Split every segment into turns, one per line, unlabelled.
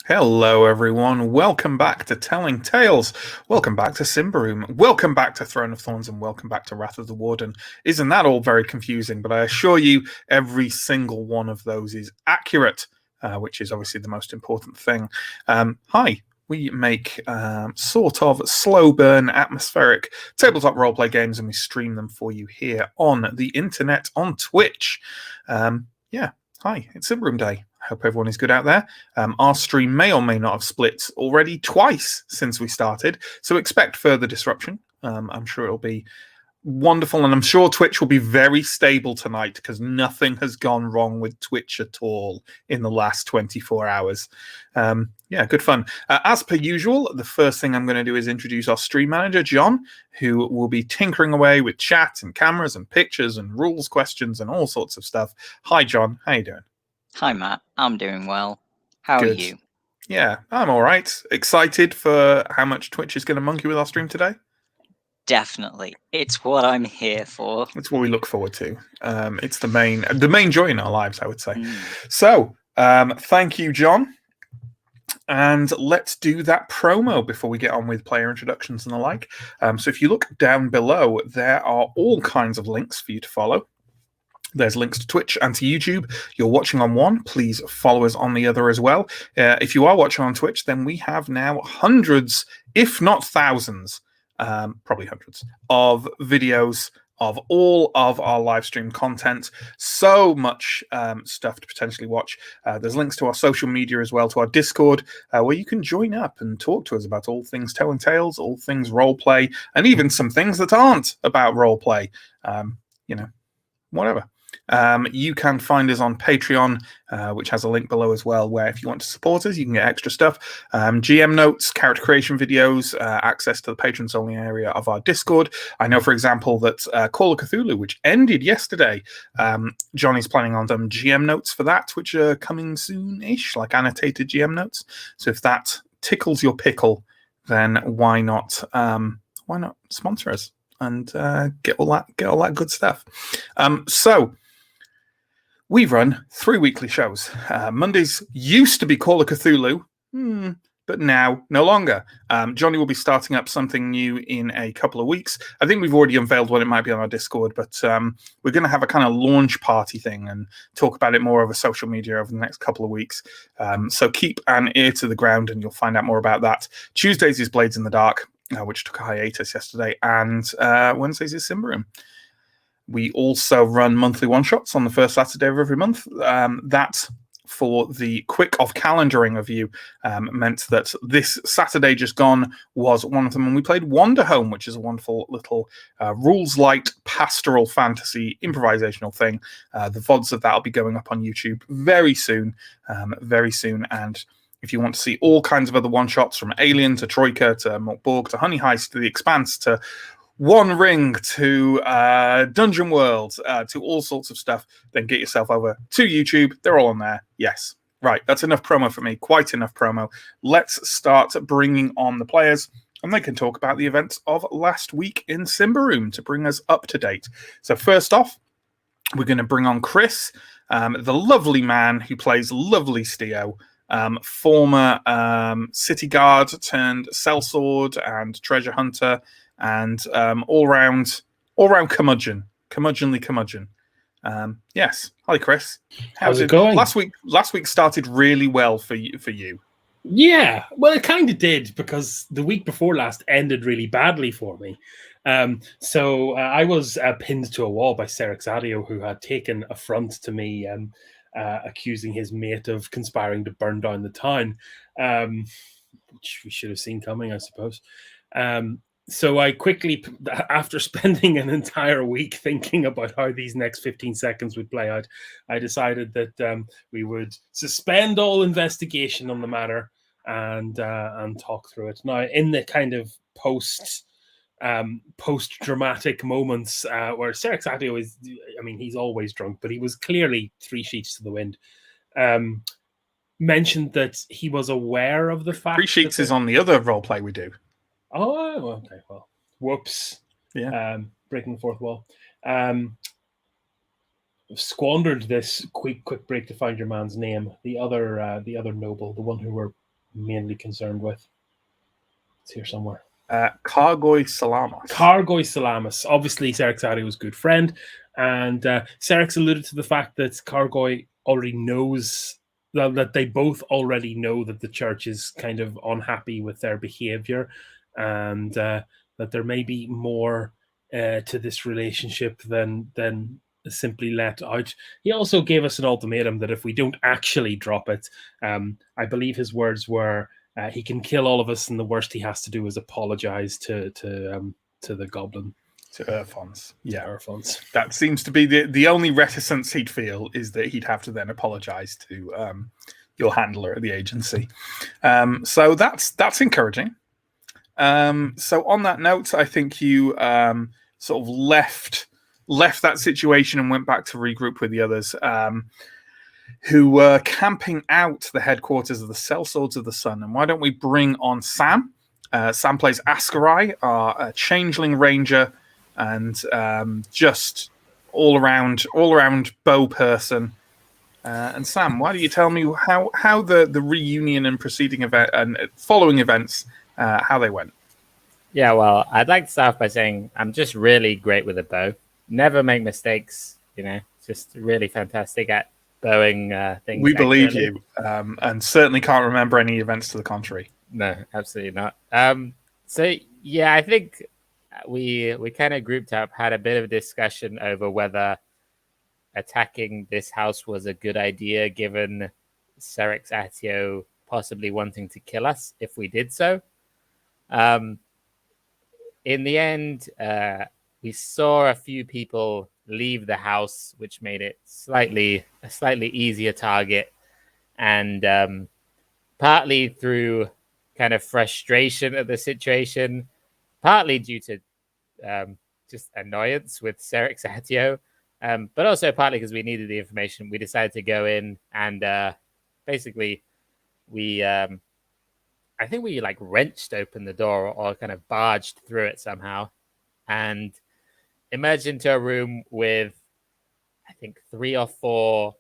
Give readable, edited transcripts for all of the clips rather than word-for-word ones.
Hello, everyone. Welcome back to Telling Tales. Welcome back to Symbaroum. Welcome back to Throne of Thorns, and welcome back to Wrath of the Warden. Isn't that all very confusing? But I assure you, every single one of those is accurate, which is obviously the most important thing. Hi. We make sort of slow burn, atmospheric tabletop roleplay games, and we stream them for you here on the internet on Twitch. Hi, it's Symbaroum Day. I hope everyone is good out there. Our stream may or may not have split already twice since we started, so expect further disruption. I'm sure it'll be wonderful, and I'm sure Twitch will be very stable tonight because nothing has gone wrong with Twitch at all in the last 24 hours. Good fun. As per usual, the first thing I'm going to do is introduce our stream manager, John, who will be tinkering away with chat and cameras and pictures and rules questions and all sorts of stuff. Hi, John. How you doing?
Hi, Matt. I'm doing well. How
Good.
are you?
Yeah, I'm all right. Excited for how much Twitch is going to monkey with our stream today?
Definitely. It's what I'm here for.
It's what we look forward to. It's the main joy in our lives, I would say. So, thank you, John. And let's do that promo before we get on with player introductions and the like. So if you look down below, there are all kinds of links for you to follow. There's links to Twitch and to YouTube. You're watching on one, please follow us on the other as well. If you are watching on Twitch, then we have now hundreds, if not thousands, probably hundreds, of videos of all of our live stream content. So much stuff to potentially watch. There's links to our social media as well, to our Discord, where you can join up and talk to us about all things telling tales, all things roleplay, and even some things that aren't about roleplay. Whatever. You can find us on Patreon, which has a link below as well, where if you want to support us, you can get extra stuff. GM notes, character creation videos, access to the patrons only area of our Discord. I know, for example, that Call of Cthulhu, which ended yesterday, Johnny's planning on some GM notes for that, which are coming soon-ish, like annotated GM notes. So if that tickles your pickle, then why not sponsor us and get all that good stuff. So we run 3 weekly shows. Mondays used to be Call of Cthulhu, but now no longer. Johnny will be starting up something new in a couple of weeks. I think we've already unveiled what it might be on our Discord, but we're going to have a kind of launch party thing and talk about it more over social media over the next couple of weeks. So keep an ear to the ground and you'll find out more about that. Tuesdays is Blades in the Dark, which took a hiatus yesterday, and Wednesdays is Symbaroum. We also run monthly one-shots on the first Saturday of every month. That, for the quick off-calendaring of you, meant that this Saturday just gone was one of them, and we played Wanderhome, which is a wonderful little rules-light pastoral fantasy improvisational thing. The VODs of that will be going up on YouTube very soon, and if you want to see all kinds of other one-shots, from Alien to Troika to Morkborg to Honey Heist to The Expanse to One Ring to Dungeon World to all sorts of stuff, then get yourself over to YouTube. They're all on there. Yes. Right. That's enough promo for me. Quite enough promo. Let's start bringing on the players, and they can talk about the events of last week in Symbaroum to bring us up to date. So first off, we're going to bring on Chris, the lovely man who plays lovely Steo. Former city guard turned sellsword and treasure hunter, and all-round curmudgeonly. Yes. Hi, Chris.
How's it going?
Last week started really well for you.
Yeah, well, it kind of did, because the week before last ended really badly for me. So I was pinned to a wall by Serix Adio, who had taken affront to me, accusing his mate of conspiring to burn down the town, which we should have seen coming, I suppose. So I quickly, after spending an entire week thinking about how these next 15 seconds would play out, I decided that we would suspend all investigation on the matter and talk through it. Now, in the kind of post-dramatic moments where Serix Adio is, I mean, he's always drunk, but he was clearly 3 sheets to the wind, mentioned that he was aware of the fact
3 sheets is on the other roleplay we do.
Oh, okay. Well, whoops.
Yeah.
Breaking the fourth wall. Squandered this quick break to find your man's name. The other noble, the one who we're mainly concerned with. It's here somewhere.
Kargoi Salamos.
Kargoi Salamis. Obviously, Serek's Adio's good friend, and Serek's alluded to the fact that Kargoi already knows that they both already know that the church is kind of unhappy with their behavior, and that there may be more to this relationship than simply let out. He also gave us an ultimatum that if we don't actually drop it, I believe his words were, he can kill all of us, and the worst he has to do is apologize to the goblin.
To Urfons. Yeah.
Urfons.
That seems to be the only reticence he'd feel, is that he'd have to then apologize to your handler at the agency. So that's encouraging. So on that note, I think you sort of left that situation and went back to regroup with the others, who were camping out the headquarters of the Sellswords of the Sun. And why don't we bring on Sam? Sam plays Askarai, our changeling ranger, and just all around bow person. And Sam, why don't you tell me how the reunion and preceding event and following events, how they went?
Yeah, well, I'd like to start off by saying I'm just really great with a bow. Never make mistakes, just really fantastic at bowing things.
We believe you, and certainly can't remember any events to the contrary.
No, absolutely not. So yeah, I think we kind of grouped up, had a bit of a discussion over whether attacking this house was a good idea, given Serek's Atio possibly wanting to kill us if we did so. In the end, we saw a few people leave the house, which made it a slightly easier target, and partly through kind of frustration at the situation, partly due to just annoyance with Serek's Atio, but also partly because we needed the information. We decided to go in and basically I think we like wrenched open the door or kind of barged through it somehow and emerged into a room with, I think, 3 or 4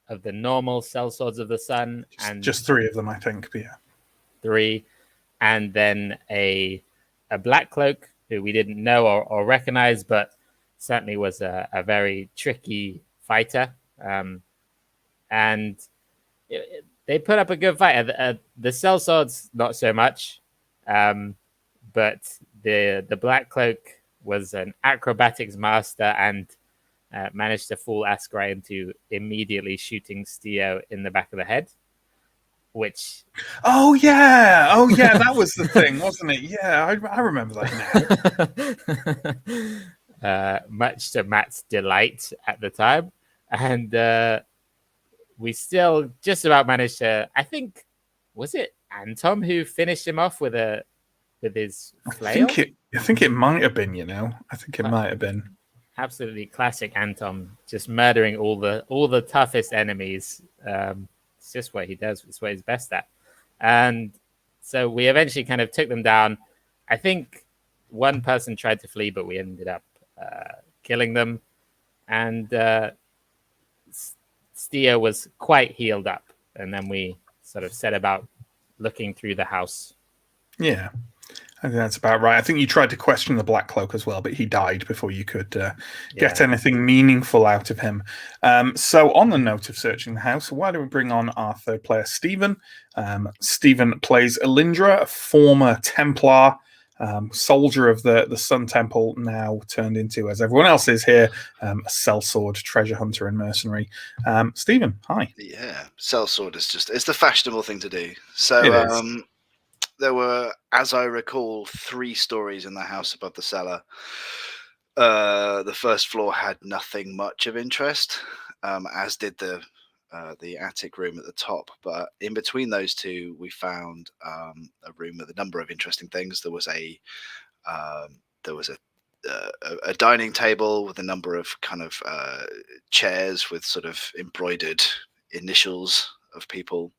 of the normal Sellswords of the Sun. And
just 3 of them, I think. But yeah.
3. And then a black cloak who we didn't know or recognize, but certainly was a very tricky fighter. And they put up a good fight. The Sellswords, not so much. But the black cloak was an acrobatics master and managed to fool Askarai into immediately shooting Stio in the back of the head. Which
oh yeah, that was the thing, wasn't it? Yeah, I remember that
now. Much to Matt's delight at the time, and we still just about managed to. I think, was it Anton who finished him off with his flail?
I think it might have been. I think it might have been.
Absolutely classic Anton, just murdering all the toughest enemies. It's just what he does. It's what he's best at. And so we eventually kind of took them down. I think one person tried to flee, but we ended up killing them. And Stio was quite healed up. And then we sort of set about looking through the house.
Yeah, I think that's about right. I think you tried to question the Black Cloak as well, but he died before you could get anything meaningful out of him. So on the note of searching the house, why don't we bring on our third player, Stephen? Stephen plays Elindra, a former Templar, soldier of the Sun Temple, now turned into, as everyone else is here, a sellsword, treasure hunter and mercenary. Stephen, hi.
Yeah, sellsword it's the fashionable thing to do. So there were, as I recall, 3 stories in the house above the cellar. The first floor had nothing much of interest, as did the attic room at the top. But in between those 2, we found a room with a number of interesting things. There was a dining table with a number of kind of chairs with sort of embroidered initials of people.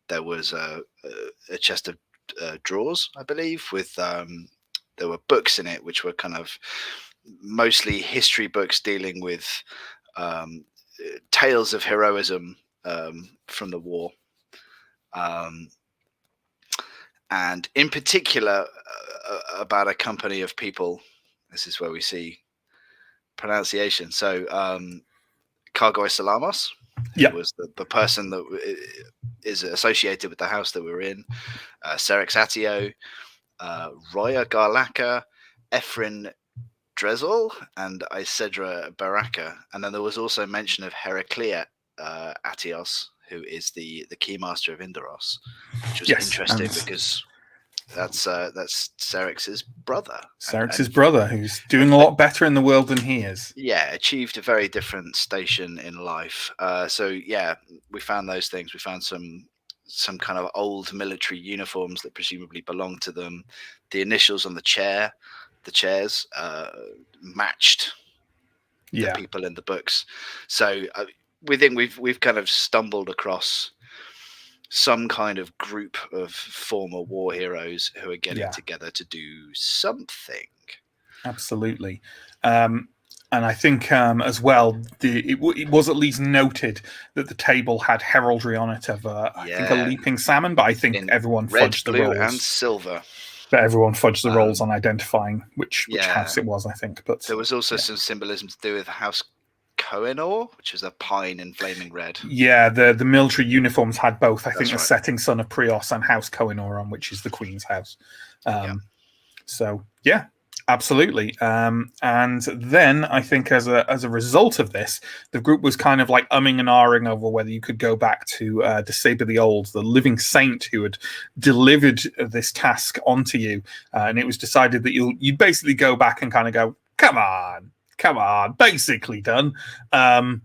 There was a chest of drawers, I believe, with there were books in it, which were kind of mostly history books dealing with tales of heroism from the war. And in particular, about a company of people. This is where we see pronunciation. So, Cargoi Salamos, who was the person that is associated with the house that we're in, Serix Atio, Roya Garlaka, Ephrin Drezel, and Isedra Baraka. And then there was also mention of Heraclea Atios, who is the keymaster of Indaros, which was interesting because that's Serix's brother.
Serix's brother, who's doing a lot better in the world than he is.
Yeah, achieved a very different station in life. So yeah, we found those things. We found some kind of old military uniforms that presumably belonged to them. The initials on the chairs matched the people in the books. So we think we've kind of stumbled across some kind of group of former war heroes who are getting together to do something.
Absolutely. And I think as well, it was at least noted that the table had heraldry on it of, I think, a leaping salmon, but I think everyone fudged the rolls.
Red, blue, and silver.
But everyone fudged the rolls on identifying which house it was, I think. But
there was also some symbolism to do with House Kohenor, which is a pine in flaming red.
Yeah, the military uniforms had both. I think the setting sun of Prios and House Kohenor on, which is the Queen's house. So, yeah. Absolutely. And then I think as a result of this, the group was kind of like umming and ahhing over whether you could go back to Desaber the Old, the living saint who had delivered this task onto you. And it was decided that you'd basically go back and kind of go, come on, basically done. And,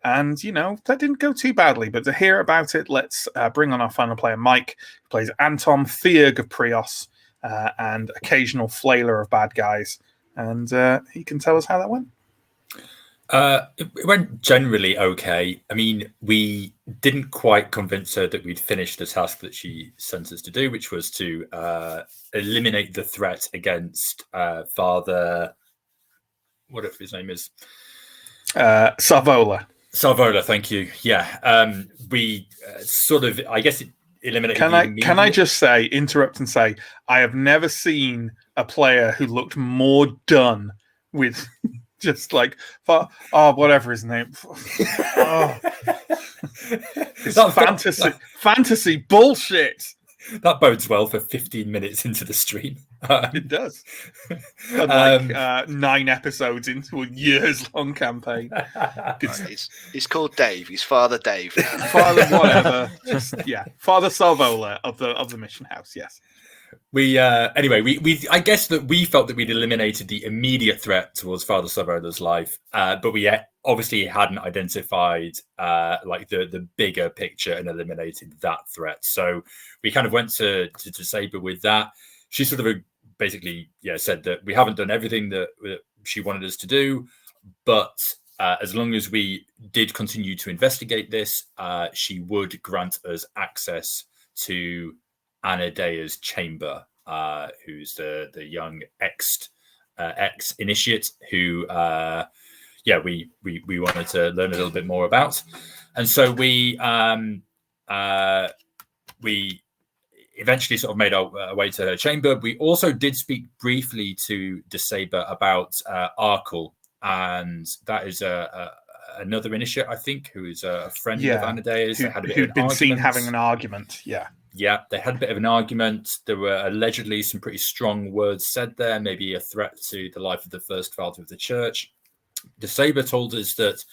that didn't go too badly. But to hear about it, let's bring on our final player, Mike, who plays Anton Theurg of Prios. And occasional flailer of bad guys. And he can tell us how that went.
It went generally okay. I mean, we didn't quite convince her that we'd finished the task that she sent us to do, which was to eliminate the threat against Father... What if his name is?
Sarvola.
Sarvola, thank you. Yeah. We sort of, I guess...
Can I just say, interrupt and say, I have never seen a player who looked more done with just like, whatever his name. It's fantasy bullshit.
That bodes well for 15 minutes into the stream.
It does. Like 9 episodes into a years-long campaign.
He's called Dave. He's Father Dave.
Father whatever. Father Salvola of the Mission House. Yes.
We I guess that we felt that we'd eliminated the immediate threat towards Father Salvola's life, but we obviously hadn't identified like the bigger picture and eliminated that threat. So we kind of went to Saber with that. She sort of basically said that we haven't done everything that she wanted us to do, but as long as we did continue to investigate this, she would grant us access to Anadea's chamber, who's the young ex-initiate who we wanted to learn a little bit more about. And so we eventually sort of made our way to her chamber. We also did speak briefly to Desaber about Arkle, and that is another initiate, I think, who is a friend of Anadea's.
Who'd been seen having an argument.
Yeah, they had a bit of an argument. There were allegedly some pretty strong words said there, maybe a threat to the life of the first father of the church. Desaber told us that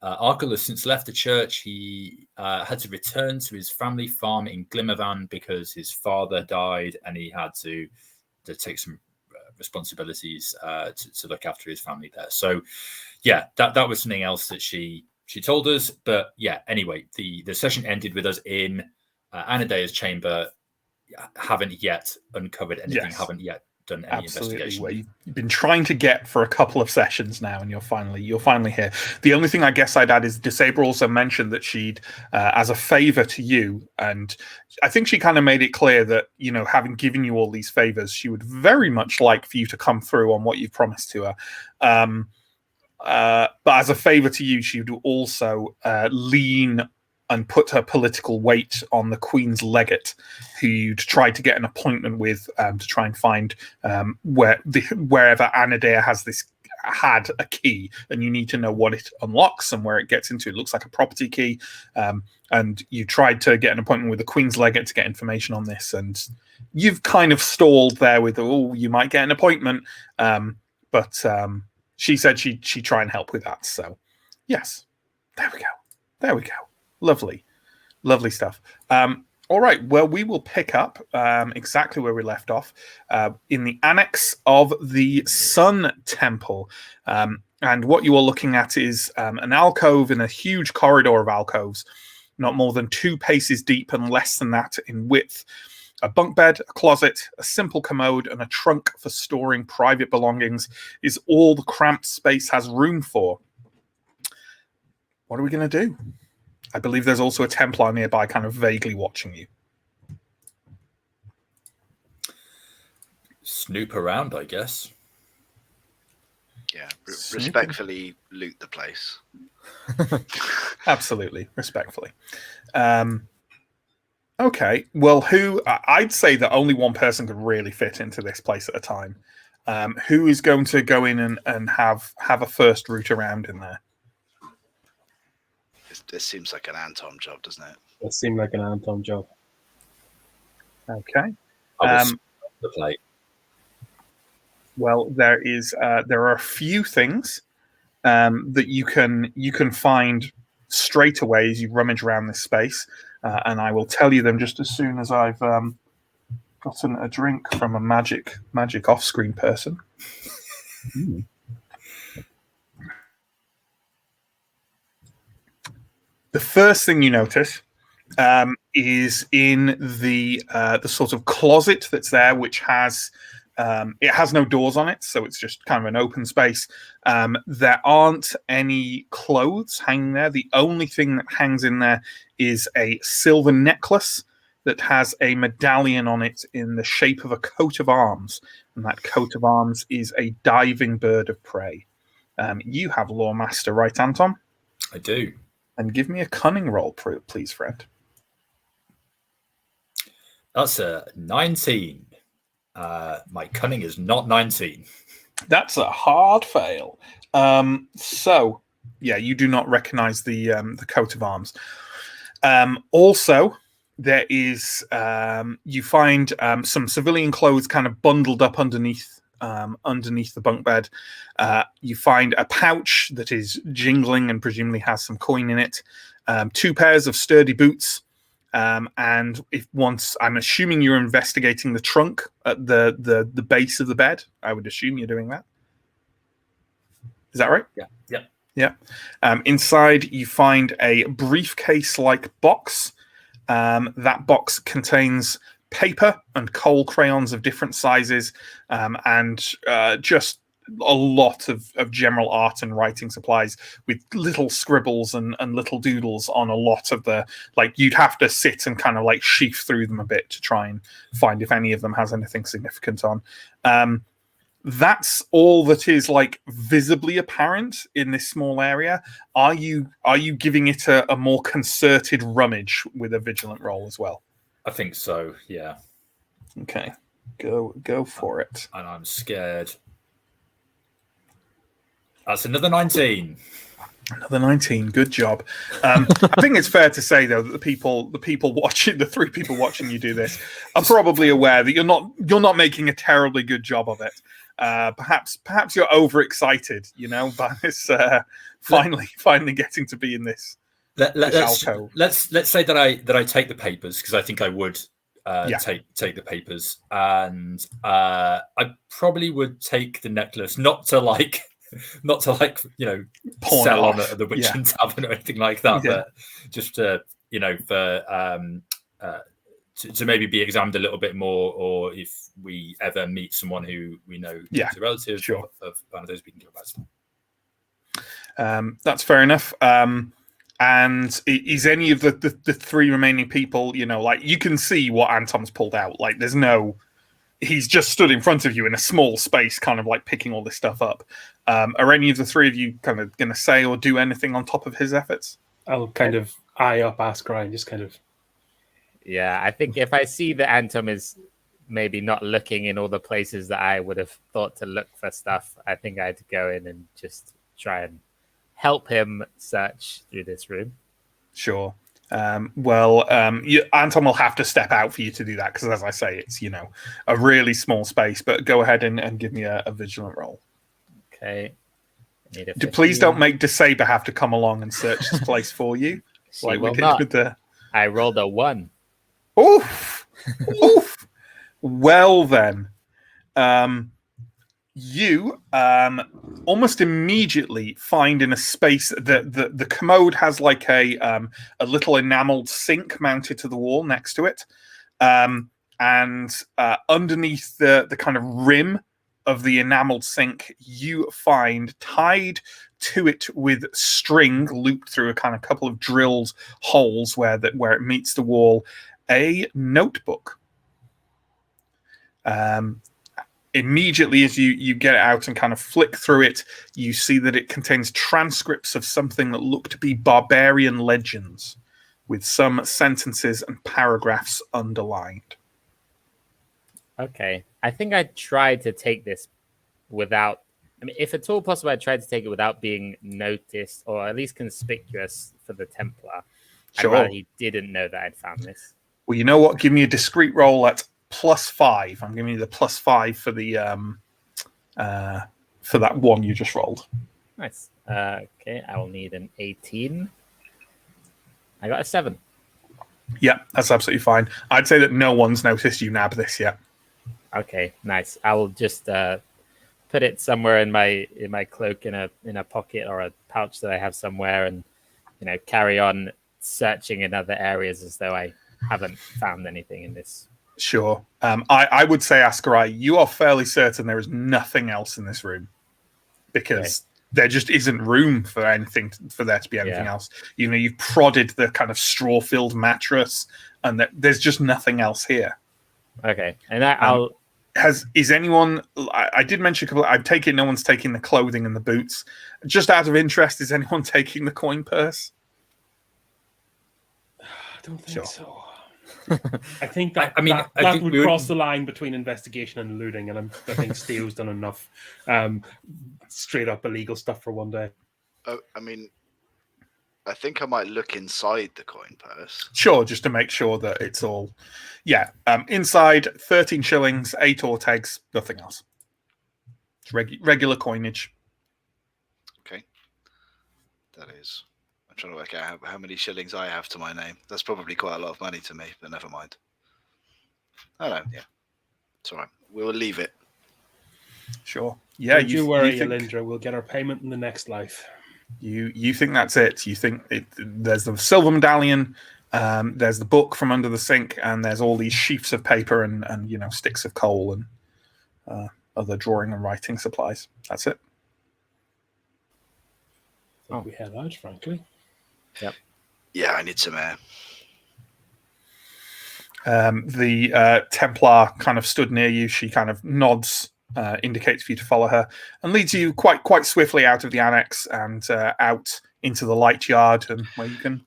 Arkle has since left the church. He had to return to his family farm in Glimmervan because his father died and he had to take some responsibilities to look after his family there. So, that was something else that she told us. But anyway, the session ended with us in Anadea's chamber. Haven't yet uncovered anything. Haven't yet done any investigation.
Where you've been trying to get for a couple of sessions now, and you're finally here. The only thing I guess I'd add is Desaber also mentioned that she'd, as a favor to you, and I think she kind of made it clear that, having given you all these favors, she would very much like for you to come through on what you've promised to her. But as a favor to you, she would also lean put her political weight on the Queen's legate, who you'd tried to get an appointment with to try and find wherever Anadea had a key, and you need to know what it unlocks and where it gets into. It looks like a property key, and you tried to get an appointment with the Queen's legate to get information on this, and you've kind of stalled there with, you might get an appointment, but she said she'd try and help with that. So yes, there we go. Lovely stuff. All right, well, we will pick up exactly where we left off in the annex of the Sun Temple. And what you are looking at is an alcove in a huge corridor of alcoves, not more than 2 paces deep and less than that in width. A bunk bed, a closet, a simple commode, and a trunk for storing private belongings is all the cramped space has room for. What are we going to do? I believe there's also a Templar nearby kind of vaguely watching you.
Snoop around, I guess.
Yeah, respectfully loot the place.
Absolutely, respectfully. Okay, well, I'd say that only one person could really fit into this place at a time. Who is going to go in and have a first route around in there?
This seems like an Anton job, doesn't it?
It seemed like an Anton job.
Okay.
The plate.
Well, there are a few things that you can find straight away as you rummage around this space, and I will tell you them just as soon as I've gotten a drink from a magic off-screen person. The first thing you notice is in the sort of closet that's there, which has it has no doors on it, so it's just kind of an open space. There aren't any clothes hanging there. The only thing that hangs in there is a silver necklace that has a medallion on it in the shape of a coat of arms, and that coat of arms is a diving bird of prey. You have Lore Master, right, Anton?
I do.
And give me a cunning roll, please, Fred.
That's a 19. My cunning is not 19.
That's a hard fail. So, yeah, you do not recognize the coat of arms. Also, there is you find some civilian clothes kind of bundled up underneath the bunk bed. You find a pouch that is jingling and presumably has some coin in it. 2 pairs of sturdy boots. And I'm assuming you're investigating the trunk at the base of the bed. I would assume you're doing that. Is that right?
Yeah.
Inside, you find a briefcase-like box. That box contains paper and coal crayons of different sizes, and just a lot of general art and writing supplies with little scribbles and little doodles on a lot of the, like, you'd have to sit and kind of like sheaf through them a bit to try and find if any of them has anything significant on. That's all that is like visibly apparent in this small area. Are you giving it a more concerted rummage with a vigilant roll as well?
I think so, yeah.
Okay, go for it.
And I'm scared. That's another 19.
Another 19. Good job. I think it's fair to say, though, that the people watching, the 3 people watching you do this, are probably aware that you're not making a terribly good job of it. Perhaps you're overexcited, by this finally getting to be in this.
Let's say that I take the papers, because I think I would take the papers, and I probably would take the necklace, not to
pawn
sell on
off.
at the Witch and Tavern or anything like that, but just to to maybe be examined a little bit more, or if we ever meet someone who we know is a relative of one of those, we can go back.
That's fair enough. And is any of the 3 remaining people, like, you can see what Anton's pulled out. Like, he's just stood in front of you in a small space, kind of like picking all this stuff up. Are any of the 3 of you kind of going to say or do anything on top of his efforts?
I'll kind of eye up Ascari and just kind of...
Yeah, I think if I see that Anton is maybe not looking in all the places that I would have thought to look for stuff, I think I'd go in and just try and help him search through this room.
Sure. Anton will have to step out for you to do that because, as I say, it's a really small space. But go ahead and give me a vigilant roll.
Okay.
Please don't make DeSaber have to come along and search this place for you.
Like we did with the... I rolled a 1.
Oof! Oof! Well then, you almost immediately find in a space that the commode has like a little enameled sink mounted to the wall next to it, and underneath the kind of rim of the enameled sink, you find tied to it with string looped through a kind of couple of drilled holes where it meets the wall, a notebook. Immediately as you get it out and kind of flick through it, you see that it contains transcripts of something that look to be barbarian legends with some sentences and paragraphs underlined.
Okay. I think I tried to take this without... I mean, if at all possible, I tried to take it without being noticed or at least conspicuous for the Templar.
Sure.
I'd rather he didn't know that I'd found this.
Well, you know what? Give me a discrete roll at +5. I'm giving you the +5 for the for that one you just rolled.
Nice. Okay, I will need an 18. I got a 7.
Yeah, that's absolutely fine. I'd say that no one's noticed you nab this yet.
Okay, nice. I will just put it somewhere in my cloak in a pocket or a pouch that I have somewhere, and carry on searching in other areas as though I haven't found anything in this.
Sure. I would say, Ascari, you are fairly certain there is nothing else in this room because there just isn't room for there to be anything else. You've prodded the kind of straw-filled mattress, and there's just nothing else here.
Okay, and I'll.
Is anyone? I did mention a couple. I take it no one's taking the clothing and the boots. Just out of interest, is anyone taking the coin purse?
I don't think so. I think that would
we
cross the line between investigation and looting, and I think Steele's done enough straight up illegal stuff for one day.
I mean, I think I might look inside the coin purse.
Sure, just to make sure that it's all... Yeah, inside, 13 shillings, 8 ortegs, nothing else. It's regular coinage.
Okay. That is... I'm trying to work out how many shillings I have to my name. That's probably quite a lot of money to me, but never mind. Oh, no, yeah. It's all right. We'll leave it.
Sure. Yeah,
Don't you worry, Alindra. We'll get our payment in the next life.
You think that's it? You think there's the silver medallion, there's the book from under the sink, and there's all these sheafs of paper and sticks of coal and other drawing and writing supplies. That's it.
I think we head out, frankly.
Yep.
Yeah, I need some air.
The Templar kind of stood near you. She kind of nods, indicates for you to follow her, and leads you quite swiftly out of the annex and out into the light yard, and where you can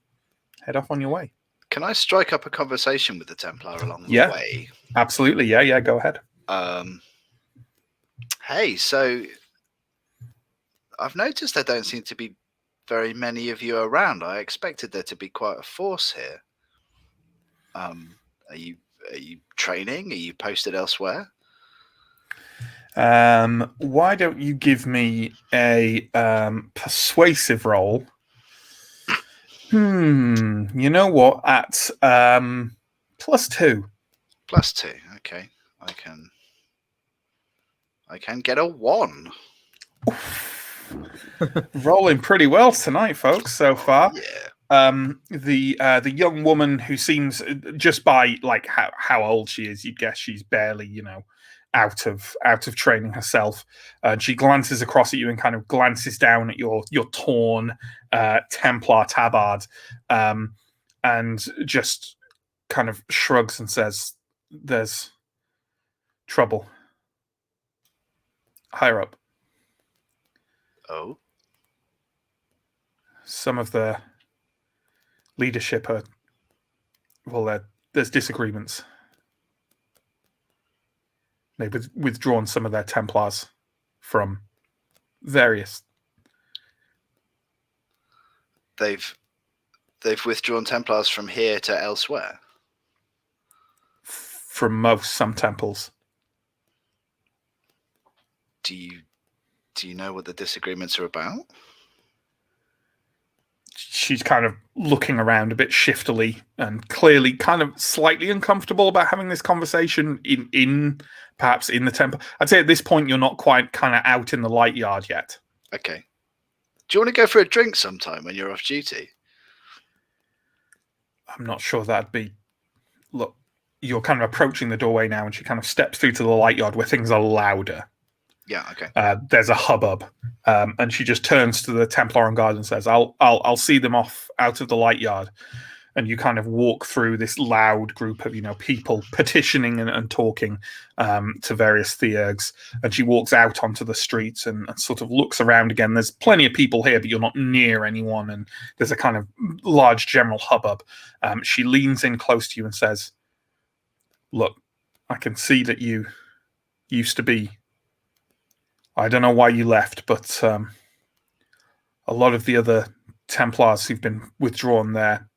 head off on your way.
Can I strike up a conversation with the Templar along the way?
Absolutely. Yeah. Go ahead.
Hey, so I've noticed there don't seem to be very many of you around. I expected there to be quite a force here. Are you training? Are you posted elsewhere?
Why don't you give me a persuasive roll? You know what? At +2.
+2. Okay, I can get a 1.
Rolling pretty well tonight, folks, so far.
Yeah.
The young woman who seems, just by like how old she is, you'd guess she's barely out of training herself. She glances across at you and kind of glances down at your torn Templar tabard, and just kind of shrugs and says, "There's trouble higher up."
Oh.
Some of the leadership are, well, there's disagreements. They've withdrawn some of their Templars from various.
They've withdrawn Templars from here to elsewhere.
From some temples.
Do you know what the disagreements are about?
She's kind of looking around a bit shiftily and clearly kind of slightly uncomfortable about having this conversation in perhaps in the temple. I'd say at this point you're not quite kind of out in the light yard yet.
Okay. Do you want to go for a drink sometime when you're off duty?
I'm not sure that'd be... Look, you're kind of approaching the doorway now, and she kind of steps through to the light yard where things are louder.
Yeah, okay.
There's a hubbub, and she just turns to the Templar on guard and says, "I'll see them off out of the light yard." And you kind of walk through this loud group of people petitioning and talking to various theurgs. And she walks out onto the streets and sort of looks around again. There's plenty of people here, but you're not near anyone. And there's a kind of large general hubbub. She leans in close to you and says, "Look, I can see that you used to be. I don't know why you left, but a lot of the other Templars who've been withdrawn there,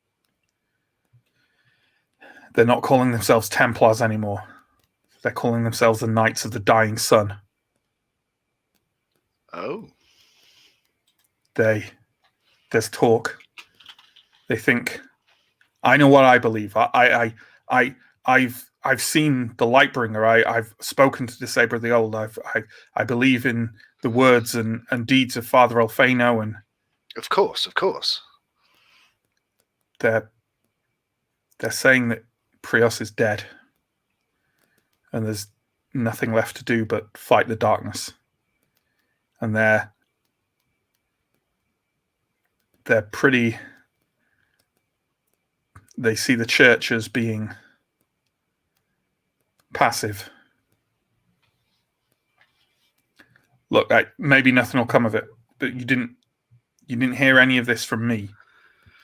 they're not calling themselves Templars anymore. They're calling themselves the Knights of the Dying Sun."
Oh.
There's talk. They think, I know what I believe. I've seen the Lightbringer. I've spoken to Disabler the Old. I believe in the words and deeds of Father Elfano, and
Of course.
they're saying that Prios is dead, and there's nothing left to do but fight the darkness. And they're pretty. They see the church as being passive. Look, maybe nothing will come of it, but you didn't hear any of this from me.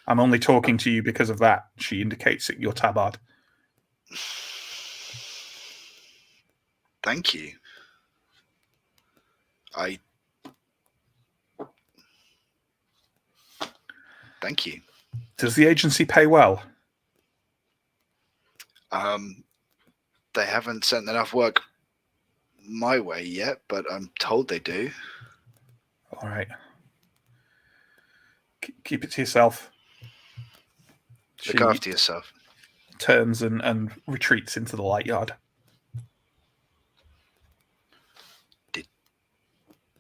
I'm only talking to you because of that. She indicates at your tabard.
Thank you. Thank you.
Does the agency pay well?
They haven't sent enough work my way yet, but I'm told they do.
All right. Keep it to yourself.
Look after yourself.
Turns and retreats into the light yard.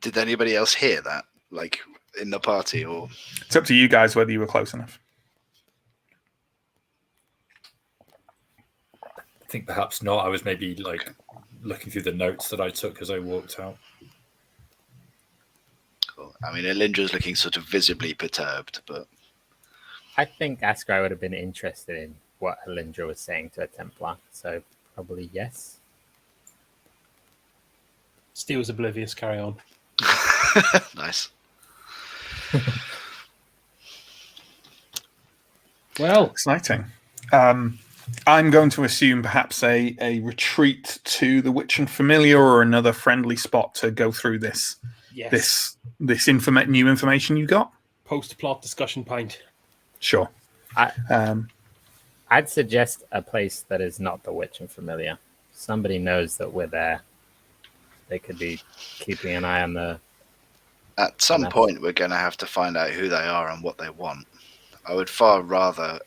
Did anybody else hear that? Like in the party, or?
It's up to you guys whether you were close enough.
I think perhaps not. I was maybe looking through the notes that I took as I walked out.
Cool. I mean, Elindra's looking sort of visibly perturbed, but
I think Askrai would have been interested in what Elindra was saying to a Templar, so probably yes.
Steel's oblivious. Carry on.
Nice.
Well,
Exciting. I'm going to assume perhaps a retreat to the Witch and Familiar or another friendly spot to go through this
yes.
this new information you got.
Post-plot discussion pint.
Sure.
I'd suggest a place that is not the Witch and Familiar. Somebody knows that we're there. They could be keeping an eye on the...
At some point, we're going to have to find out who they are and what they want. I would far rather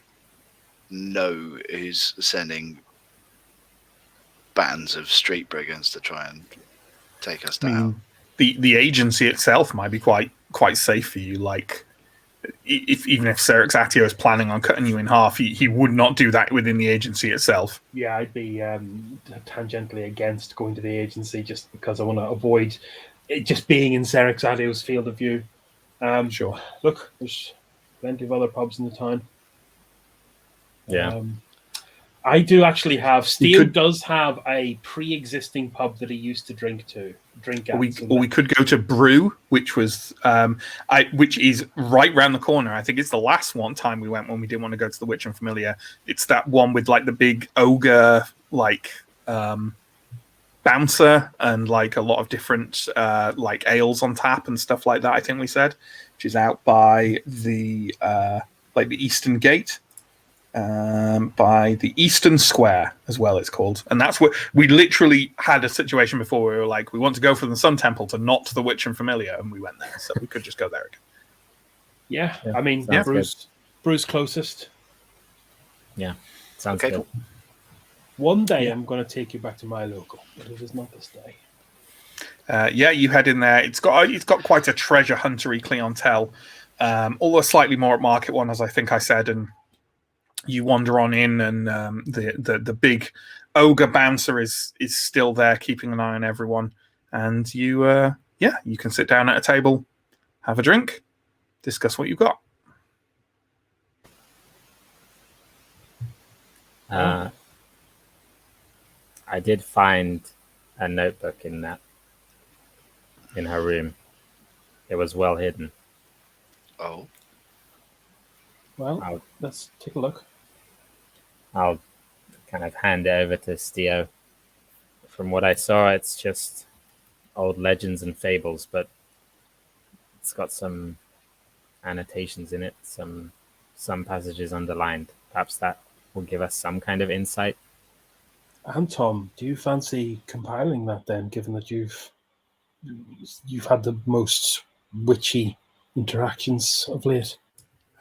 know who's sending bands of street brigands to try and take us down.
The agency itself might be quite safe for you. Like, even if Serix Atio is planning on cutting you in half, he would not do that within the agency itself.
Yeah, I'd be tangentially against going to the agency just because I want to avoid it just being in Serix Atio's field of view.
Sure.
Look, there's plenty of other pubs in the town.
Yeah.
I do actually have.
We
Steve
could-
does have a pre-existing pub that he used to drink at.
We could go to Brew, which was which is right round the corner. I think it's the last one time we went when we didn't want to go to the Witch and Familiar. It's that one with like the big ogre like bouncer and like a lot of different like ales on tap and stuff like that. I think we said, which is out by the like the Eastern Gate. By the Eastern Square as well, it's called, and that's where we literally had a situation before where we were like, we want to go from the Sun Temple to not to the Witch and Familiar, and we went there, so we could just go there again.
Yeah,
Yeah,
I mean,
sounds
Bruce closest.
Yeah, sounds
Okay,
good.
cool.
One day I'm going to take you back to my local, but it is not this day.
Yeah, you head in there. It's got quite a treasure huntery clientele, although slightly more at market one, as I think I said, and you wander on in, and the big ogre bouncer is still there, keeping an eye on everyone. And you you can sit down at a table, have a drink, discuss what you've got.
I did find a notebook in her room. It was well hidden.
Oh,
Well, let's take a look.
I'll kind of hand it over to Stio. From what I saw, it's just old legends and fables, but it's got some annotations in it, some passages underlined. Perhaps that will give us some kind of insight.
And Tom, do you fancy compiling that then, given that you've had the most witchy interactions of late?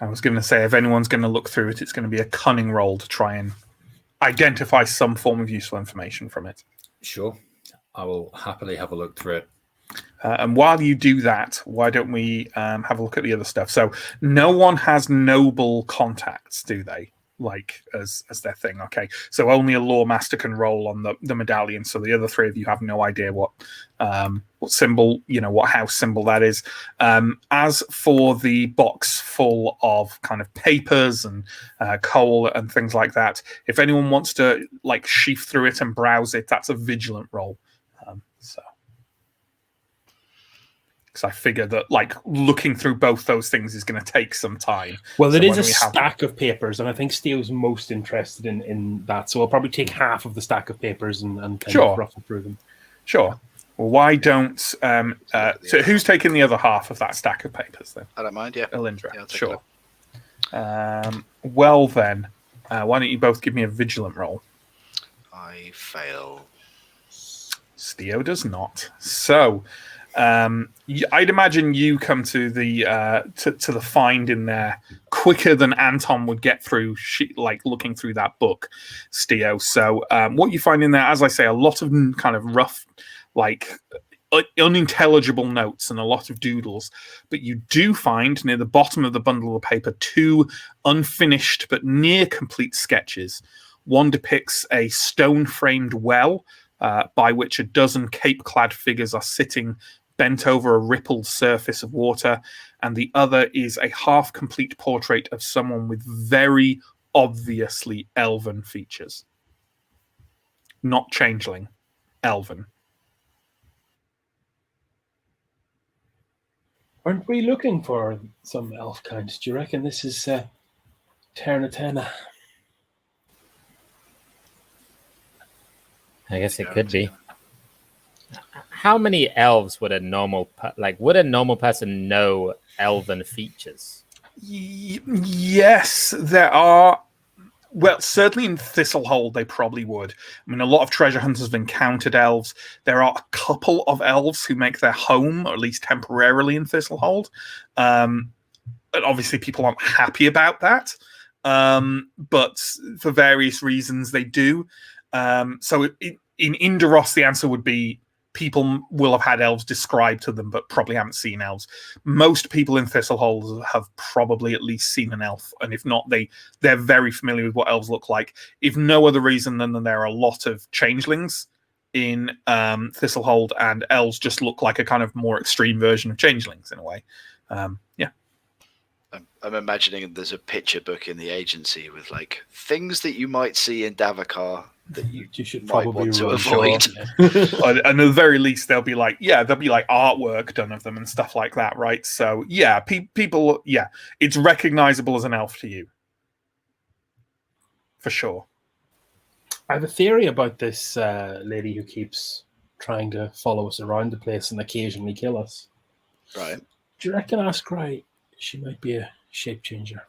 I was going to say, if anyone's going to look through it, it's going to be a cunning roll to try and identify some form of useful information from it.
Sure. I will happily have a look through it.
And while you do that, why don't we have a look at the other stuff? So no one has noble contacts, do they? Like as their thing. Okay, so only a lore master can roll on the medallion. So the other three of you have no idea what symbol, what house symbol that is. As for the box full of kind of papers and coal and things like that, if anyone wants to like sheaf through it and browse it, that's a vigilant roll. So. Because I figure that like looking through both those things is going to take some time.
Well, it
So
is a
when we have-
stack of papers, and I think Steele's most interested in that. So I'll probably take half of the stack of papers and kind
Sure.
of ruffle through them.
Sure. Well, why don't... so who's taking the other half of that stack of papers then?
I don't mind. Yeah.
Alindra.
Yeah, I'll take
Sure. Well then, why don't you both give me a vigilant roll?
I fail.
Stio does not. So... I'd imagine you come to the to the find in there quicker than Anton would get through like looking through that book, Stio. So what you find in there, as I say, a lot of kind of rough, like unintelligible notes and a lot of doodles, but you do find near the bottom of the bundle of paper 2 unfinished but near complete sketches. One depicts a stone-framed well by which a dozen cape-clad figures are sitting bent over a rippled surface of water, and the other is a half-complete portrait of someone with very obviously elven features. Not changeling, elven.
Aren't we looking for some elf kind? Do you reckon this is Ternatena?
I guess it could be. How many elves would a normal person know elven features?
Yes, there are. Well, certainly in Thistlehold, they probably would. I mean, a lot of treasure hunters have encountered elves. There are a couple of elves who make their home, or at least temporarily, in Thistlehold. But obviously, people aren't happy about that. But for various reasons, they do. So in Indaros, the answer would be people will have had elves described to them, but probably haven't seen elves. Most people in Thistlehold have probably at least seen an elf, and if not, they're very familiar with what elves look like. If no other reason than that there are a lot of changelings in Thistlehold, and elves just look like a kind of more extreme version of changelings in a way. Yeah.
I'm imagining there's a picture book in the agency with like things that you might see in Davokar that you
should
might
probably
want to
run.
avoid.
And at the very least, there'll be like artwork done of them and stuff like that, right? So yeah, people, yeah, it's recognizable as an elf to you, for sure.
I have a theory about this lady who keeps trying to follow us around the place and occasionally kill us.
Right.
Do you reckon Askrai, she might be a shape changer?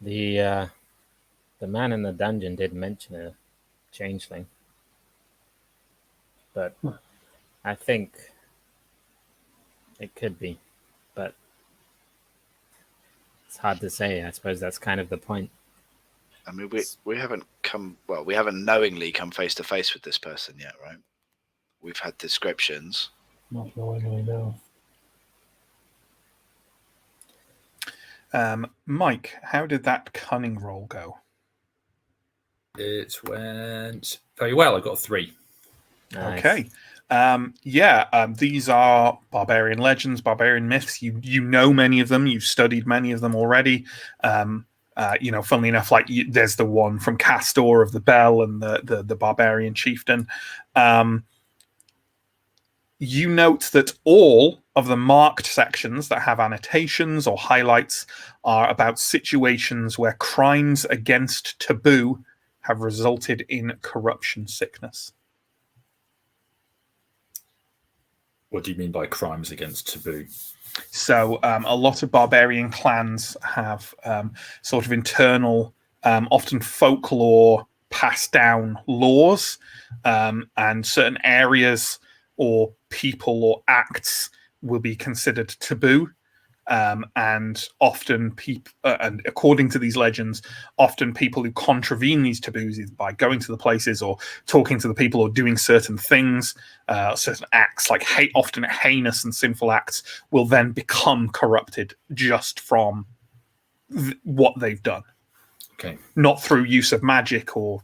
The man in the dungeon did mention a changeling, but I think it could be, but it's hard to say. I suppose that's kind of the point.
I mean, we haven't knowingly come face to face with this person yet, right? We've had descriptions.
Not knowingly, no.
Mike, how did that cunning roll go?
It went very well. I got a 3.
Nice.
Okay. These are barbarian legends, barbarian myths. You know many of them. You've studied many of them already. Funnily enough, there's the one from Castor of the Bell and the barbarian chieftain. You note that all of the marked sections that have annotations or highlights are about situations where crimes against taboo have resulted in corruption sickness.
What do you mean by crimes against taboo?
So a lot of barbarian clans have sort of internal, often folklore passed down laws, and certain areas or people or acts will be considered taboo. And often people, and according to these legends, often people who contravene these taboos either by going to the places or talking to the people or doing certain things, certain acts, like often heinous and sinful acts, will then become corrupted just from what they've done.
Okay. Not
through use of magic or,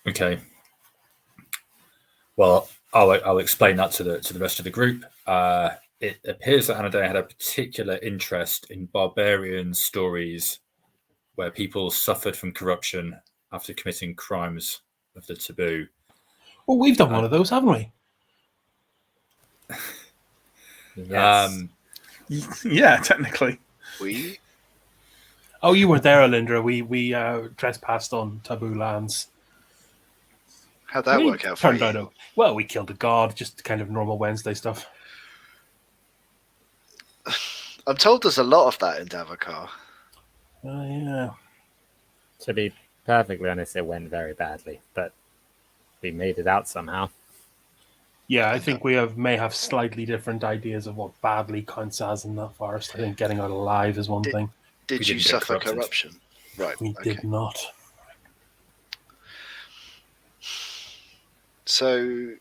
Okay. Well, I'll explain that to the rest of the group. It appears that Anaday had a particular interest in barbarian stories where people suffered from corruption after committing crimes of the taboo.
Well, we've done one of those, haven't we?
Yes.
Yeah, technically.
We?
Oh, you weren't there, Alindra. We trespassed on taboo lands.
How'd that work out for you?
Well, we killed a god, just kind of normal Wednesday stuff.
I'm told there's a lot of that in Davokar.
Oh, yeah.
To be perfectly honest, it went very badly, but we made it out somehow.
Yeah, I think we may have slightly different ideas of what badly counts as in that forest. I think getting out alive is one thing.
Did you suffer corruption? Right.
We did not.
So,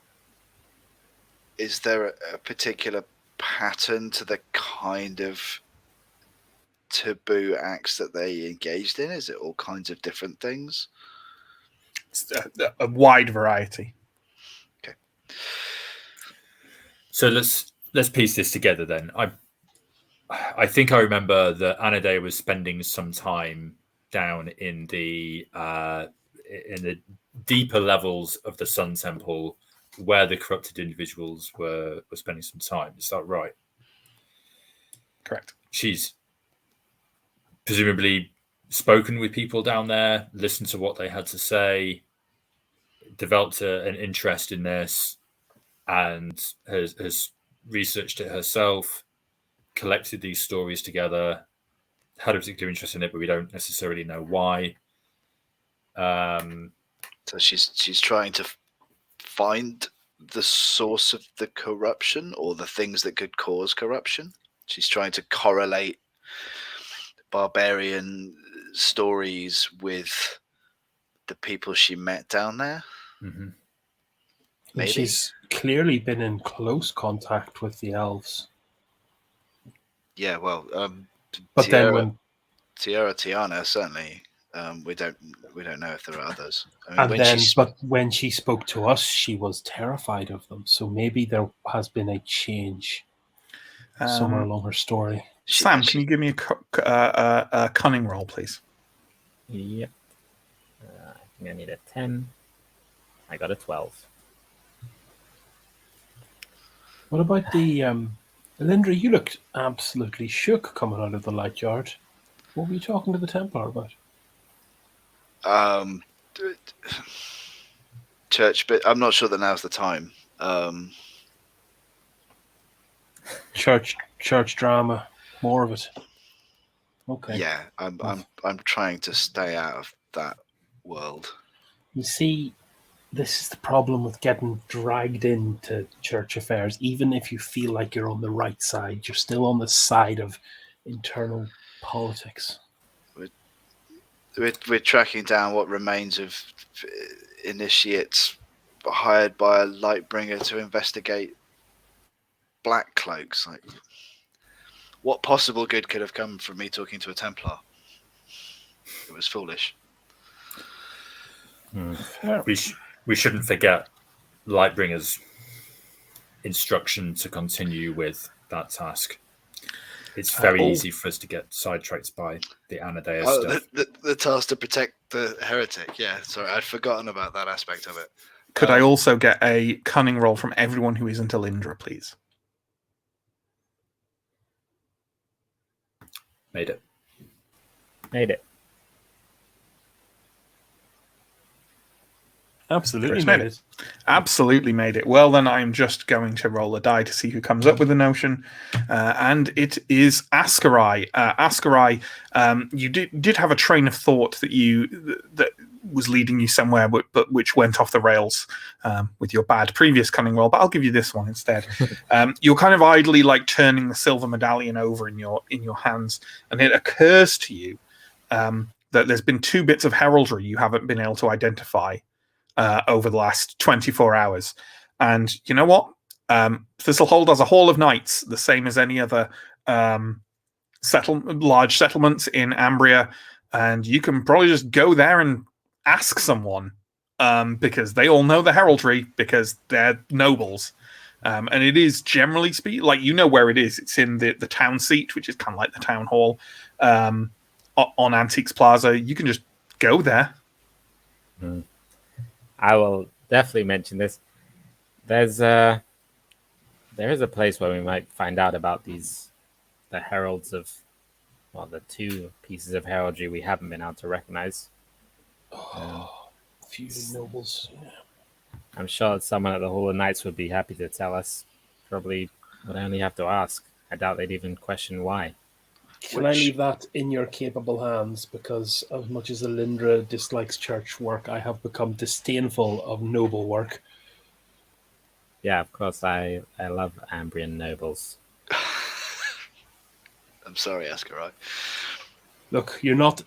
is there a particular pattern to the kind of taboo acts that they engaged in? Is it all kinds of different things?
It's a wide variety.
Okay.
So let's piece this together then. I think I remember that Anaday was spending some time down in the deeper levels of the Sun Temple where the corrupted individuals were spending some time. Is that right?
Correct.
She's presumably spoken with people down there, listened to what they had to say, developed an interest in this, and has researched it herself, collected these stories together, had a particular interest in it, but we don't necessarily know why.
So she's trying to find the source of the corruption or the things that could cause corruption. She's trying to correlate barbarian stories with the people she met down there.
Mm-hmm.
Maybe.
She's clearly been in close contact with the elves.
Yeah, well,
but
Tiana certainly. We don't know if there are others. I mean,
but when she spoke to us, she was terrified of them. So maybe there has been a change. somewhere along her story.
Sam, can you give me a cunning roll, please?
Yep. I think I need a 10. I got a 12.
What about the Elindra? You looked absolutely shook coming out of the light yard. What were you talking to the Templar about?
Church, but I'm not sure that now's the time.
Church drama, more of it. Okay.
Yeah, I'm trying to stay out of that world.
You see, this is the problem with getting dragged into church affairs. Even if you feel like you're on the right side, you're still on the side of internal politics.
We're tracking down what remains of initiates hired by a Lightbringer to investigate black cloaks. Like, what possible good could have come from me talking to a Templar? It was foolish.
We shouldn't forget Lightbringer's instruction to continue with that task. It's very easy for us to get sidetracked by the Anadea stuff.
The task to protect the heretic. Yeah, sorry, I'd forgotten about that aspect of it.
Could I also get a cunning roll from everyone who isn't Elindra, please?
Made it.
Absolutely
Chris
made
made
it.
Absolutely made it. Well, then I'm just going to roll a die to see who comes up with the notion. And it is Ascarai. Ascarai, you did have a train of thought that was leading you somewhere, but which went off the rails with your bad previous cunning roll. But I'll give you this one instead. You're kind of idly like turning the silver medallion over in your hands, and it occurs to you that there's been 2 bits of heraldry you haven't been able to identify over the last 24 hours. And you know what? Thistlehold has a Hall of Knights, the same as any other large settlements in Ambria. And you can probably just go there and ask someone because they all know the heraldry because they're nobles. And it is generally speaking, like, you know where it is. It's in the town seat, which is kind of like the town hall on Antiques Plaza. You can just go there.
I will definitely mention this. There is a place where we might find out about the heralds of, well, the 2 pieces of heraldry we haven't been able to recognize.
Feuding nobles. Yeah.
I'm sure that someone at the Hall of Knights would be happy to tell us. Probably would only have to ask. I doubt they'd even question why.
Can I leave that in your capable hands? Because as much as Elindra dislikes church work, I have become disdainful of noble work.
Yeah, of course. I love Ambrian nobles.
I'm sorry, Ascarai.
Look, you're not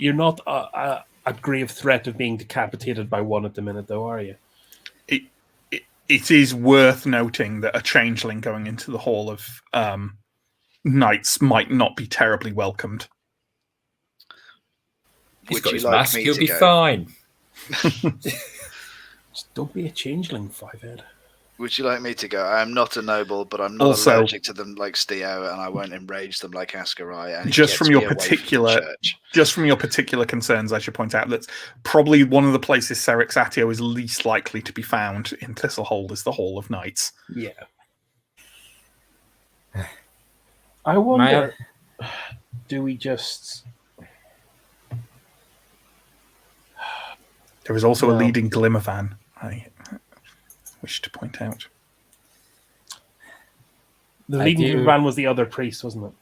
at grave threat of being decapitated by one at the minute, though, are you?
It is worth noting that a changeling going into the Hall of Knights might not be terribly welcomed.
He's got his mask, he'll be fine.
Just don't be a changeling, Fivehead.
Would you like me to go? I'm not a noble, but I'm not allergic to them like Steo, and I won't enrage them like Ascarai. And
just from your particular concerns, I should point out that probably one of the places Serexatio is least likely to be found in Thistlehold is the Hall of Knights.
Yeah. I wonder, do we just...
There is also a leading Glimmervan, I wish to point out.
The leading Glimmervan was the other priest, wasn't it?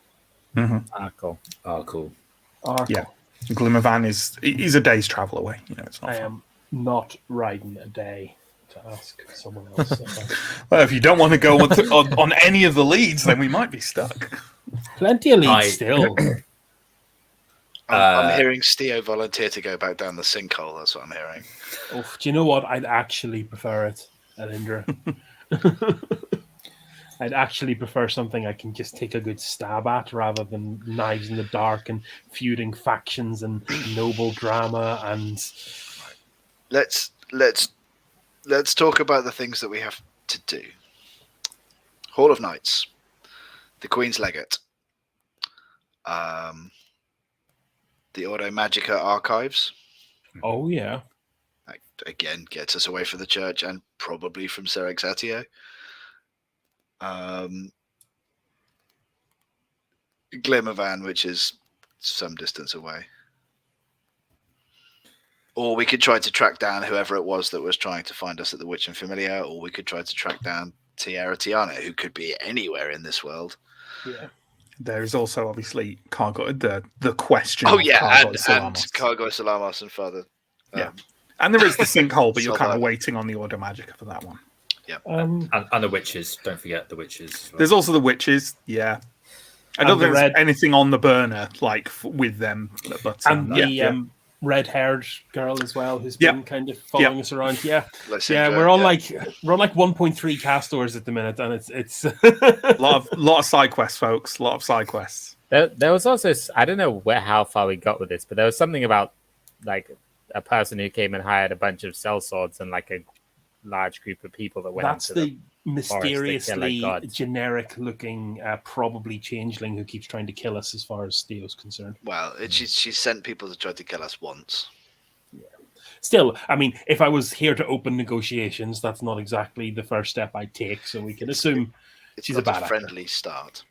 Arkle.
Arkle.
Yeah. Glimmervan is a day's travel away. You know, it's not.
I am not riding a day to ask someone else.
Well, if you don't want to go on any of the leads, then we might be stuck.
Plenty of leads still.
I'm hearing Steo volunteer to go back down the sinkhole. That's what I'm hearing.
Oh, do you know what? I'd actually prefer it, Elindra. I'd actually prefer something I can just take a good stab at rather than knives in the dark and feuding factions and noble drama. And
let's talk about the things that we have to do. Hall of Knights. the Queen's Legate, the Auto Magica archives.
Oh yeah.
That, again, gets us away from the church and probably from Ser Exatio. Glimmervan, which is some distance away. Or we could try to track down whoever it was that was trying to find us at the Witch and Familiar, or we could try to track down Tierra Tiana, who could be anywhere in this world.
Yeah.
There is also obviously Cargo, the question.
Oh
of
yeah,
Cargo
and
Salamos.
Cargo Salamos and Father.
Yeah. And there is the sinkhole, but you're kind of
Salvo.
waiting on the Order Magica for that one.
Yeah.
And the witches. Don't forget the witches. As well.
There's also the witches. Yeah. I
And
don't
the
think there's
red-
anything on the burner like with them, but
And the
yeah.
red-haired girl as well, who's
Yep.
been kind of following us around. Yeah,
Lysandra,
we're on like 1.3 castors at the minute, and it's
lot of side quests, folks. A lot of side quests.
There was also, I don't know how far we got with this, but there was something about like a person who came and hired a bunch of sellswords and like a large group of people that went
that's
into
the mysteriously
gods.
generic-looking, probably changeling who keeps trying to kill us, as far as Theo's concerned.
Well, she sent people to try to kill us once.
Still, I mean, if I was here to open negotiations, that's not exactly the first step I'd take. So we can assume
It's
she's
not
a bad actor.
friendly start.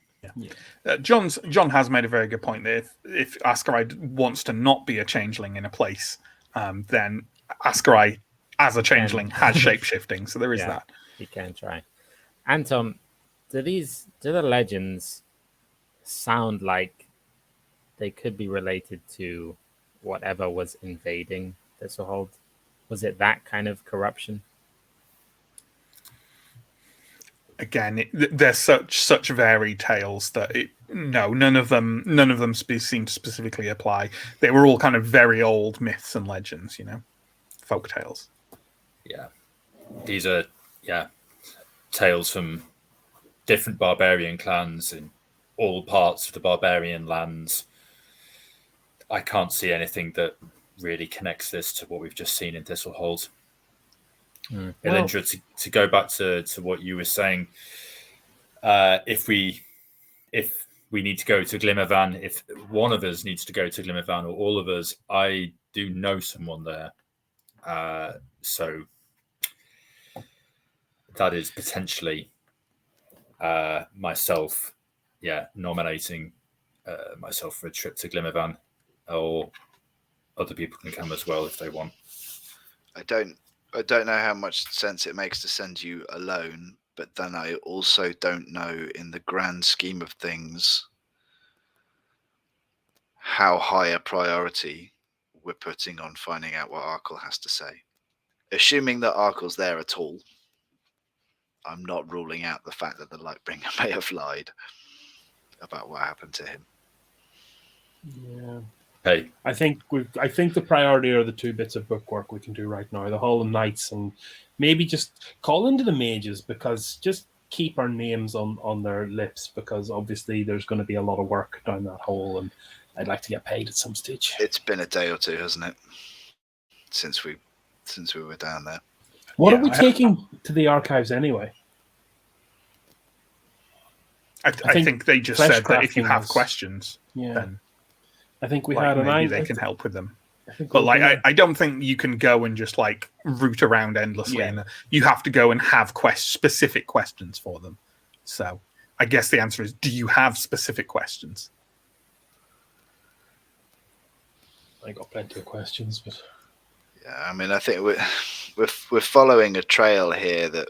John has made a very good point that if Ascarai wants to not be a changeling in a place, then Ascarai as a changeling has shape-shifting, so there is that.
You can try. Anton, do the legends sound like they could be related to whatever was invading Thistlehold? Was it that kind of corruption?
Again, they're such varied tales that none of them seem to specifically apply. They were all kind of very old myths and legends, folk tales.
Yeah, these are tales from different barbarian clans in all parts of the barbarian lands. I can't see anything that really connects this to what we've just seen in Thistlehold. Elindra, to go back to what you were saying, if we need to go to Glimmervan, if one of us needs to go to Glimmervan or all of us, I do know someone there. So that is potentially myself, nominating myself for a trip to Glimmervan, or other people can come as well if they want.
I don't know how much sense it makes to send you alone, but then I also don't know, in the grand scheme of things, how high a priority we're putting on finding out what Arkle has to say. Assuming that Arkle's there at all, I'm not ruling out the fact that the Lightbringer may have lied about what happened to him.
Yeah.
Hey,
I think the priority are the two bits of bookwork we can do right now: the Hall of Knights, and maybe just call into the mages, because just keep our names on their lips, because obviously there's going to be a lot of work down that hole, and I'd like to get paid at some stage.
It's been a day or two, hasn't it, since we were down there?
What are we taking to the archives anyway?
I think they just said that if you have questions, then
I think we had
maybe they can help with them. But I don't think you can go and just root around endlessly. And you have to go and have specific questions for them. So I guess the answer is: do you have specific questions?
I got plenty of questions, but
I mean, I think we're following a trail here that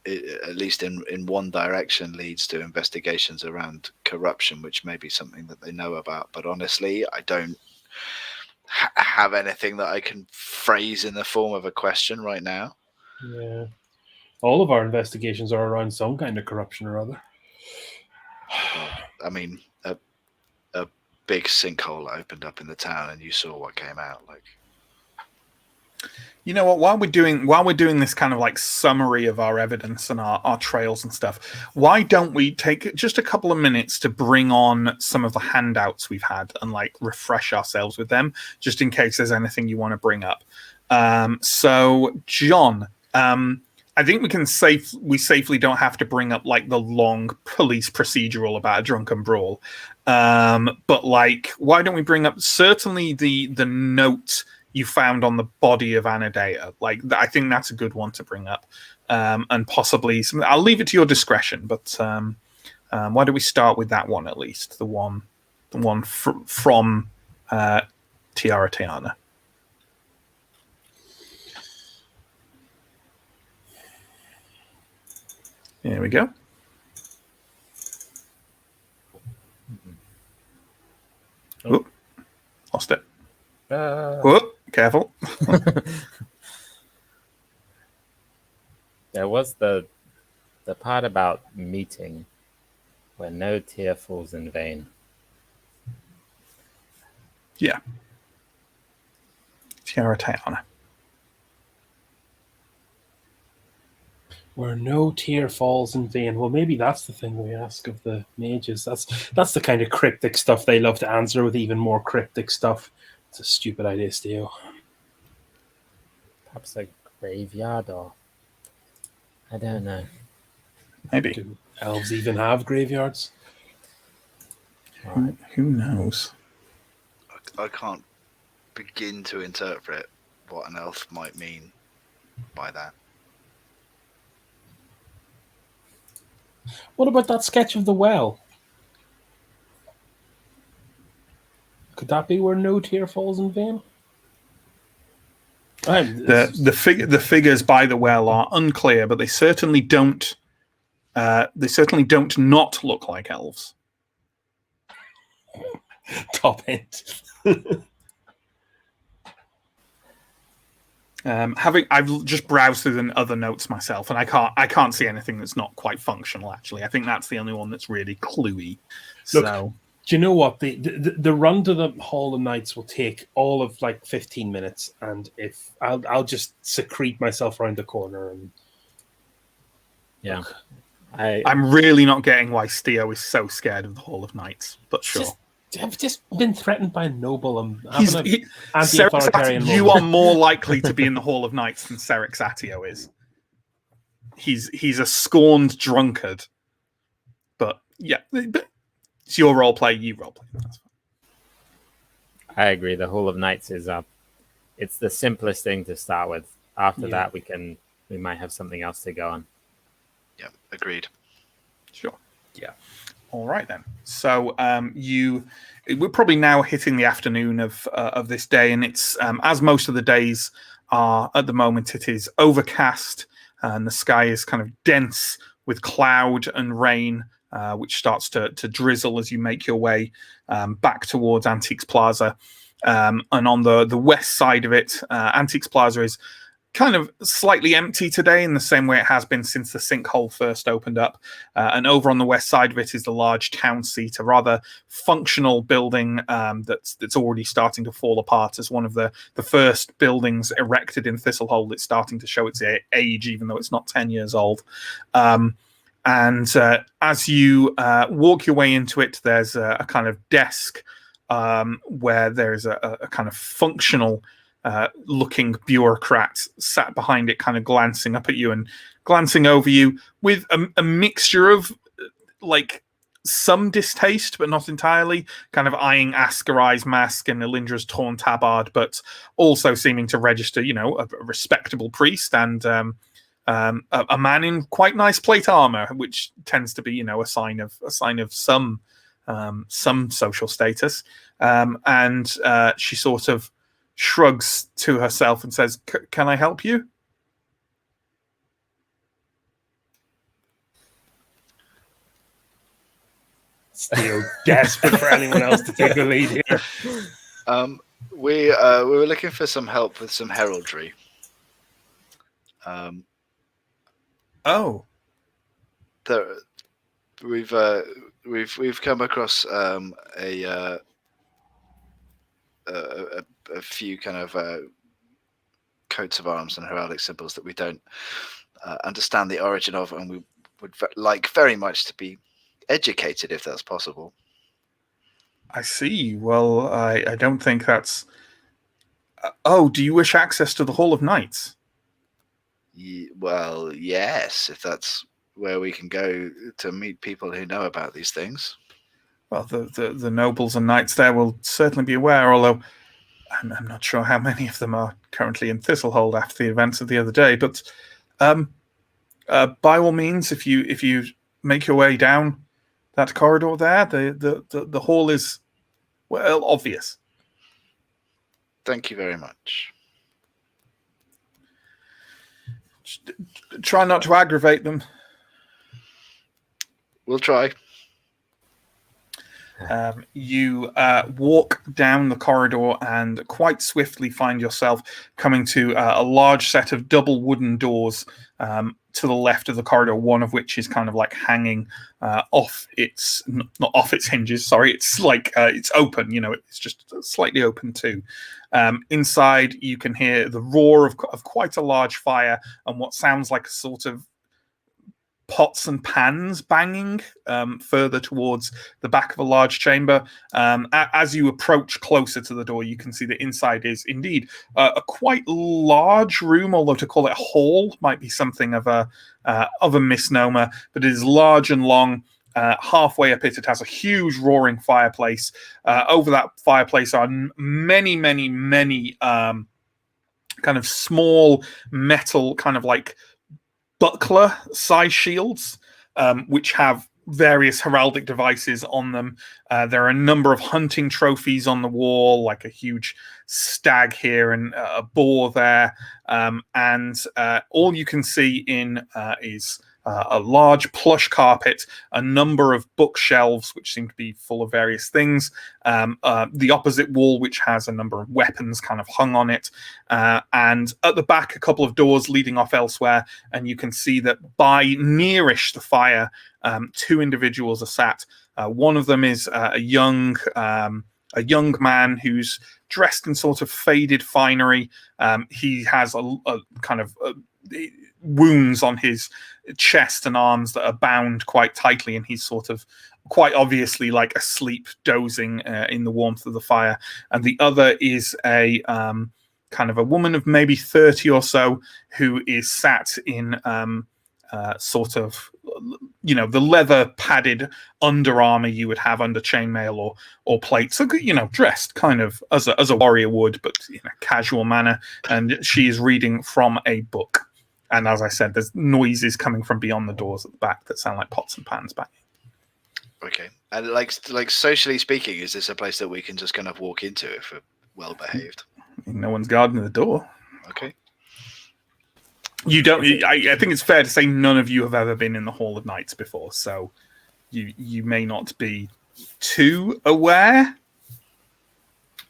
at least in one direction leads to investigations around corruption, which may be something that they know about. But honestly, I don't have anything that I can phrase in the form of a question right now.
Yeah, all of our investigations are around some kind of corruption or other.
I mean, a big sinkhole opened up in the town, and you saw what came out.
You know what? While we're doing this kind of summary of our evidence and our trails and stuff, why don't we take just a couple of minutes to bring on some of the handouts we've had and refresh ourselves with them, just in case there's anything you want to bring up. So, John, I think we safely don't have to bring up like the long police procedural about a drunken brawl. But like, why don't we bring up certainly the note you found on the body of Anadea? Like, I think that's a good one to bring up, and possibly some. I'll leave it to your discretion, but why don't we start with that one at least? The one from Tiara Tiana. There we go. Oop, lost it. Whoop, careful.
There was the part about meeting where no tear falls in vain.
Yeah. Tiara Tiana.
Where no tear falls in vain. Well, maybe that's the thing we ask of the mages. That's the kind of cryptic stuff they love to answer with even more cryptic stuff. It's a stupid idea, Steve.
Perhaps a graveyard, or I don't know.
Maybe.
Do elves even have graveyards?
Who knows?
I can't begin to interpret what an elf might mean by that.
What about that sketch of the well? Could that be where no tear falls in vain?
The figures by the well are unclear, but they certainly don't. They certainly don't not look like elves.
Top hint.
I've just browsed through the other notes myself, and I can't see anything that's not quite functional. Actually, I think that's the only one that's really cluey.
Look,
So,
do you know what the run to the Hall of Knights will take all of like 15 minutes, and if I'll just secrete myself around the corner and
Yeah,
I'm really not getting why Steo is so scared of the Hall of Knights, but sure.
I've just been threatened by a noble. I'm
anti-authoritarian. You are more likely to be in the Hall of Knights than Serexatio is. He's a scorned drunkard. But yeah, but it's your role play. You role play. That's fine.
I agree. The Hall of Knights is it's the simplest thing to start with. After that, we might have something else to go on.
Yeah, agreed.
Sure. Yeah. All right then. So we're probably now hitting the afternoon of this day, and it's as most of the days are at the moment. It is overcast, and the sky is kind of dense with cloud and rain, which starts to drizzle as you make your way back towards Antiques Plaza. And on the west side of it, Antiques Plaza is kind of slightly empty today in the same way it has been since the sinkhole first opened up. And over on the west side of it is the large town seat, a rather functional building that's already starting to fall apart as one of the first buildings erected in Thistlehold. It's starting to show its age, even though it's not 10 years old. And as you walk your way into it, there's a kind of desk where there's a kind of functional looking bureaucrat sat behind it, kind of glancing up at you and glancing over you with a mixture of like some distaste, but not entirely, kind of eyeing Askarai's mask and Elindra's torn tabard, but also seeming to register, a respectable priest and a man in quite nice plate armor, which tends to be, a sign of some social status. And she sort of shrugs to herself and says, "Can I help you?"
Still desperate for anyone else to take the lead here.
We were looking for some help with some heraldry. We've come across a few kind of coats of arms and heraldic symbols that we don't understand the origin of, and we would like very much to be educated if that's possible.
I see. Well, I don't think that's... do you wish access to the Hall of Knights?
Well, yes, if that's where we can go to meet people who know about these things.
Well, the nobles and knights there will certainly be aware, although I'm not sure how many of them are currently in Thistlehold after the events of the other day. But by all means, if you make your way down that corridor there, the hall is, well, obvious.
Thank you very much.
Try not to aggravate them.
We'll try.
You walk down the corridor and quite swiftly find yourself coming to a large set of double wooden doors to the left of the corridor, one of which is kind of like hanging off its, not off its hinges, sorry, it's like it's open, it's just slightly open too. Inside, you can hear the roar of quite a large fire and what sounds like a sort of pots and pans banging further towards the back of a large chamber. As you approach closer to the door, you can see that inside is indeed a quite large room, although to call it a hall might be something of a misnomer, but it is large and long. Halfway up it has a huge roaring fireplace. Over that fireplace are many, many, many kind of small metal kind of like buckler size shields, which have various heraldic devices on them. There are a number of hunting trophies on the wall, like a huge stag here and a boar there. And all you can see in is a large plush carpet, a number of bookshelves, which seem to be full of various things, the opposite wall, which has a number of weapons kind of hung on it, and at the back, a couple of doors leading off elsewhere, and you can see that by nearish the fire, two individuals are sat. One of them is a young man who's dressed in sort of faded finery. He has a kind of wounds on his chest and arms that are bound quite tightly, and he's sort of quite obviously like asleep, dozing in the warmth of the fire. And the other is a kind of a woman of maybe 30 or so who is sat in sort of, the leather padded under armor you would have under chainmail or plate. So, dressed kind of as a warrior would, but in a casual manner. And she is reading from a book. And as I said, there's noises coming from beyond the doors at the back that sound like pots and pans banging.
Okay. And like socially speaking, is this a place that we can just kind of walk into if we're well behaved?
No one's guarding the door.
Okay.
You don't. I think it's fair to say none of you have ever been in the Hall of Knights before, so you may not be too aware.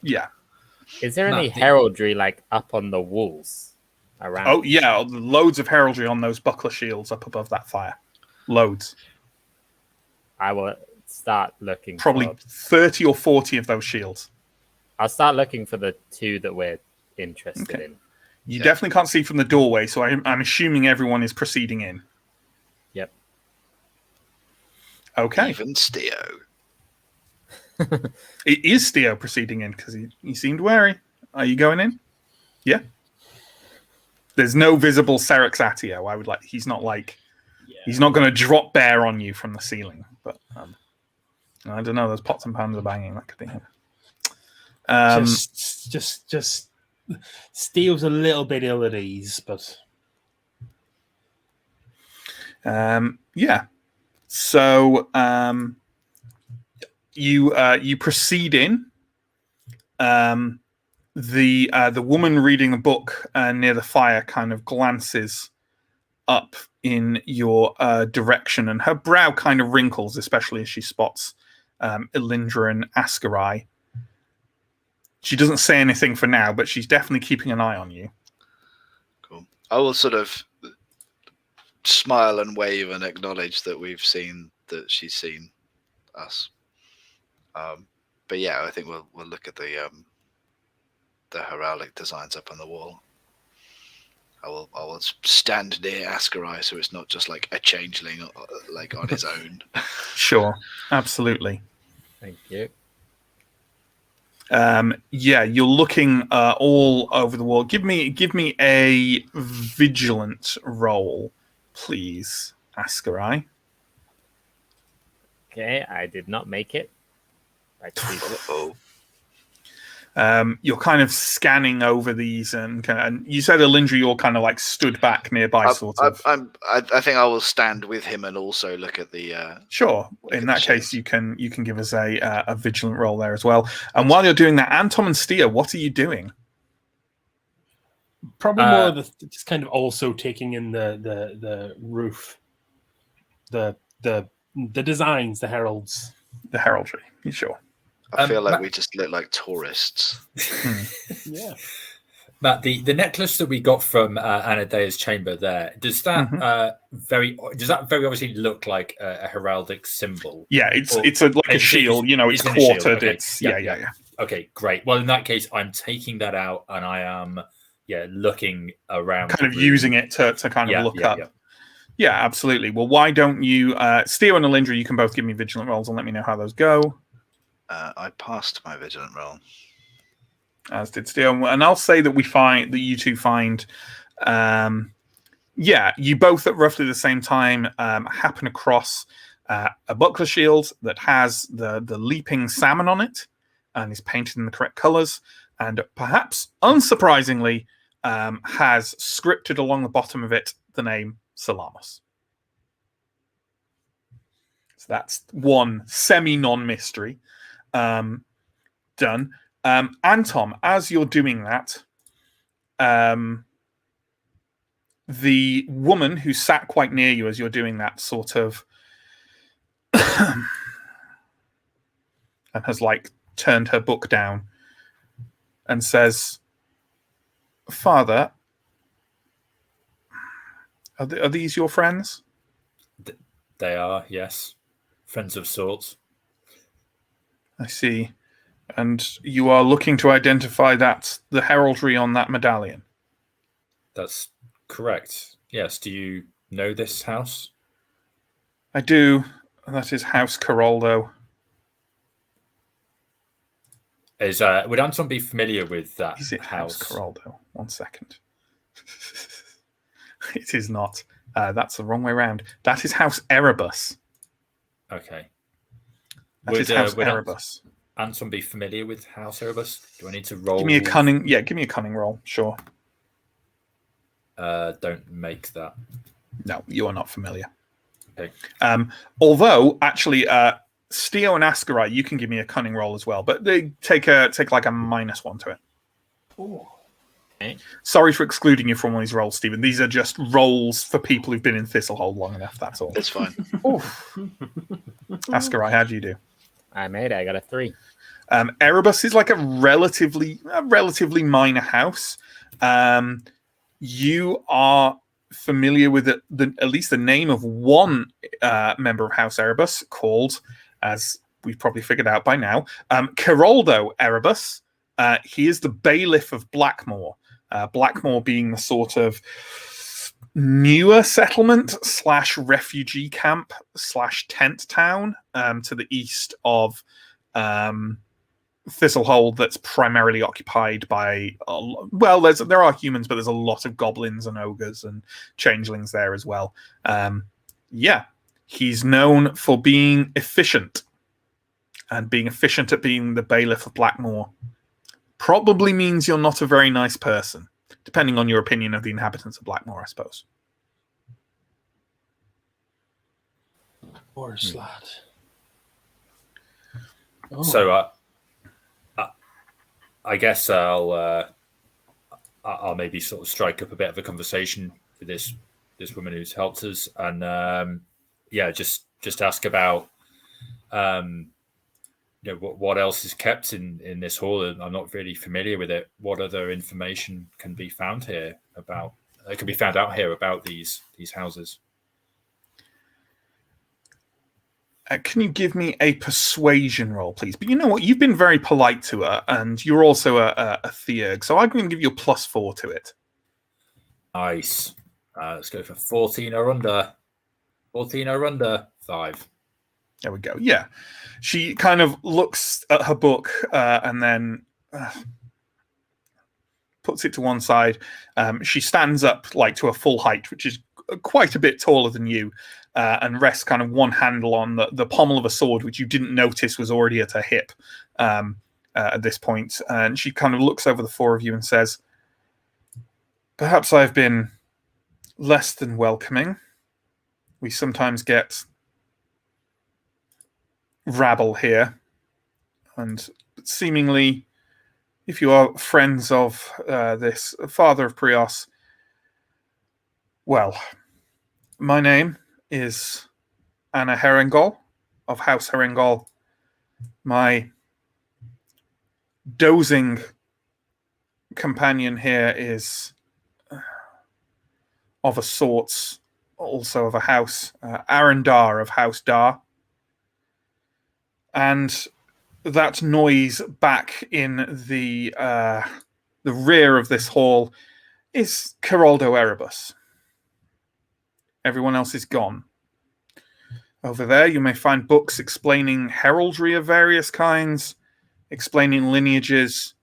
Yeah.
Is there any heraldry like up on the walls around?
Oh yeah, loads of heraldry on those buckler shields up above that fire. Loads.
I will start looking.
Probably 30 or 40 of those shields.
I'll start looking for the two that we're interested in.
You definitely can't see from the doorway, so I'm assuming everyone is proceeding in.
Yep.
Okay.
Even Steo.
It is Steo proceeding in because he seemed wary. Are you going in? Yeah. There's no visible Serexatio. He's not going to drop bear on you from the ceiling. But I don't know. Those pots and pans are banging. That could be him.
Just Steel's a little bit ill at ease, but
yeah. So you proceed in. The woman reading a book near the fire kind of glances up in your direction, and her brow kind of wrinkles, especially as she spots Elindra and Ascarai. She doesn't say anything for now, but she's definitely keeping an eye on you.
Cool. I will sort of smile and wave and acknowledge that that she's seen us. But yeah, I think we'll look at the heraldic designs up on the wall. I will stand near Ascarai so it's not just like a changeling like on his own.
Sure, absolutely.
Thank you.
Yeah, you're looking all over the wall. Give me a vigilant roll, please, Ascarai.
Okay, I did not make it.
Uh-oh.
You're kind of scanning over these, and you said Alindra, you're kind of like stood back nearby, sort of.
I think I will stand with him and also look at the.
Sure. In that case, you can give us a vigilant roll there as well. And while you're doing that, Anton and Stia, what are you doing?
Probably more of the just kind of also taking in the roof, the designs, the heralds,
the heraldry. You sure?
I feel like we just look like tourists.
Yeah.
Matt, the necklace that we got from Anadea's chamber there, does that very obviously look like a heraldic symbol?
Yeah, it's like a shield. You know, it's quartered.
Okay.
It's yeah.
Okay, great. Well, in that case, I'm taking that out and I am looking around,
kind of using it to kind of look up. Yeah, absolutely. Well, why don't you, Steo and Alindra, you can both give me vigilant rolls and let me know how those go.
I passed my vigilant roll.
As did Steel, and I'll say that you two find, you both at roughly the same time happen across a buckler shield that has the leaping salmon on it and is painted in the correct colors, and perhaps unsurprisingly has scripted along the bottom of it the name Salamis. So that's one semi-non-mystery done. Anton, as you're doing that, the woman who sat quite near you as you're doing that sort of and has like turned her book down and says, Father, are these your friends?
They are, yes. Friends of sorts.
I see. And you are looking to identify the heraldry on that medallion?
That's correct. Yes. Do you know this house?
I do. That is House Caroldo.
Would Anton be familiar with that
Is it
house?
House Caroldo? 1 second. It is not. That's the wrong way around. That is House Erebus.
Okay.
That is House Erebus.
Anton be familiar with House Erebus? Do I need to roll?
Give me a cunning. Yeah, give me a cunning roll. Sure.
Don't make that.
No, you are not familiar.
Okay.
Although, actually, Steo and Ascarai, you can give me a cunning roll as well, but they take like a -1 to it.
Oh.
Okay. Sorry for excluding you from all these rolls, Stephen. These are just rolls for people who've been in Thistlehold long enough. That's all.
It's fine.
Ascarai, how do you do?
I made it. I got a 3.
Erebus is like a relatively minor house. You are familiar with at least the name of one member of House Erebus called, as we've probably figured out by now, Caroldo Erebus. He is the bailiff of Blackmoor. Blackmoor being the sort of newer settlement / refugee camp / tent town to the east of Thistlehold that's primarily occupied by there are humans, but there's a lot of goblins and ogres and changelings there as well. He's known for being efficient, and being efficient at being the bailiff of Blackmoor probably means you're not a very nice person, depending on your opinion of the inhabitants of Blackmoor, I suppose.
Poor lad. Oh.
So I guess I'll maybe sort of strike up a bit of a conversation with this woman who's helped us, and just ask about what else is kept in this hall. I'm not really familiar with it. What other information can be found here about? Can be found out here about these houses.
Can you give me a persuasion roll, please? But you know what? You've been very polite to her, and you're also a Theurg, so I'm going to give you a +4 to it.
Nice. Let's go for 14 or under. 14 or under. 5.
There we go. Yeah. She kind of looks at her book and then puts it to one side. She stands up like to a full height, which is quite a bit taller than you, and rests kind of one handle on the pommel of a sword, which you didn't notice was already at her hip at this point. And she kind of looks over the four of you and says, "Perhaps I've been less than welcoming. We sometimes get rabble here, and seemingly, if you are friends of this father of Prios, well, my name is Anna Herringol of House Herringol. My dozing companion here is of a sort, also of a house, Arendar of House Dar. And that noise back in the rear of this hall is Geraldo Erebus. Everyone else is gone. Over there, you may find books explaining heraldry of various kinds, explaining lineages.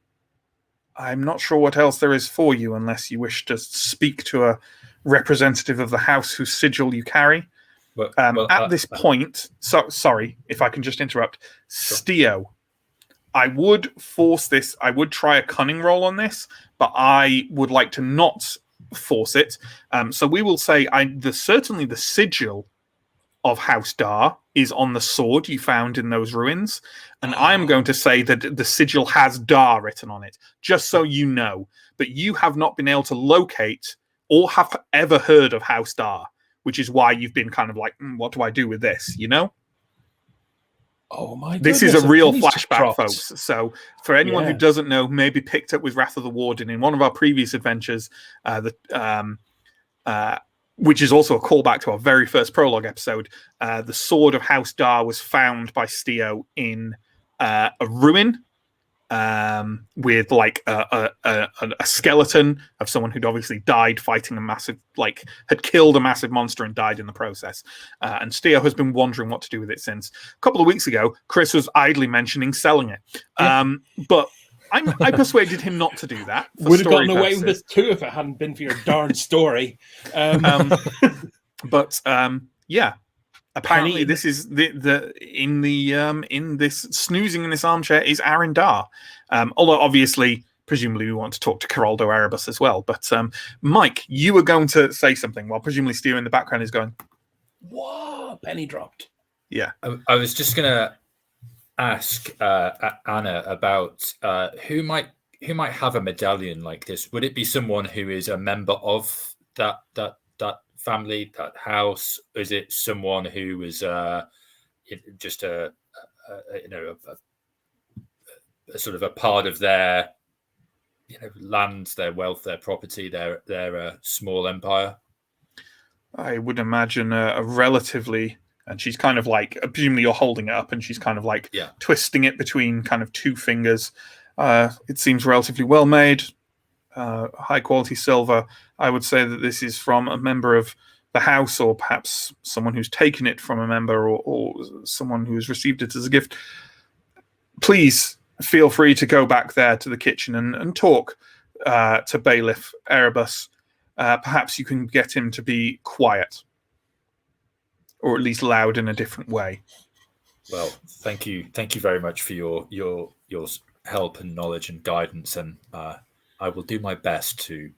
I'm not sure what else there is for you unless you wish to speak to a representative of the house whose sigil you carry. At this point, sorry if I can just interrupt. Sure. Steo, I would force this. I would try a cunning roll on this, but I would like to not force it. So we will say certainly the sigil of House Dar is on the sword you found in those ruins, and I am going to say that the sigil has Dar written on it, just so you know. But you have not been able to locate or have ever heard of House Dar, which is why you've been kind of like, what do I do with this? You know?
Oh my
goodness. This is a real flashback, folks. So for anyone who doesn't know, maybe picked up with Wrath of the Warden in one of our previous adventures, which is also a callback to our very first prologue episode, the sword of House Dar was found by Steo in a ruin with like a skeleton of someone who'd obviously died fighting a massive, had killed a massive monster and died in the process. And Steo has been wondering what to do with it since. A couple of weeks ago, Chris was idly mentioning selling it. Yeah. But I persuaded him not to do that.
Would have gotten away with it too if it hadn't been for your darn story.
Yeah. Apparently, this is in this snoozing in this armchair is Arendar. Although obviously, presumably, we want to talk to Geraldo Erebus as well. But Mike, you were going to say something while presumably Steve in the background is going,
"Whoa, penny dropped."
Yeah,
I was just gonna ask Anna about who might have a medallion like this. Would it be someone who is a member of that family, that house? Is it someone who was just a sort of a part of their lands, their wealth, their property, their small empire?
I would imagine a relatively, and she's kind of like, presumably you're holding it up and she's kind of like twisting it between kind of two fingers. It seems relatively well made. High quality silver. I would say that this is from a member of the house, or perhaps someone who's taken it from a member, or someone who has received it as a gift. Please feel free to go back there to the kitchen and talk to Bailiff Erebus. Perhaps you can get him to be quiet, or at least loud in a different way.
Well, thank you very much for your help and knowledge and guidance, and I will do my best to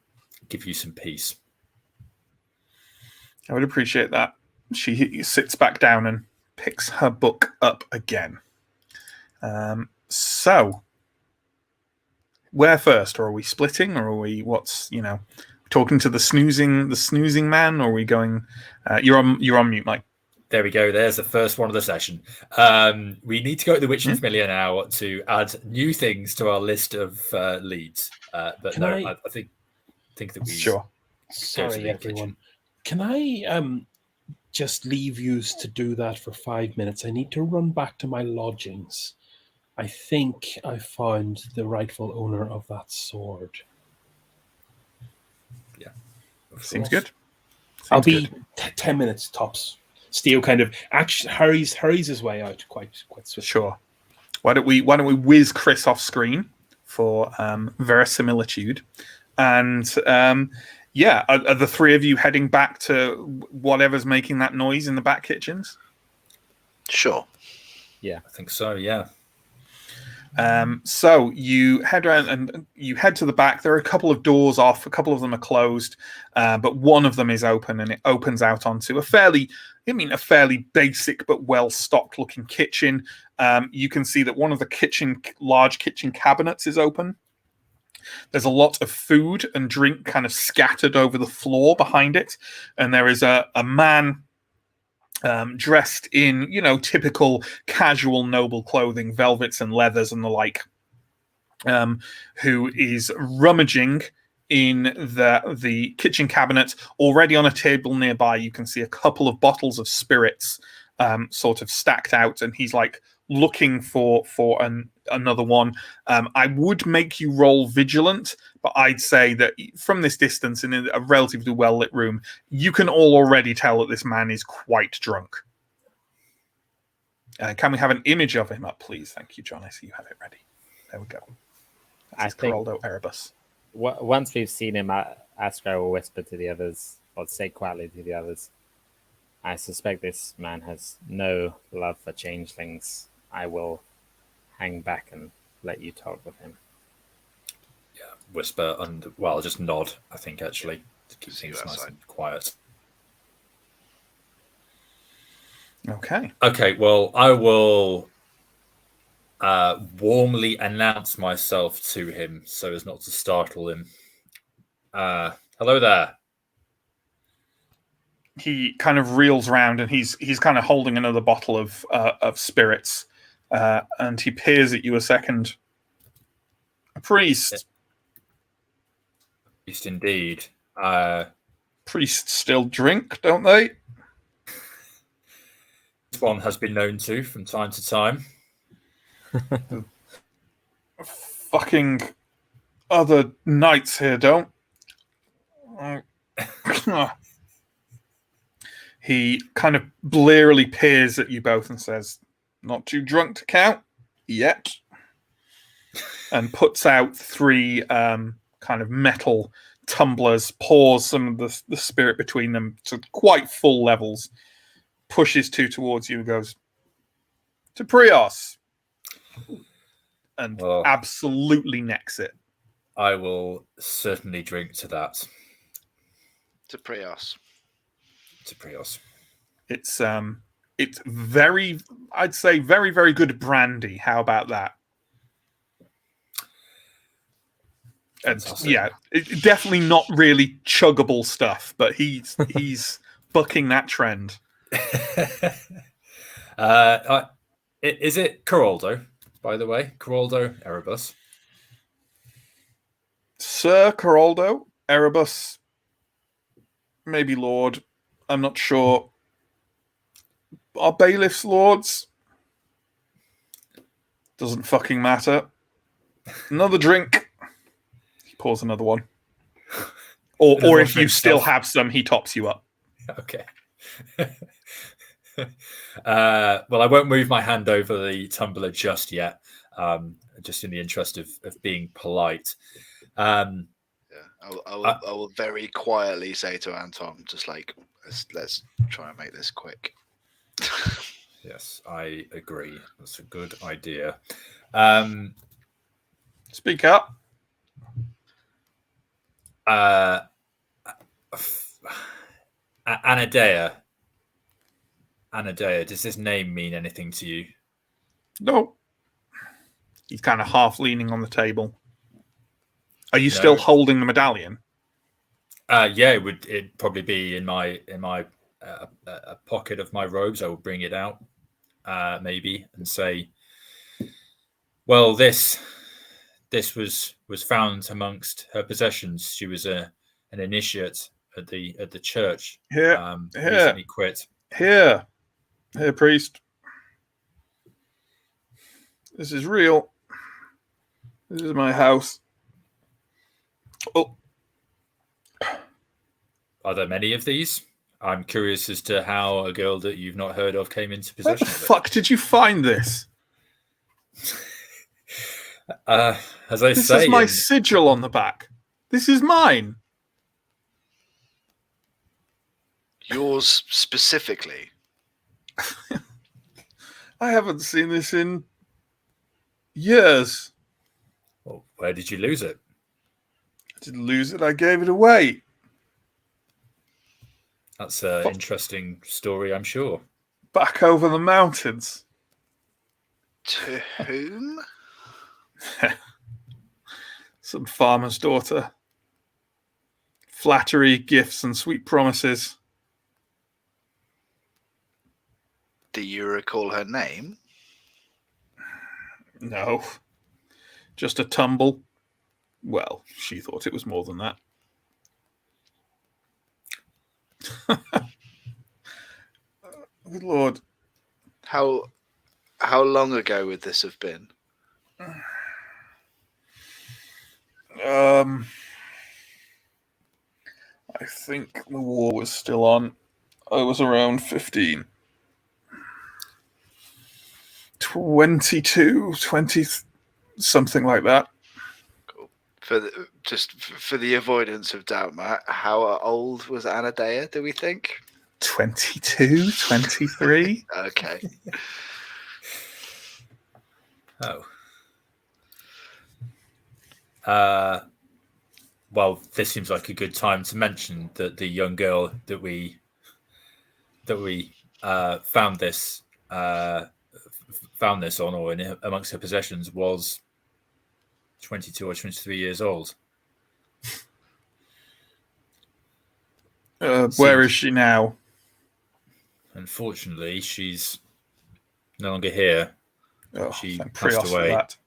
give you some peace.
I would appreciate that. She sits back down and picks her book up again. So, where first? Or are we splitting? Or are we talking to the snoozing man? Or are we going? You're on mute, Mike.
There we go. There's the first one of the session. We need to go to the Witch and Familiar now to add new things to our list of leads. But I think that we
sure.
Sorry, everyone. Can I just leave you to do that for 5 minutes? I need to run back to my lodgings. I think I found the rightful owner of that sword.
Yeah,
seems good.
I'll be 10 minutes tops. Steel kind of hurries his way out quite swiftly.
Sure. Why don't we whiz Chris off screen for verisimilitude, and are the three of you heading back to whatever's making that noise in the back kitchens?
Sure.
I think so. Yeah.
So you head around and you head to the back. There are a couple of doors off. A couple of them are closed, but one of them is open, and it opens out onto a fairly basic but well-stocked looking kitchen. You can see that one of the large kitchen cabinets is open. There's a lot of food and drink kind of scattered over the floor behind it, and there is a man dressed in, typical casual noble clothing, velvets and leathers and the like, who is rummaging in the kitchen cabinet. Already on a table nearby, you can see a couple of bottles of spirits sort of stacked out, and he's like looking for another one. I would make you roll vigilant, but I'd say that from this distance in a relatively well lit room, you can all already tell that this man is quite drunk. Can we have an image of him up, please? Thank you, John. I see you have it ready. There we go. That's Geraldo Erebus.
Once we've seen him, Ascar will whisper to the others, or say quietly to the others, I suspect this man has no love for changelings. I will hang back and let you talk with him.
Yeah, whisper and just nod. I think actually to keep things nice and quiet.
Okay.
Well, I will warmly announce myself to him so as not to startle him. Hello there.
He kind of reels around, and he's kind of holding another bottle of spirits, and he peers at you a second. A priest.
Priest indeed.
Priests still drink, don't they?
This one has been known to from time to time.
Fucking other knights here don't. He kind of blearily peers at you both and says, "Not too drunk to count yet," and puts out three kind of metal tumblers, pours some of the spirit between them to quite full levels, pushes two towards you and goes, "To Prios," and absolutely necks it.
I will certainly drink to that.
To Prios.
To Prios.
It's very, I'd say, very, very good brandy. How about that? It's definitely not really chuggable stuff, but he's bucking that trend.
Is it Geraldo, by the way? Geraldo Erebus.
Sir Geraldo Erebus. Maybe Lord. I'm not sure. Are bailiffs lords? Doesn't fucking matter. Another drink. He pours another one. Or if you still have some, he tops you up.
Okay. Well, I won't move my hand over the tumbler just yet, just in the interest of being polite.
I will very quietly say to Anton, just like, let's try and make this quick.
Yes, I agree. That's a good idea.
Speak up.
Anadea, does this name mean anything to you?
No. He's kind of half leaning on the table. Are you still holding the medallion?
Yeah, it'd probably be in my pocket of my robes. I will bring it out, maybe, and say, "Well, this was found amongst her possessions. She was an initiate at the church. Recently quit.
Here, priest. This is real. This is my house. Oh,
Are there many of these? I'm curious as to how a girl that you've not heard of came into
Where
possession
the
of it.
fuck did you find this?
As I
This
say,
is my sigil on the back. This is mine.
Yours specifically.
I haven't seen this in years.
well, where did you lose it?
I didn't lose it. I gave it away.
That's an interesting story, I'm sure.
Back over the mountains.
To whom?
Some farmer's daughter. Flattery, gifts, and sweet promises.
Do you recall her name?
No. Just a tumble. Well, she thought it was more than that. Good Lord.
How long ago would this have been?
I think the war was still on. I was around 15. 22, 20, something like that.
Cool. For the avoidance of doubt, Matt, how old was Anadea, do we think?
22, 23.
Okay.
Oh. Well, this seems like a good time to mention that the young girl that we found this on, or amongst her possessions, was 22 or 23 years old.
Where is she now?
Unfortunately, she's no longer here.
Oh,
She
thank
passed
Prios for
away.
that.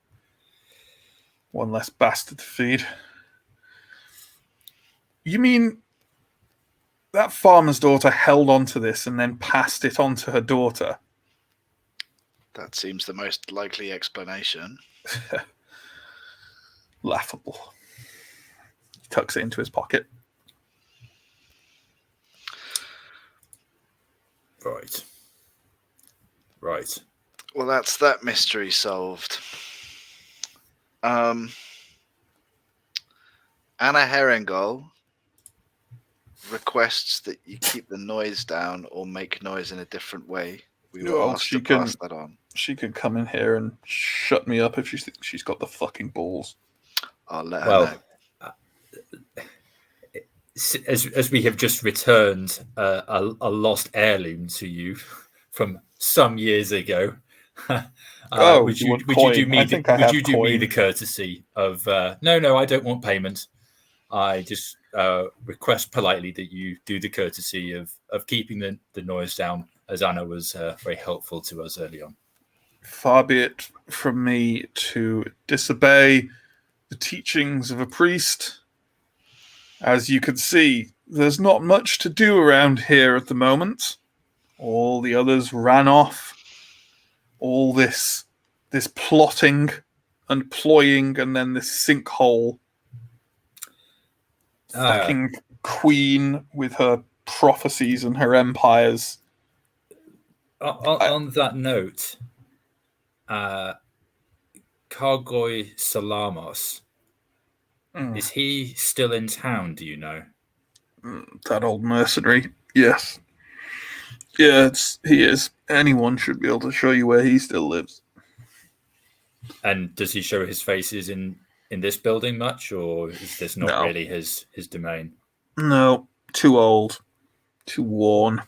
One less bastard to feed. You mean that farmer's daughter held on to this and then passed it on to her daughter?
That seems the most likely explanation.
Laughable. He tucks it into his pocket.
Right.
Well, that's that mystery solved. Anna Herringall requests that you keep the noise down or make noise in a different way. We will
Well,
ask
she
to pass that on.
She could come in here and shut me up if she's got the fucking balls.
I'll let her know.
As we have just returned a lost heirloom to you from some years ago, would you do me the courtesy of no, I don't want payment. I just request politely that you do the courtesy of keeping the noise down, as Anna was very helpful to us early on.
Far be it from me to disobey the teachings of a priest. As you can see, there's not much to do around here at the moment. All the others ran off. All this plotting and ploying, and then this sinkhole. Fucking queen with her prophecies and her empires.
On that note, Kargoy Salamos, is he still in town, do you know?
That old mercenary, yes. Yeah, he is. Anyone should be able to show you where he still lives.
And does he show his faces in this building much, or is this not really his domain?
No, too old, too worn,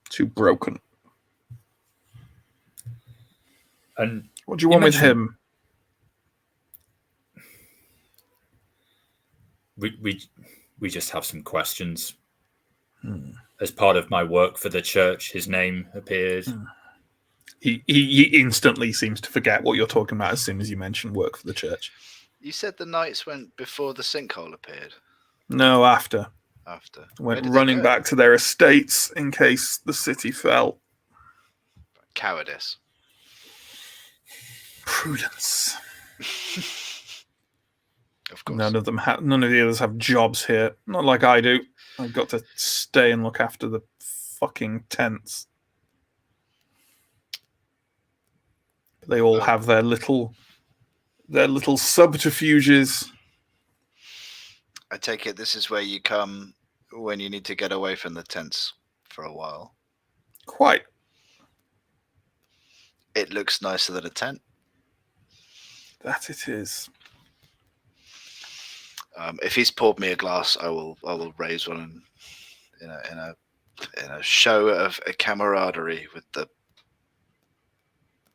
too broken.
And
what do you want with him?
We just have some questions. As part of my work for the church, his name appeared.
He instantly seems to forget what you're talking about as soon as you mention work for the church.
You said the knights went before the sinkhole appeared?
No, after.
After.
Went running back to their estates in case the city fell.
Cowardice.
Prudence.
Of course.
None of the others have jobs here. Not like I do. I've got to stay and look after the fucking tents. They all have their little subterfuges.
I take it this is where you come when you need to get away from the tents for a while.
Quite.
It looks nicer than a tent.
That it is.
If he's poured me a glass, I will raise one in a show of a camaraderie with the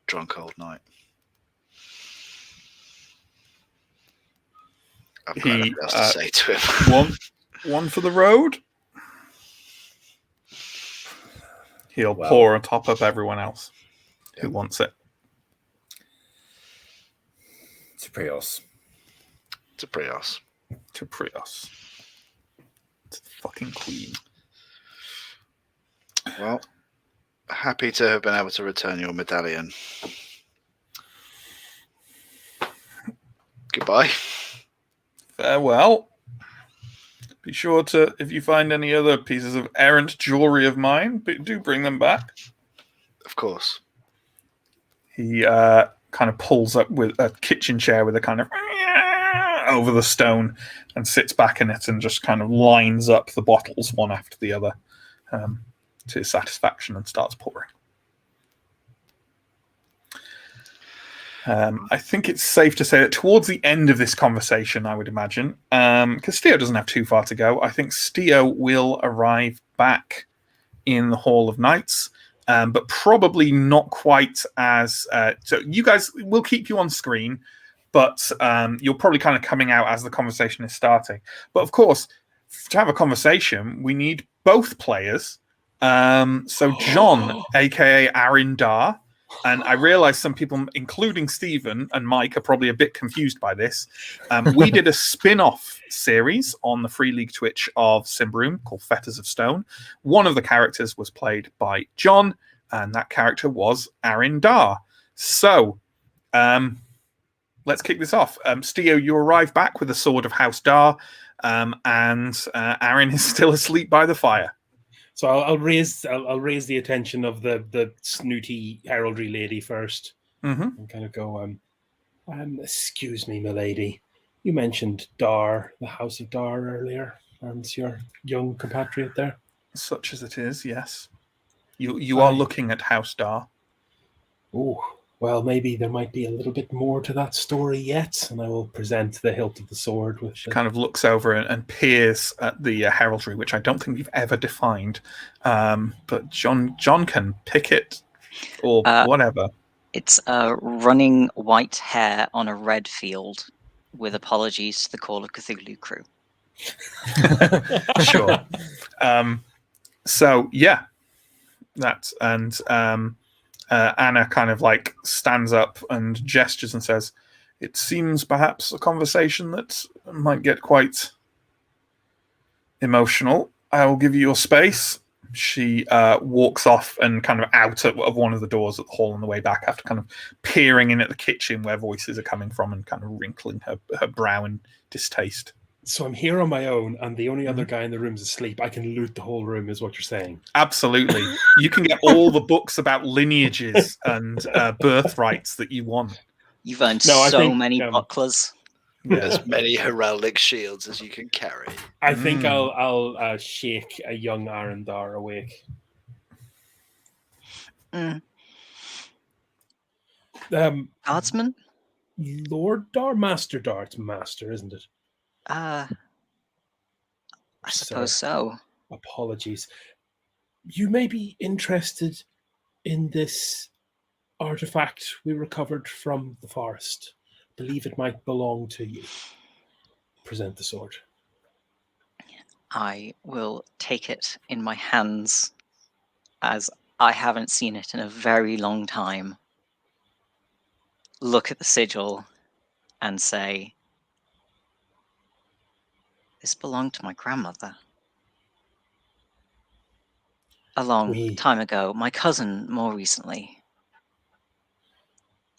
drunk old knight. I've got nothing else to say to him.
one for the road. He'll pour on top of everyone else who wants it.
To Prios.
To Prios.
To Prios. To the fucking queen.
Well, happy to have been able to return your medallion. Goodbye.
Farewell. Be sure to, if you find any other pieces of errant jewelry of mine, do bring them back.
Of course.
He kind of pulls up with a kitchen chair with a kind of over the stone and sits back in it and just kind of lines up the bottles one after the other to his satisfaction and starts pouring. I think it's safe to say that towards the end of this conversation, I would imagine, because Steo doesn't have too far to go, I think Steo will arrive back in the Hall of Knights, but probably not quite as... so you guys, will keep you on screen, but you're probably kind of coming out as the conversation is starting. But of course, to have a conversation, we need both players. So John, a.k.a. Arindar, and I realize some people, including Stephen and Mike, are probably a bit confused by this. We did a spin-off series on the Free League Twitch of Symbaroum called Fetters of Stone. One of the characters was played by John, and that character was Arindar. So, let's kick this off. Steo, you arrive back with the Sword of House Dar, and Aaron is still asleep by the fire.
So I'll raise the attention of the snooty heraldry lady first, and kind of go, excuse me, milady. You mentioned Dar, the House of Dar earlier, and your young compatriot there.
Such as it is, yes. You are looking at House Dar.
Oh, well, maybe there might be a little bit more to that story yet, and I will present the hilt of the sword. Which
kind of looks over and peers at the heraldry, which I don't think we've ever defined. But John can pick it or whatever.
It's running white hair on a red field, with apologies to the Call of Cthulhu crew.
Sure. So yeah, that's and. Anna kind of like stands up and gestures and says, "It seems perhaps a conversation that might get quite emotional. I will give you your space." She walks off and kind of out of one of the doors at the hall on the way back after kind of peering in at the kitchen where voices are coming from and kind of wrinkling her brow in distaste.
So I'm here on my own, and the only other guy in the room is asleep. I can loot the whole room, is what you're saying.
Absolutely. You can get all the books about lineages and birthrights that you want.
You've earned many bucklers.
As many heraldic shields as you can carry.
I think I'll shake a young Arindar awake.
Guardsman?
Lord Dar? Master Dar? It's Master, isn't it?
I suppose so.
Apologies. You may be interested in this artifact we recovered from the forest. Believe it might belong to you. Present the sword.
I will take it in my hands, as I haven't seen it in a very long time. Look at the sigil and say, "This belonged to my grandmother. A long time ago. My cousin, more recently.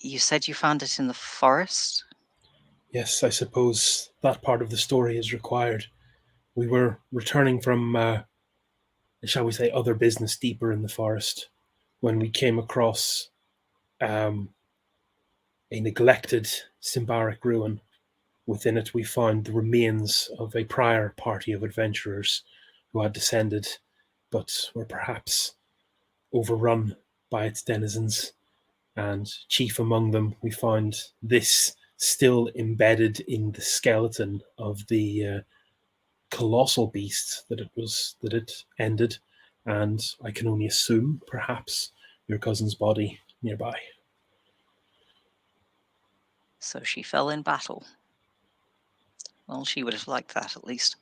You said you found it in the forest?"
Yes, I suppose that part of the story is required. We were returning from, shall we say, other business deeper in the forest when we came across a neglected Symbaric ruin. Within it, we found the remains of a prior party of adventurers who had descended, but were perhaps overrun by its denizens. And chief among them, we found this still embedded in the skeleton of the colossal beast that it ended. And I can only assume, perhaps, your cousin's body nearby.
So she fell in battle. Well, she would have liked that, at least.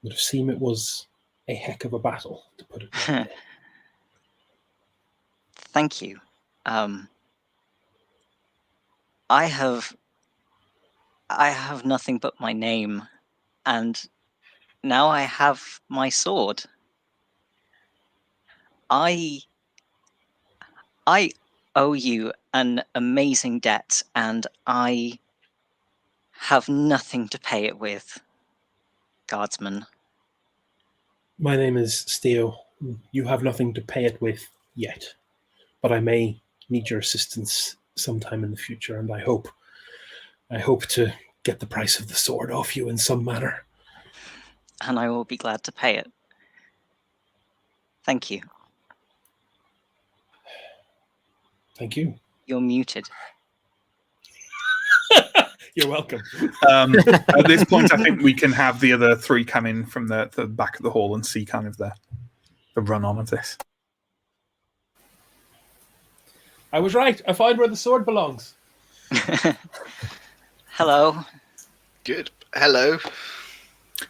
Would have seemed it was a heck of a battle, to put it mildly.
Thank you. I have nothing but my name, and now I have my sword. I owe you an amazing debt, and I have nothing to pay it with, guardsman.
My name is Steo. You have nothing to pay it with yet, but I may need your assistance sometime in the future, and I hope to get the price of the sword off you in some manner.
And I will be glad to pay it. Thank you.
Thank you.
You're muted.
You're welcome.
At this point, I think we can have the other three come in from the back of the hall and see kind of the run on of this.
I was right. I find where the sword belongs.
Hello.
Good. Hello.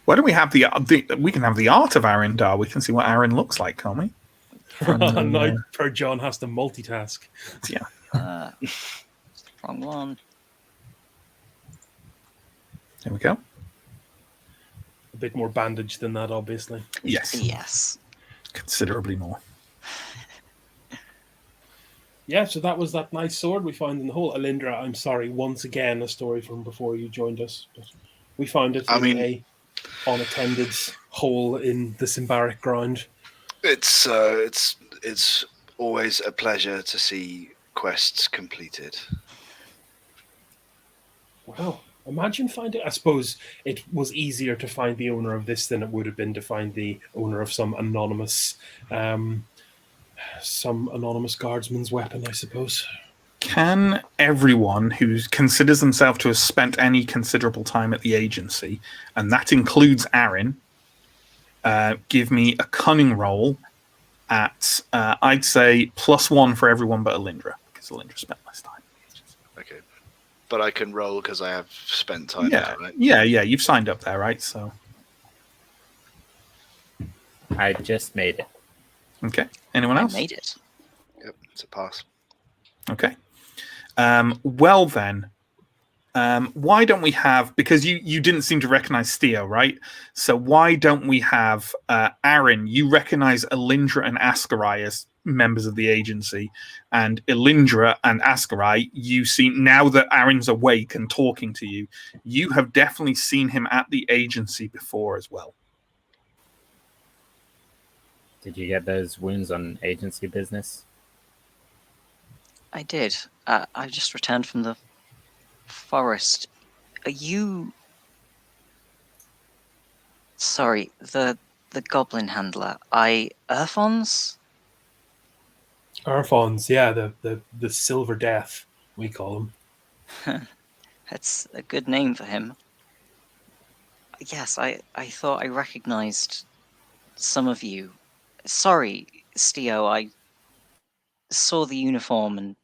Why don't we have we can have the art of Arendar? We can see what Aren looks like, can't we?
Now, per John has to multitask.
Yeah.
Wrong one.
There we go.
A bit more bandage than that, obviously.
Yes.
Yes.
Considerably more.
Yeah, so that was that nice sword we found in the hole. Alindra, I'm sorry, once again, a story from before you joined us. But we found it in a unattended hole in the Symbaric ground.
It's always a pleasure to see quests completed.
Wow. Imagine finding... I suppose it was easier to find the owner of this than it would have been to find the owner of some anonymous guardsman's weapon, I suppose.
Can everyone who considers themselves to have spent any considerable time at the agency, and that includes Aren, give me a cunning roll at, I'd say, +1 for everyone but Alindra, because Alindra spent less time.
Okay. But I can roll because I have spent time there, right?
Yeah, you've signed up there, right? So
I just made it.
Okay. Anyone else?
I made it.
Yep, it's a pass.
Okay. Well then, why don't we have, because you didn't seem to recognize Steo, right? So why don't we have Aren? You recognize Alindra and Askarai as members of the agency, and Alindra and Askarai, you see now that Aren's awake and talking to you, you have definitely seen him at the agency before as well.
Did you get those wounds on agency business?
I did. I just returned from the forest. Are you... Sorry, the goblin handler. Urfons?
Arfons, yeah, the Silver Death, we call him.
That's a good name for him. Yes, I thought I recognized some of you. Sorry, Steo, I saw the uniform and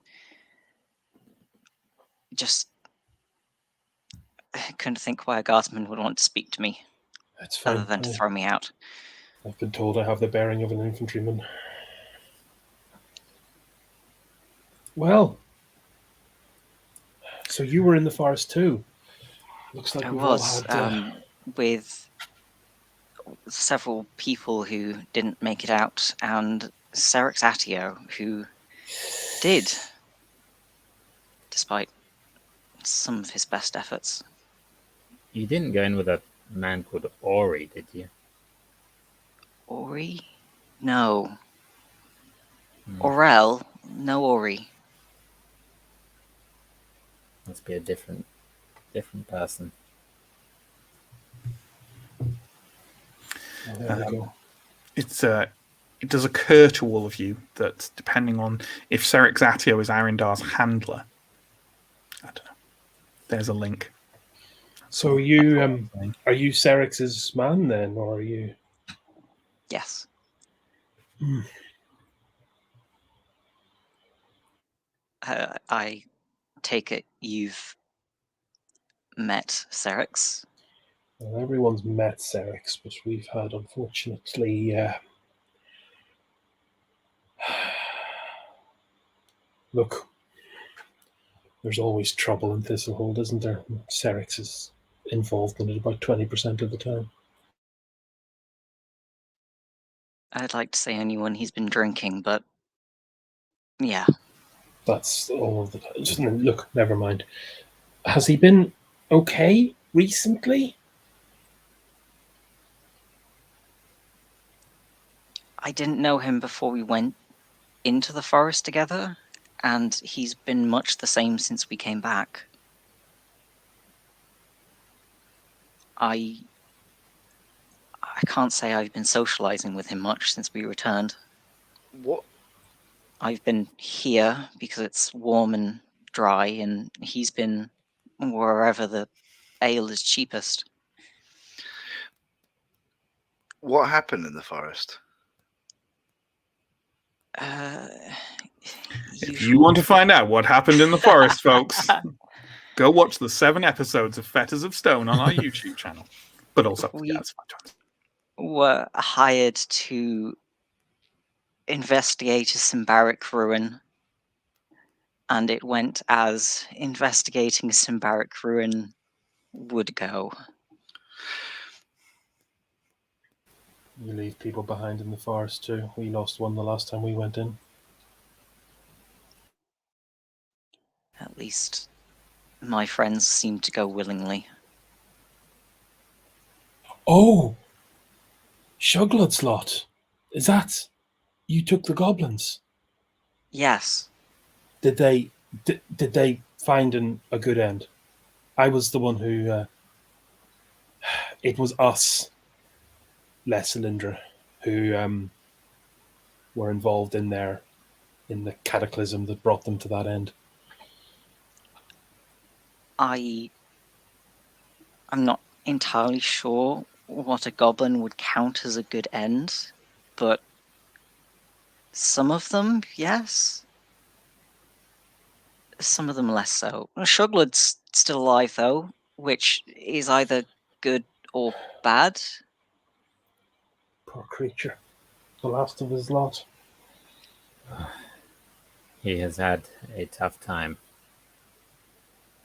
just couldn't think why a guardsman would want to speak to me.
That's fine.
Other than to throw me out.
I've been told I have the bearing of an infantryman. Well, so you were in the forest too. Looks like
I
we've
was,
all had...
with several people who didn't make it out, and Serexatio, who did, despite some of his best efforts.
You didn't go in with a man called Ori, did you?
Ori? No.
Hmm.
Orel? No Ori.
Must be a different person.
Oh, there we go.
It does occur to all of you that depending on if Serexatio is Arindar's handler, I don't know. There's a link.
So are you Serex's man then, or are you?
Yes. I take it you've met Serex?
Well, everyone's met Serex, but we've had, unfortunately, look, there's always trouble in Thistlehold, isn't there? Serex is involved in it about 20% of the time.
I'd like to say anyone he's been drinking, but yeah.
That's all of the time. Look, never mind. Has he been okay recently?
I didn't know him before we went into the forest together, and he's been much the same since we came back. I can't say I've been socializing with him much since we returned.
What?
I've been here because it's warm and dry, and he's been wherever the ale is cheapest.
What happened in the forest?
If you want to find out what happened in the forest, folks, go watch the 7 episodes of Fetters of Stone on our YouTube channel. But also, it's
were hired to investigate a Symbaric ruin, and it went as investigating a Symbaric ruin would go.
You leave people behind in the forest too. We lost one the last time we went in.
At least my friends seem to go willingly.
Oh! Shuglad's lot. Is that... You took the goblins?
Yes.
Did they find a good end? I was the one who... it was us, Les Cylindra, who were involved in the cataclysm that brought them to that end.
I'm not entirely sure what a goblin would count as a good end, but some of them, yes. Some of them less so. Shuglad's still alive, though, which is either good or bad.
Poor creature. The last of his lot.
He has had a tough time.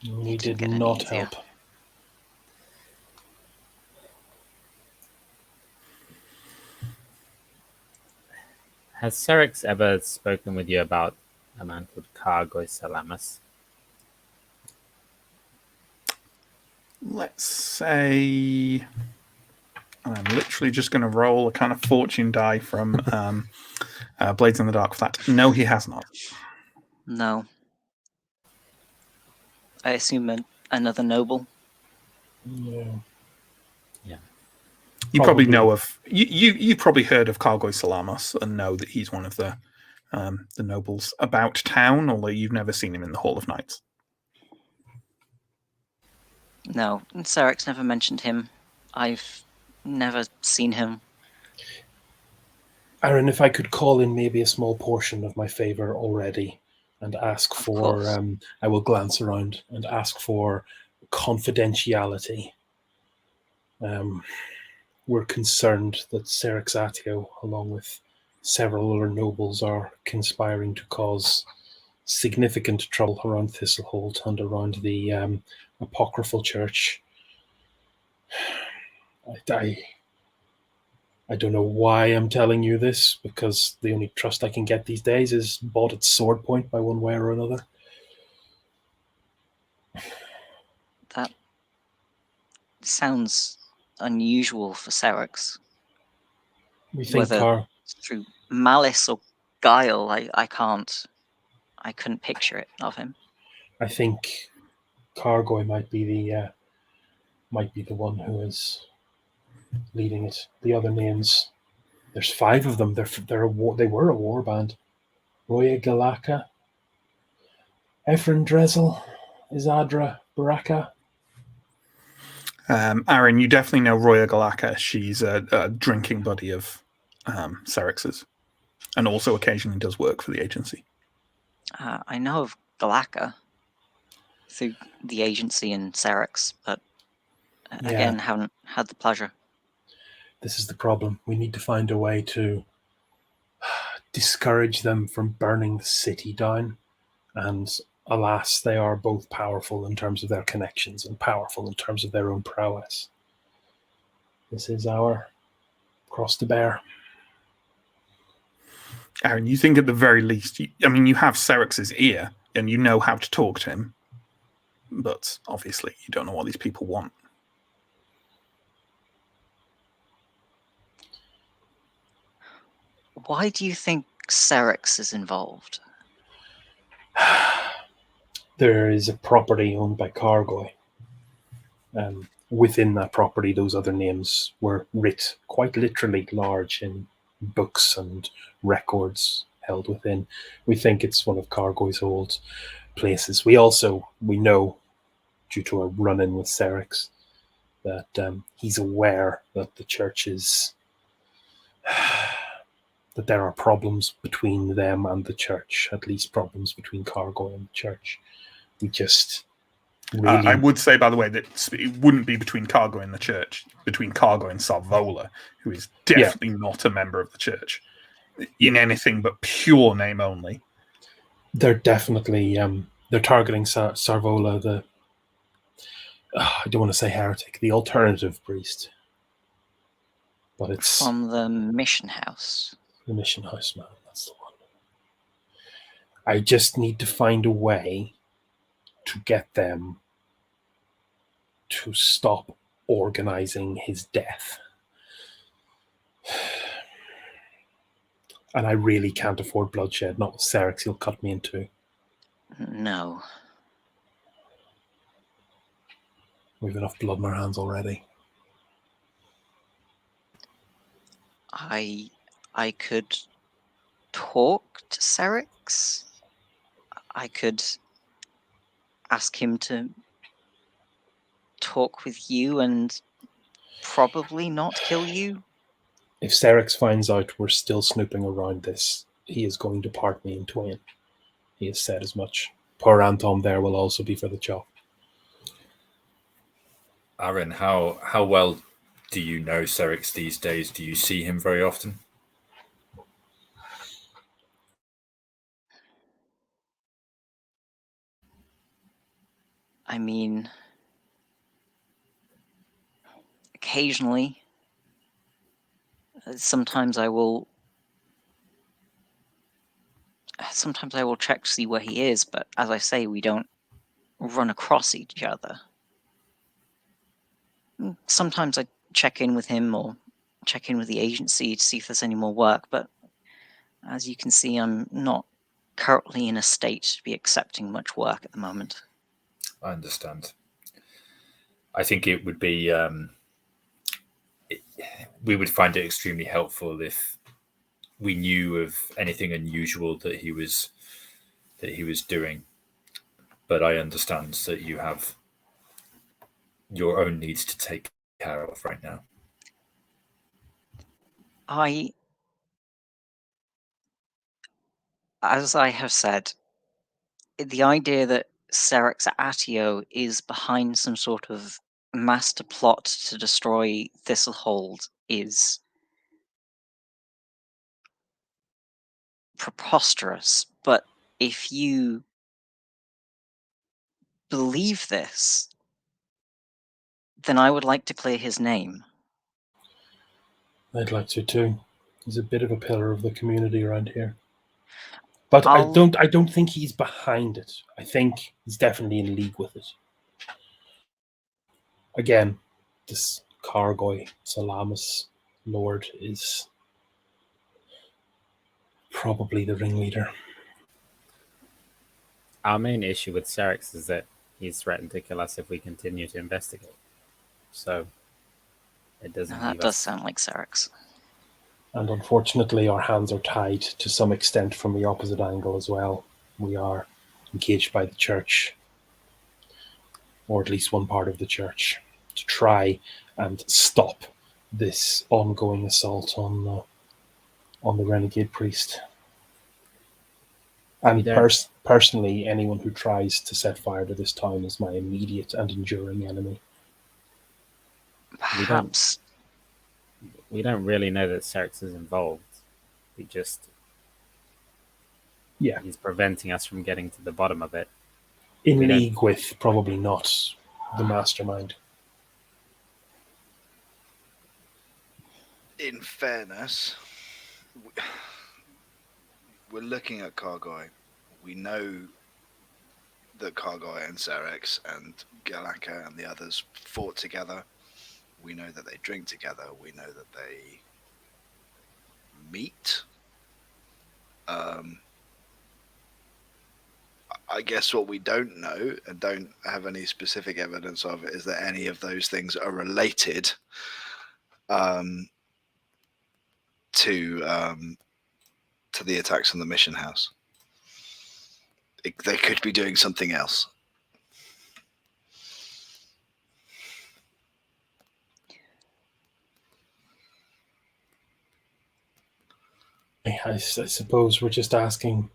We did not help.
Has Serex ever spoken with you about a man called Kargoy Salamas?
Let's say I'm literally just going to roll a kind of fortune die from Blades in the Dark for that. No, he has not.
No. I assume another noble.
Yeah.
You probably know of you probably heard of Kargoy Salamos and know that he's one of the nobles about town, although you've never seen him in the Hall of Knights.
No, Serex never mentioned him. I've never seen him.
Aaron, if I could call in maybe a small portion of my favor already and ask for, I will glance around and ask for confidentiality. We're concerned that Serexatio, along with several other nobles, are conspiring to cause significant trouble around Thistlehold and around the apocryphal church. I don't know why I'm telling you this, because the only trust I can get these days is bought at sword point by one way or another.
sounds unusual for Serex.
We think
Whether through malice or guile, I couldn't picture it of him.
I think Cargoy might be the one who is leading it. The other names, there's 5 of them. They were a war band. Roya Galaka, Efren Drezel, Isadra Baraka.
Aaron, you definitely know Roya Galaka. She's a drinking buddy of Serex's, and also occasionally does work for the agency.
I know of Galaka through the agency and Serex, but again, haven't had the pleasure.
This is the problem. We need to find a way to discourage them from burning the city down. And alas, they are both powerful in terms of their connections and powerful in terms of their own prowess. This is our cross to bear.
Aaron, you think at the very least, you have Serex's ear and you know how to talk to him, but obviously you don't know what these people want.
Why do you think Serex is involved?
There is a property owned by Cargoy. Within that property, those other names were writ quite literally large in books and records held within. We think it's one of Cargoy's old places. We know, due to a run-in with Serex, that he's aware that the church is... that there are problems between them and the church, at least problems between Cargoy and the church. We just really...
I would say, by the way, that it wouldn't be between Cargoy and the church, between Cargoy and Sarvola, who is definitely not a member of the church, in anything but pure name only.
They're definitely... they're targeting Sarvola, I don't want to say heretic, the alternative priest. But it's...
From the mission house.
The mission house, man. That's the one. I just need to find a way to get them to stop organizing his death. And I really can't afford bloodshed. Not with Serex, he'll cut me in two.
No.
We've enough blood in our hands already.
I could talk to Serex. I could ask him to talk with you and probably not kill you.
If Serex finds out we're still snooping around this, he is going to part me in twain. He has said as much. Poor Anton there will also be for the chop.
Aaron, how well do you know Serex these days? Do you see him very often?
I mean, occasionally. Sometimes I will check to see where he is, but as I say, we don't run across each other. Sometimes I check in with him or check in with the agency to see if there's any more work, but as you can see, I'm not currently in a state to be accepting much work at the moment.
I understand. I think it would be... we would find it extremely helpful if we knew of anything unusual that he was doing. But I understand that you have your own needs to take care of right now.
As I have said, the idea that Serex Atio is behind some sort of master plot to destroy Thistlehold is preposterous. But if you believe this, then I would like to clear his name.
I'd like to too. He's a bit of a pillar of the community around here. But I don't think he's behind it. I think he's definitely in league with it. Again, this Kargoi Salamis Lord is probably the ringleader.
Our main issue with Serix is that he's threatened to kill us if we continue to investigate. So it doesn't
That
leave
does
us.
sound like Serix.
And unfortunately, our hands are tied to some extent from the opposite angle as well. We are engaged by the church, or at least one part of the church, to try and stop this ongoing assault on the renegade priest. And personally, anyone who tries to set fire to this town is my immediate and enduring enemy.
Perhaps.
We don't really know that Serix is involved. He's preventing us from getting to the bottom of it.
In league with probably not the mastermind.
In fairness, we're looking at Kargoi. We know that Kargoi and Serix and Galaka and the others fought together. We know that they drink together. We know that they meet. I guess what we don't know and don't have any specific evidence of is that any of those things are related to the attacks on the mission house. They could be doing something else.
I suppose we're just asking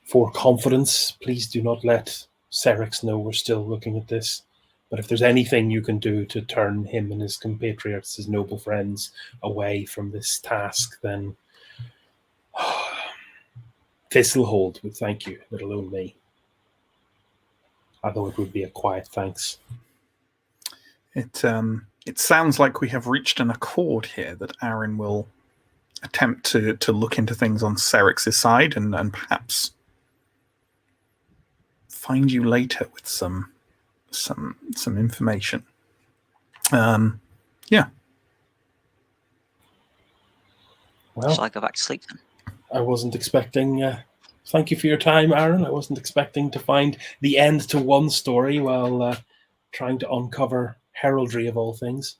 for confidence. Please do not let Serix know we're still looking at this. But if there's anything you can do to turn him and his compatriots, his noble friends, away from this task, then Thistlehold would thank you, let alone me. Although it would be a quiet thanks.
It sounds like we have reached an accord here that Aaron will attempt to look into things on Serix's side and perhaps find you later with some information. Yeah.
Well,
Shall I go back to sleep then?
I wasn't expecting. Thank you for your time, Aaron. I wasn't expecting to find the end to one story while trying to uncover heraldry of all things.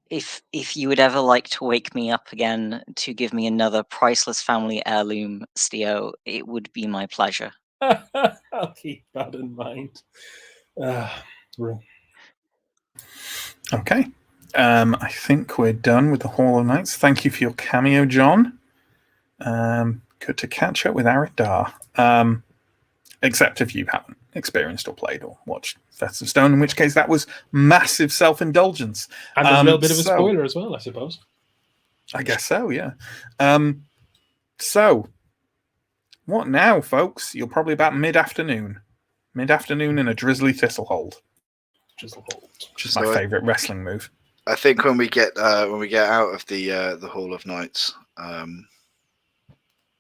If you would ever like to wake me up again to give me another priceless family heirloom, Stio, it would be my pleasure.
I'll keep that in mind.
Okay. I think we're done with the Hall of Knights. Thank you for your cameo, John. Good to catch up with Aaron Dar. Except if you haven't experienced or played or watched Fetters of Stone, in which case that was massive self-indulgence.
And a little bit of a spoiler as well, I suppose.
I guess so, yeah. So, what now, folks? You're probably about mid-afternoon. Mid-afternoon in a drizzly Thistlehold. Which is my favourite wrestling move.
I think when we get out of the Hall of Knights,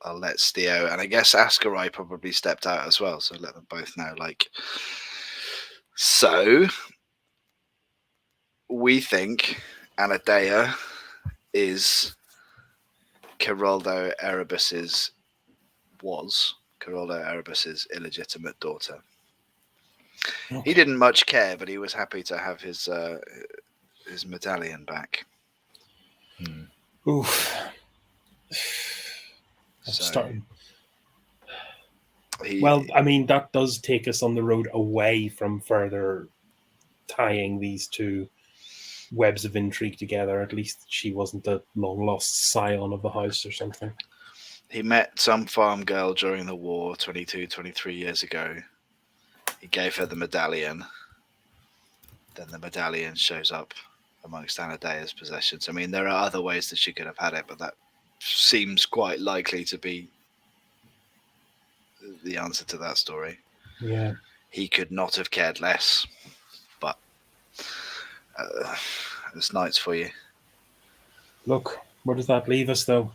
I'll let Stio, and I guess Askarai probably stepped out as well, so let them both know. So we think Anadea is Geraldo Erebus's illegitimate daughter. Okay. He didn't much care, but he was happy to have his medallion back.
Oof. Starting. Well, I mean, that does take us on the road away from further tying these two webs of intrigue together. At least she wasn't the long-lost scion of the house or something.
He met some farm girl during the war 22, 23 years ago. He gave her the medallion. Then the medallion shows up amongst Anadea's possessions. I mean, there are other ways that she could have had it, but that seems quite likely to be the answer to that story.
Yeah.
He could not have cared less, but there's Knights for you.
Look, where does that leave us, though?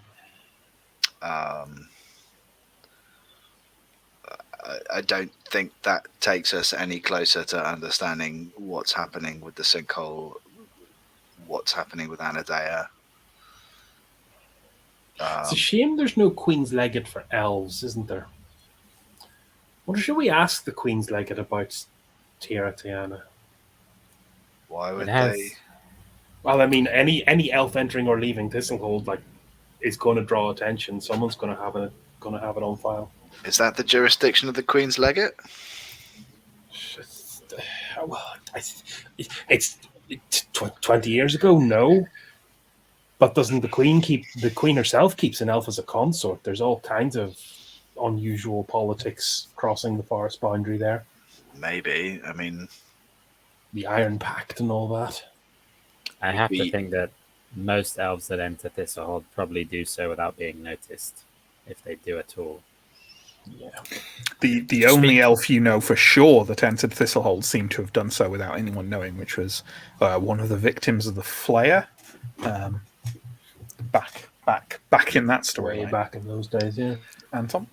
I don't think that takes us any closer to understanding what's happening with the sinkhole, what's happening with Anadea.
It's a shame there's no Queen's Legate for elves, isn't there? What should we ask the Queen's Legate about Tierra Tiana?
Why would they?
Well, I mean, any elf entering or leaving Thistlehold is going to draw attention. Someone's going to have it on file.
Is that the jurisdiction of the Queen's Legate?
Well, it's 20 years ago. No, but doesn't the Queen herself keeps an elf as a consort? There's all kinds of unusual politics crossing the forest boundary there.
Maybe. I mean,
the Iron Pact and all that.
I have to think that most elves that enter Thistlehold probably do so without being noticed, if they do at all.
Yeah.
The only elf you know for sure that entered Thistlehold seemed to have done so without anyone knowing, which was one of the victims of the Flayer. Back in that story.
Way back in those days, yeah.
Anton?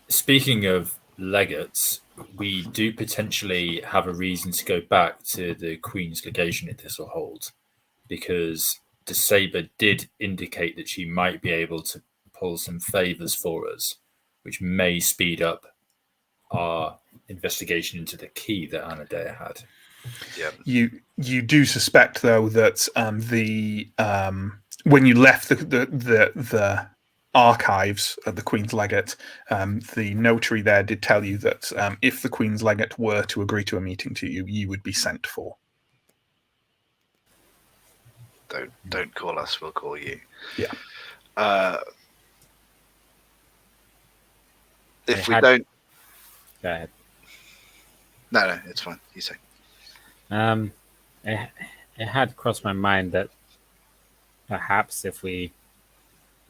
Speaking of legates, we do potentially have a reason to go back to the Queen's legation in Thistlehold, because DeSabre did indicate that she might be able to pull some favours for us, which may speed up our investigation into the key that Anadea had.
Yeah.
You do suspect, though, that when you left the archives of the Queen's Legate, the notary there did tell you that if the Queen's Legate were to agree to a meeting to you, you would be sent for.
Don't call us, we'll call you.
Yeah.
If we don't...
Go ahead.
No, it's fine. You say.
It had crossed my mind that perhaps if we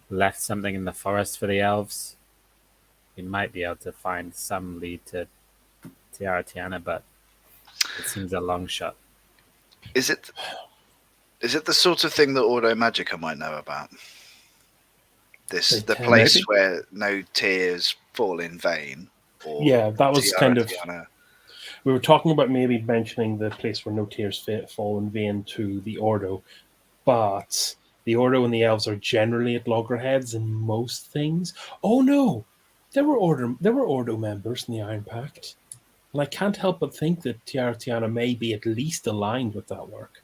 left something in the forest for the elves, we might be able to find some lead to Tierra Tiana, but it seems a long shot.
Is it the sort of thing that Ordo Magica might know about? The place
maybe.
where no tears fall in vain? Or
Yeah, that was
Tierra
kind of...
Tiana?
We were talking about maybe mentioning the place where no tears fall in vain to the Ordo, but the Ordo and the elves are generally at loggerheads in most things. Oh no, there were Ordo members in the Iron Pact, and I can't help but think that Tierra Tiana may be at least aligned with that work.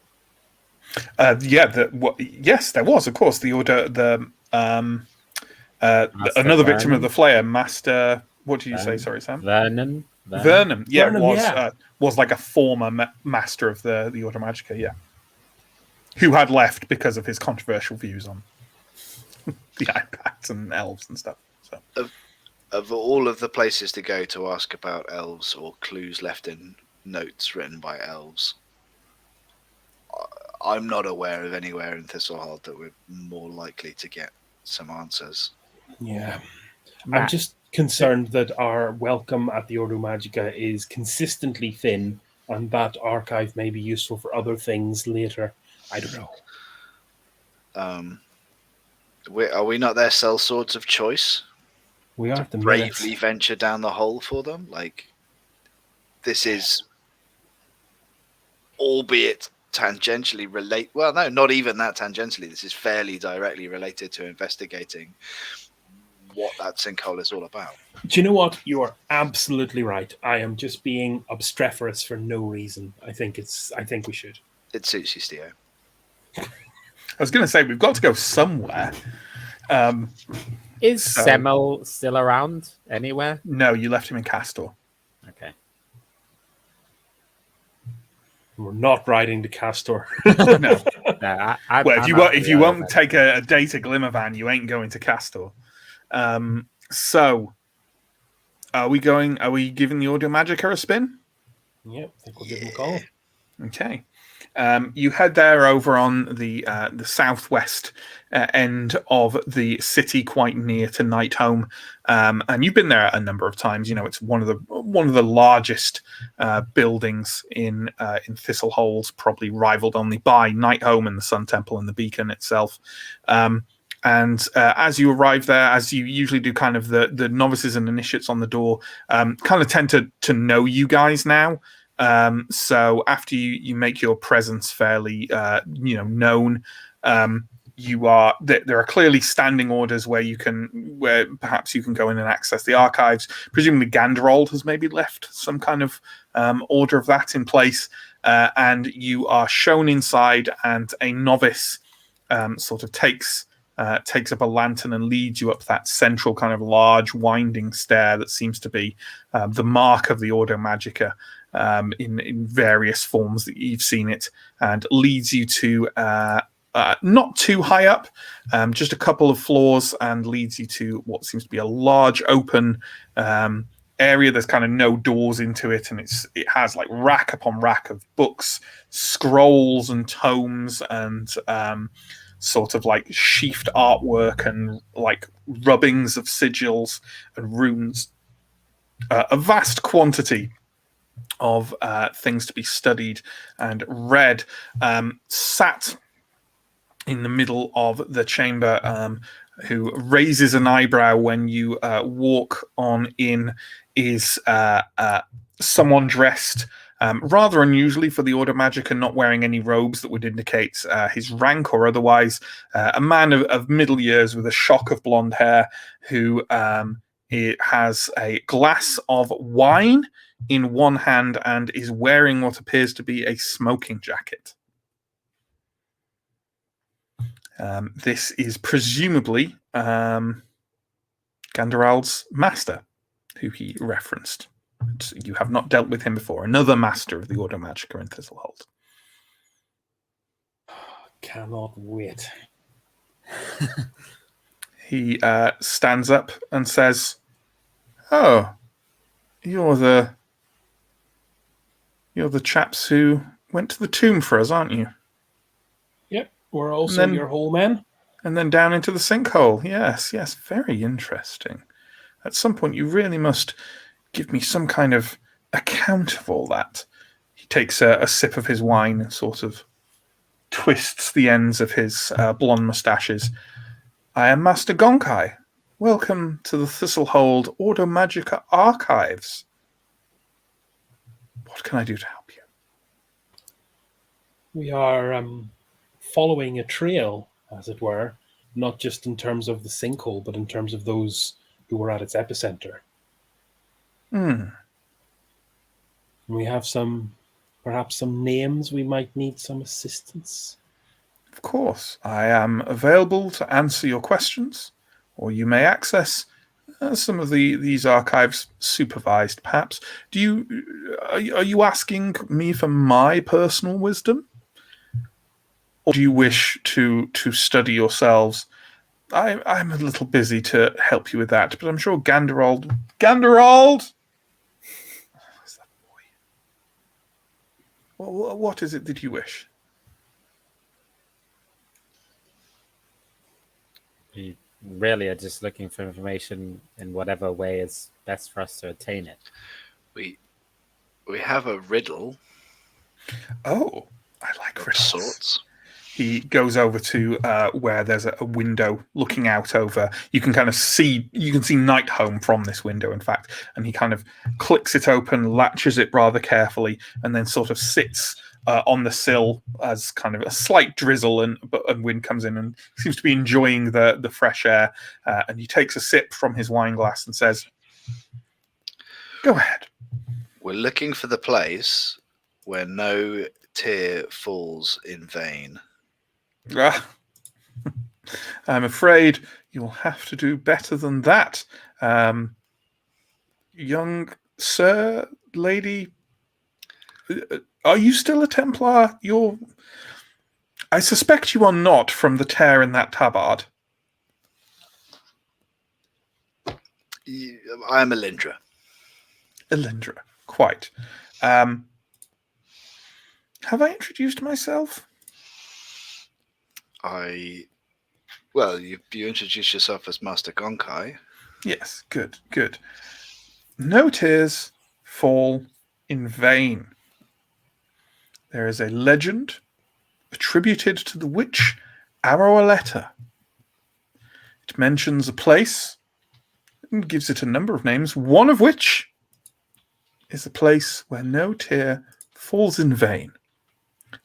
Yes, there was, of course, the Order. Another victim of the Flayer, Master. What did you say? Sorry, Sam.
Vernon.
Vernon, yeah,
Vernon,
was like a former master of the Order Magica, yeah, who had left because of his controversial views on the Iron Pact and elves and stuff. So,
of all of the places to go to ask about elves or clues left in notes written by elves, I'm not aware of anywhere in Thistlehold that we're more likely to get some answers.
Yeah,
Matt.
I'm just concerned that our welcome at the Ordo Magica is consistently thin, and that archive may be useful for other things later. I don't know.
Are we not their sellswords of choice?
We are at the
Bravely venture down the hole for them. Like, this is, albeit tangentially relate. Well, no, not even that tangentially. This is fairly directly related to investigating what that sinkhole is all about.
Do you know what? You are absolutely right. I am just being obstreperous for no reason. I think we should.
It suits you, Stio.
I was going to say we've got to go somewhere.
Is Semmel still around anywhere?
No, you left him in Castor.
Okay.
We're not riding to Castor.
No.
If
you won't take a day to Glimmervan, you ain't going to Castor. So, are we giving the Audio Magica a spin?
Yep, I think we'll give them a call.
Okay. You head there over on the southwest end of the city, quite near to Nightholm, and you've been there a number of times. You know, it's one of the largest buildings in Thistlehold, probably rivaled only by Nightholm and the Sun Temple and the Beacon itself. And as you arrive there, as you usually do, kind of the novices and initiates on the door kind of tend to know you guys now. So after you make your presence fairly known, there are clearly standing orders where perhaps you can go in and access the archives. Presumably Ganderold has maybe left some kind of order of that in place, and you are shown inside, and a novice sort of takes up a lantern and leads you up that central kind of large winding stair that seems to be the mark of the Ordo Magica in various forms that you've seen it, and leads you to not too high up, just a couple of floors, and leads you to what seems to be a large open area. There's kind of no doors into it, and it has like rack upon rack of books, scrolls and tomes, and sort of like sheathed artwork and like rubbings of sigils and runes. A vast quantity of things to be studied and read. Sat in the middle of the chamber, who raises an eyebrow when you walk on in, is someone dressed rather unusually for the Order Magic, and not wearing any robes that would indicate his rank or otherwise. A man of middle years with a shock of blonde hair, who it has a glass of wine in one hand and is wearing what appears to be a smoking jacket. This is presumably Ganderald's master, who he referenced. You have not dealt with him before. Another master of the Order Magica in Thistlehold.
Cannot wait.
He stands up and says, "Oh, you're the chaps who went to the tomb for us, aren't you?
Yep, we're also your whole men.
And then down into the sinkhole. Yes, very interesting. At some point, you really must give me some kind of account of all that." He takes a sip of his wine and sort of twists the ends of his blonde moustaches. "I am Master Gonkai. Welcome to the Thistlehold Ordo Magica archives. What can I do to help you?"
We are following a trail, as it were, not just in terms of the sinkhole, but in terms of those who were at its epicenter. We have perhaps some names we might need some assistance.
Of course, I am available to answer your questions, or you may access some of these archives supervised, perhaps. Are you asking me for my personal wisdom? Or do you wish to study yourselves? I'm a little busy to help you with that, but I'm sure Ganderold! Where's that boy? What is it that you wish?
We really are just looking for information in whatever way is best for us to attain it.
We have a riddle.
Oh, I like riddles.
Sorts.
He goes over to where there's a window looking out over. You can see Night Home from this window, in fact. And he kind of clicks it open, latches it rather carefully, and then sort of sits on the sill as kind of a slight drizzle and wind comes in, and seems to be enjoying the fresh air. And he takes a sip from his wine glass and says, "Go ahead."
We're looking for the place where no tear falls in vain.
I'm afraid you'll have to do better than that. Young sir, lady, are you still a Templar? I suspect you are not, from the tear in that tabard.
I'm Elindra.
Elindra, quite. Have I introduced myself?
Well, you introduced yourself as Master Gonkai.
Yes, good. No tears fall in vain. There is a legend attributed to the witch Arrowaletta It mentions a place and gives it a number of names, one of which is a place where no tear falls in vain.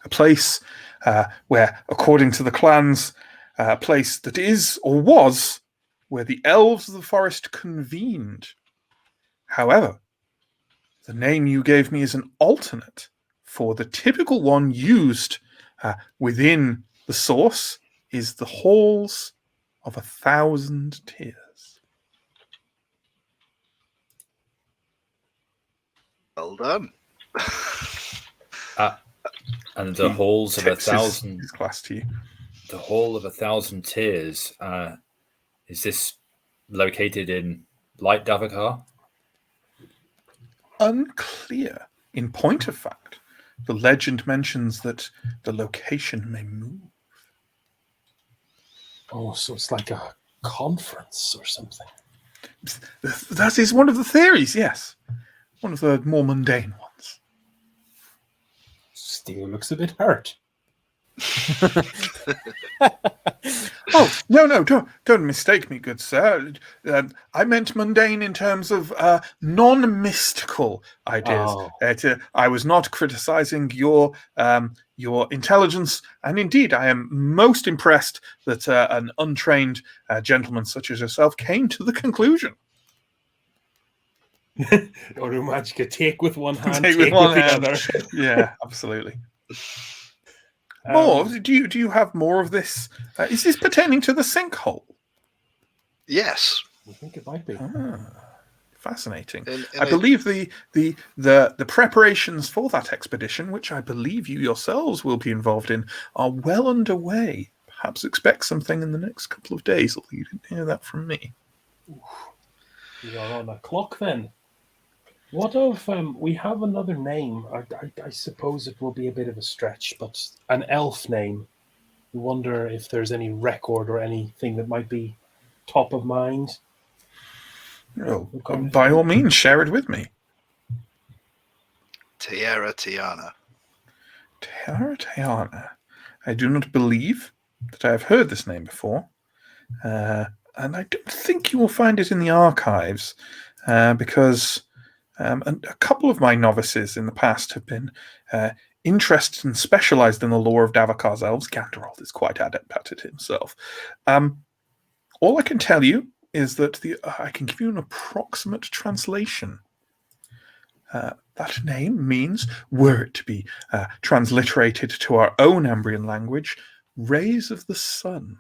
A place where, according to the clans, a place that is or was where the elves of the forest convened. However, the name you gave me is an alternate for the typical one used within the source is the Halls of 1,000 Tears.
Well done.
And the halls of
Tips
1,000.
his class to you.
The Hall of 1,000 Tears. Is this located in Light Davakar?
Unclear. In point of fact, the legend mentions that the location may move.
Oh, so it's like a conference or something.
That is one of the theories, yes. One of the more mundane ones.
Steel looks a bit hurt.
Oh, no, don't mistake me, good sir. I meant mundane in terms of non-mystical ideas.
Oh.
I was not criticizing your intelligence, and indeed, I am most impressed that an untrained gentleman such as yourself came to the conclusion.
Ordo Magica, take with one hand,
Take
take
with one
the
hand.
other.
Yeah, absolutely. More? Do you have more of this? Is this pertaining to the sinkhole?
Yes.
I think it might be.
Fascinating.
In
I believe the preparations for that expedition, which I believe you yourselves will be involved in, are well underway. Perhaps expect something in the next couple of days, although you didn't hear that from me.
We are on a clock then. What of, we have another name. I suppose it will be a bit of a stretch, but an elf name. We wonder if there's any record or anything that might be top of mind.
Oh, by all means, share it with me.
Tiara Tiana.
Tiara Tiana. I do not believe that I have heard this name before. And I don't think you will find it in the archives, because a couple of my novices in the past have been interested and specialized in the lore of Davakar's elves. Ganderald is quite adept at it himself. All I can tell you is that I can give you an approximate translation. That name means, were it to be transliterated to our own Ambrian language, rays of the sun.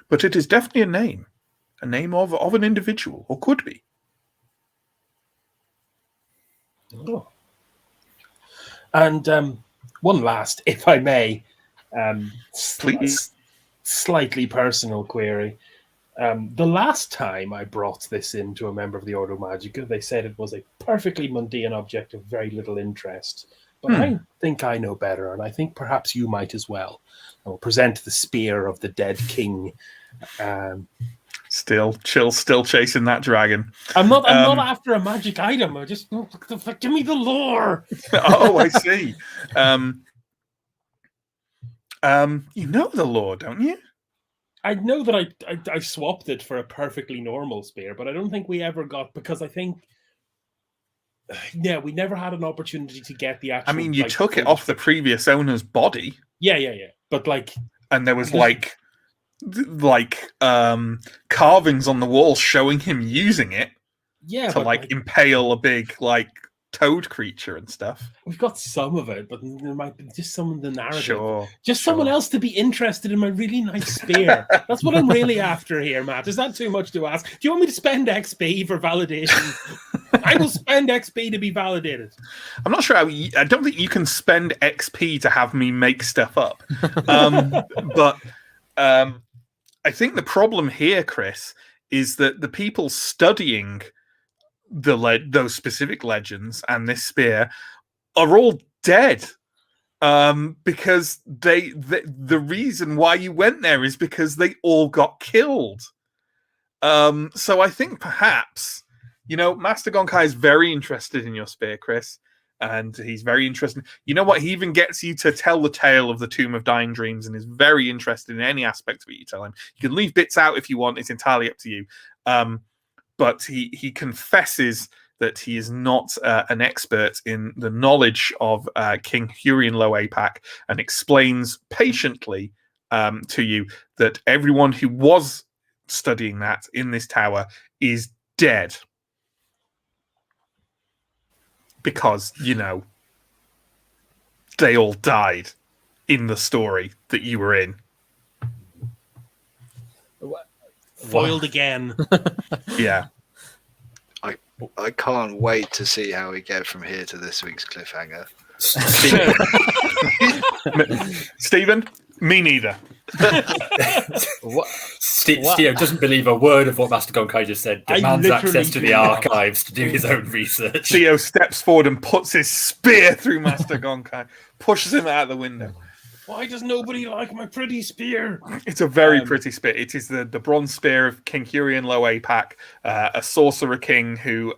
But it is definitely a name of an individual, or could be.
Oh. And one last, if I may,
Please.
Slightly personal query. The last time I brought this in to a member of the Ordo Magica, they said it was a perfectly mundane object of very little interest. But I think I know better, and I think perhaps you might as well. I will present the spear of the dead king.
Still chasing that dragon.
I'm not after a magic item. I just give me the lore.
Oh, I see. You know the lore, don't you?
I know that I swapped it for a perfectly normal spear, but I don't think we ever got, because I think, yeah, we never had an opportunity to get the actual.
I mean, you took it off the previous owner's body.
Yeah. But
and there was carvings on the wall showing him using it.
Yeah,
to impale a big toad creature and stuff.
We've got some of it, but there might be just some of the narrative.
Sure.
Someone else to be interested in my really nice spear. That's what I'm really after here, Matt. Is that too much to ask? Do you want me to spend XP for validation? I will spend XP to be validated.
I'm not sure how. I don't think you can spend XP to have me make stuff up. But I think the problem here, Chris, is that the people studying those specific legends and this spear are all dead, because the reason why you went there is because they all got killed. So I think perhaps, Master Gonkai is very interested in your spear, Chris. and he's very interested. You know what? He even gets you to tell the tale of the Tomb of Dying Dreams, and is very interested in any aspect of it you tell him. You can leave bits out if you want; it's entirely up to you. But he confesses that he is not an expert in the knowledge of King Hurien Lo APAC, and explains patiently to you that everyone who was studying that in this tower is dead. Because, they all died in the story that you were in.
Foiled again.
Yeah.
I can't wait to see how we get from here to this week's cliffhanger.
Stephen, me neither.
Steve doesn't believe a word of what Master Gonkai just said. Demands access to the archives to do his own research.
Theo steps forward and puts his spear through Master Gonkai, pushes him out the window.
Why does nobody like my pretty spear?
It's a very pretty spear. It is the bronze spear of King Hurien Lo APAC, a sorcerer king who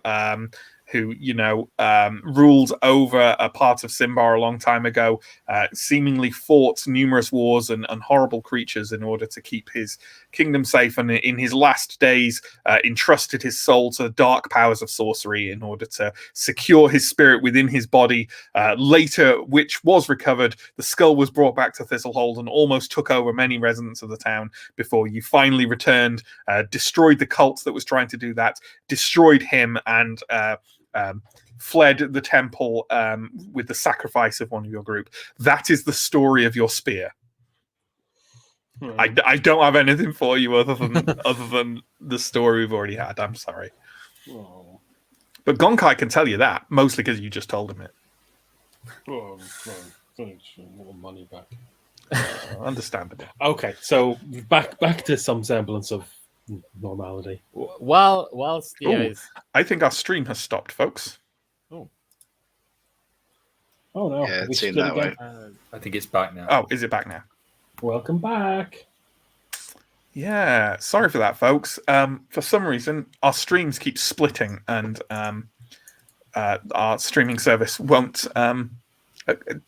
ruled over a part of Symbar a long time ago, seemingly fought numerous wars and horrible creatures in order to keep his kingdom safe, and in his last days entrusted his soul to the dark powers of sorcery in order to secure his spirit within his body. Later, which was recovered, the skull was brought back to Thistlehold and almost took over many residents of the town before you finally returned, destroyed the cult that was trying to do that, destroyed him, and fled the temple with the sacrifice of one of your group. That is the story of your spear. I don't have anything for you other than the story we've already had. I'm sorry.
Oh.
But Gonkai can tell you that, mostly because you just told him it.
Oh, thanks. More money back.
Understandable.
Okay, so back to some semblance of normality.
While Theo is...
I think our stream has stopped, folks.
Oh no.
Yeah,
Have we
it seemed
split
that way.
again?
I think it's back now.
Oh, is it back now?
Welcome back.
Yeah, sorry for that, folks. For some reason, our streams keep splitting, and our streaming service won't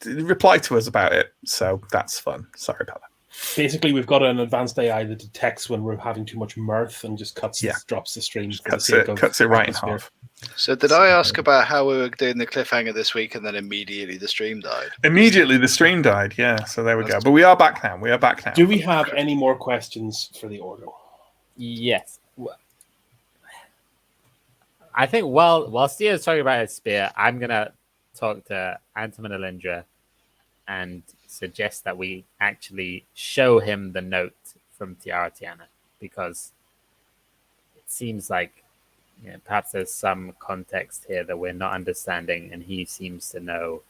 reply to us about it. So that's fun. Sorry about that.
Basically, we've got an advanced AI that detects when we're having too much mirth and just drops the stream.
Cuts it right in half.
So did I ask about how we were doing the cliffhanger this week, and then immediately the stream died?
Immediately the stream died, yeah. So there we go. But we are back now.
Do we have any more questions for the Ordo?
Yes. I think while Steve's talking about his spear, I'm going to talk to Antim and Alindra and suggest that we actually show him the note from Tiara Tiana, because it seems like perhaps there's some context here that we're not understanding, and he seems to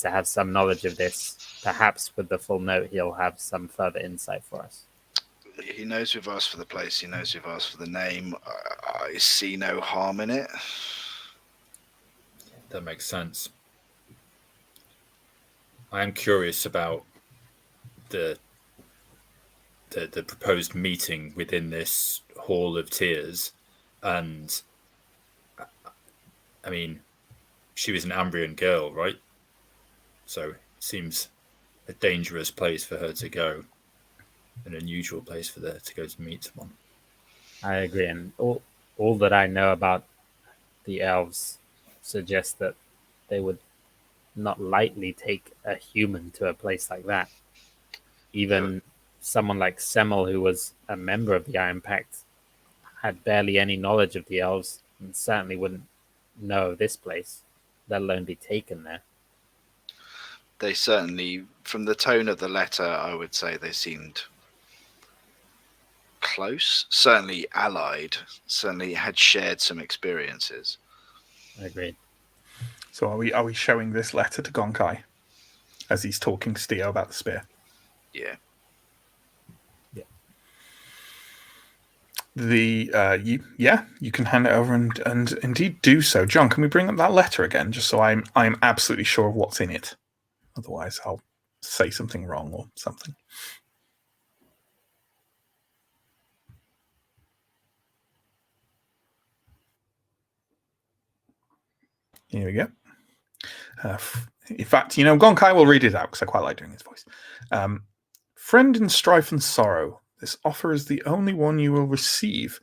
have some knowledge of this. Perhaps with the full note, he'll have some further insight for us.
He knows we've asked for the place. He knows we've asked for the name. I see no harm in it.
That makes sense. I am curious about the proposed meeting within this Hall of Tears, and I mean, she was an Ambrian girl, right? So it seems a dangerous place for her to go, an unusual place for her to go to meet someone.
I agree, and all that I know about the elves suggests that they would not lightly take a human to a place like that. Even someone like Semmel, who was a member of the Iron Pact, had barely any knowledge of the elves and certainly wouldn't know of this place, let alone be taken there.
They certainly, from the tone of the letter, I would say they seemed close, certainly allied, certainly had shared some experiences.
Agreed.
So are we showing this letter to Gonkai as he's talking to Steo about the spear?
Yeah.
You can hand it over and indeed do so. John, can we bring up that letter again, just so I'm absolutely sure of what's in it? Otherwise, I'll say something wrong or something. Here we go. In fact, Gonkai will read it out because I quite like doing his voice. Friend in strife and sorrow, this offer is the only one you will receive.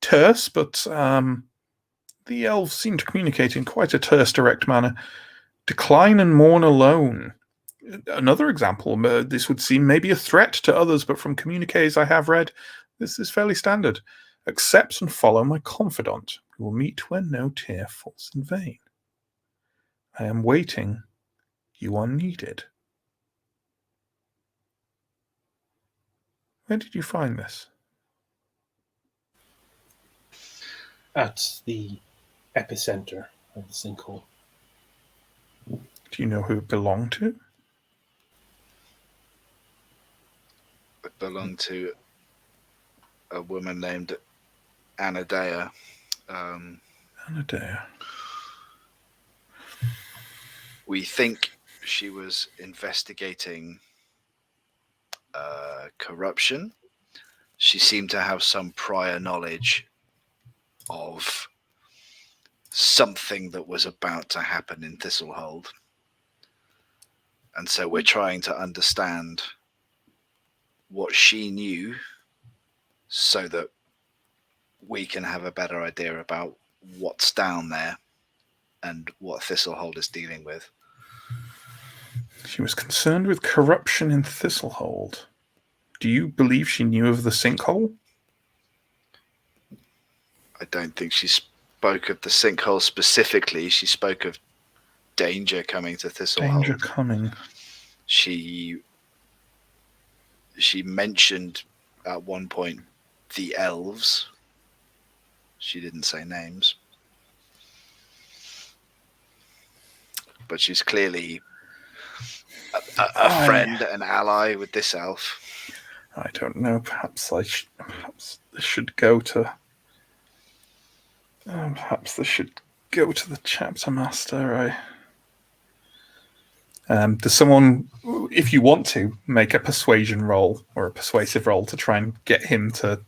Terse, but the elves seem to communicate in quite a terse, direct manner. Decline and mourn alone. Another example, this would seem maybe a threat to others, but from communiques I have read, this is fairly standard. Accept and follow my confidant. We will meet where no tear falls in vain. I am waiting. You are needed. Where did you find this?
At the epicenter of the sinkhole.
Do you know who it belonged to?
It belonged to a woman named Anadea.
Anadea.
We think she was investigating corruption. She seemed to have some prior knowledge of something that was about to happen in Thistlehold. And so we're trying to understand what she knew so that we can have a better idea about what's down there and what Thistlehold is dealing with.
She was concerned with corruption in Thistlehold. Do you believe she knew of the sinkhole?
I don't think she spoke of the sinkhole specifically. She spoke of danger coming to Thistlehold.
Danger coming.
She mentioned at one point the elves. She didn't say names. But she's clearly a friend, an ally with this elf.
I don't know. Perhaps this should go to. Perhaps this should go to the chapter master. Does someone, if you want to, make a persuasion roll or a persuasive roll to try and get him to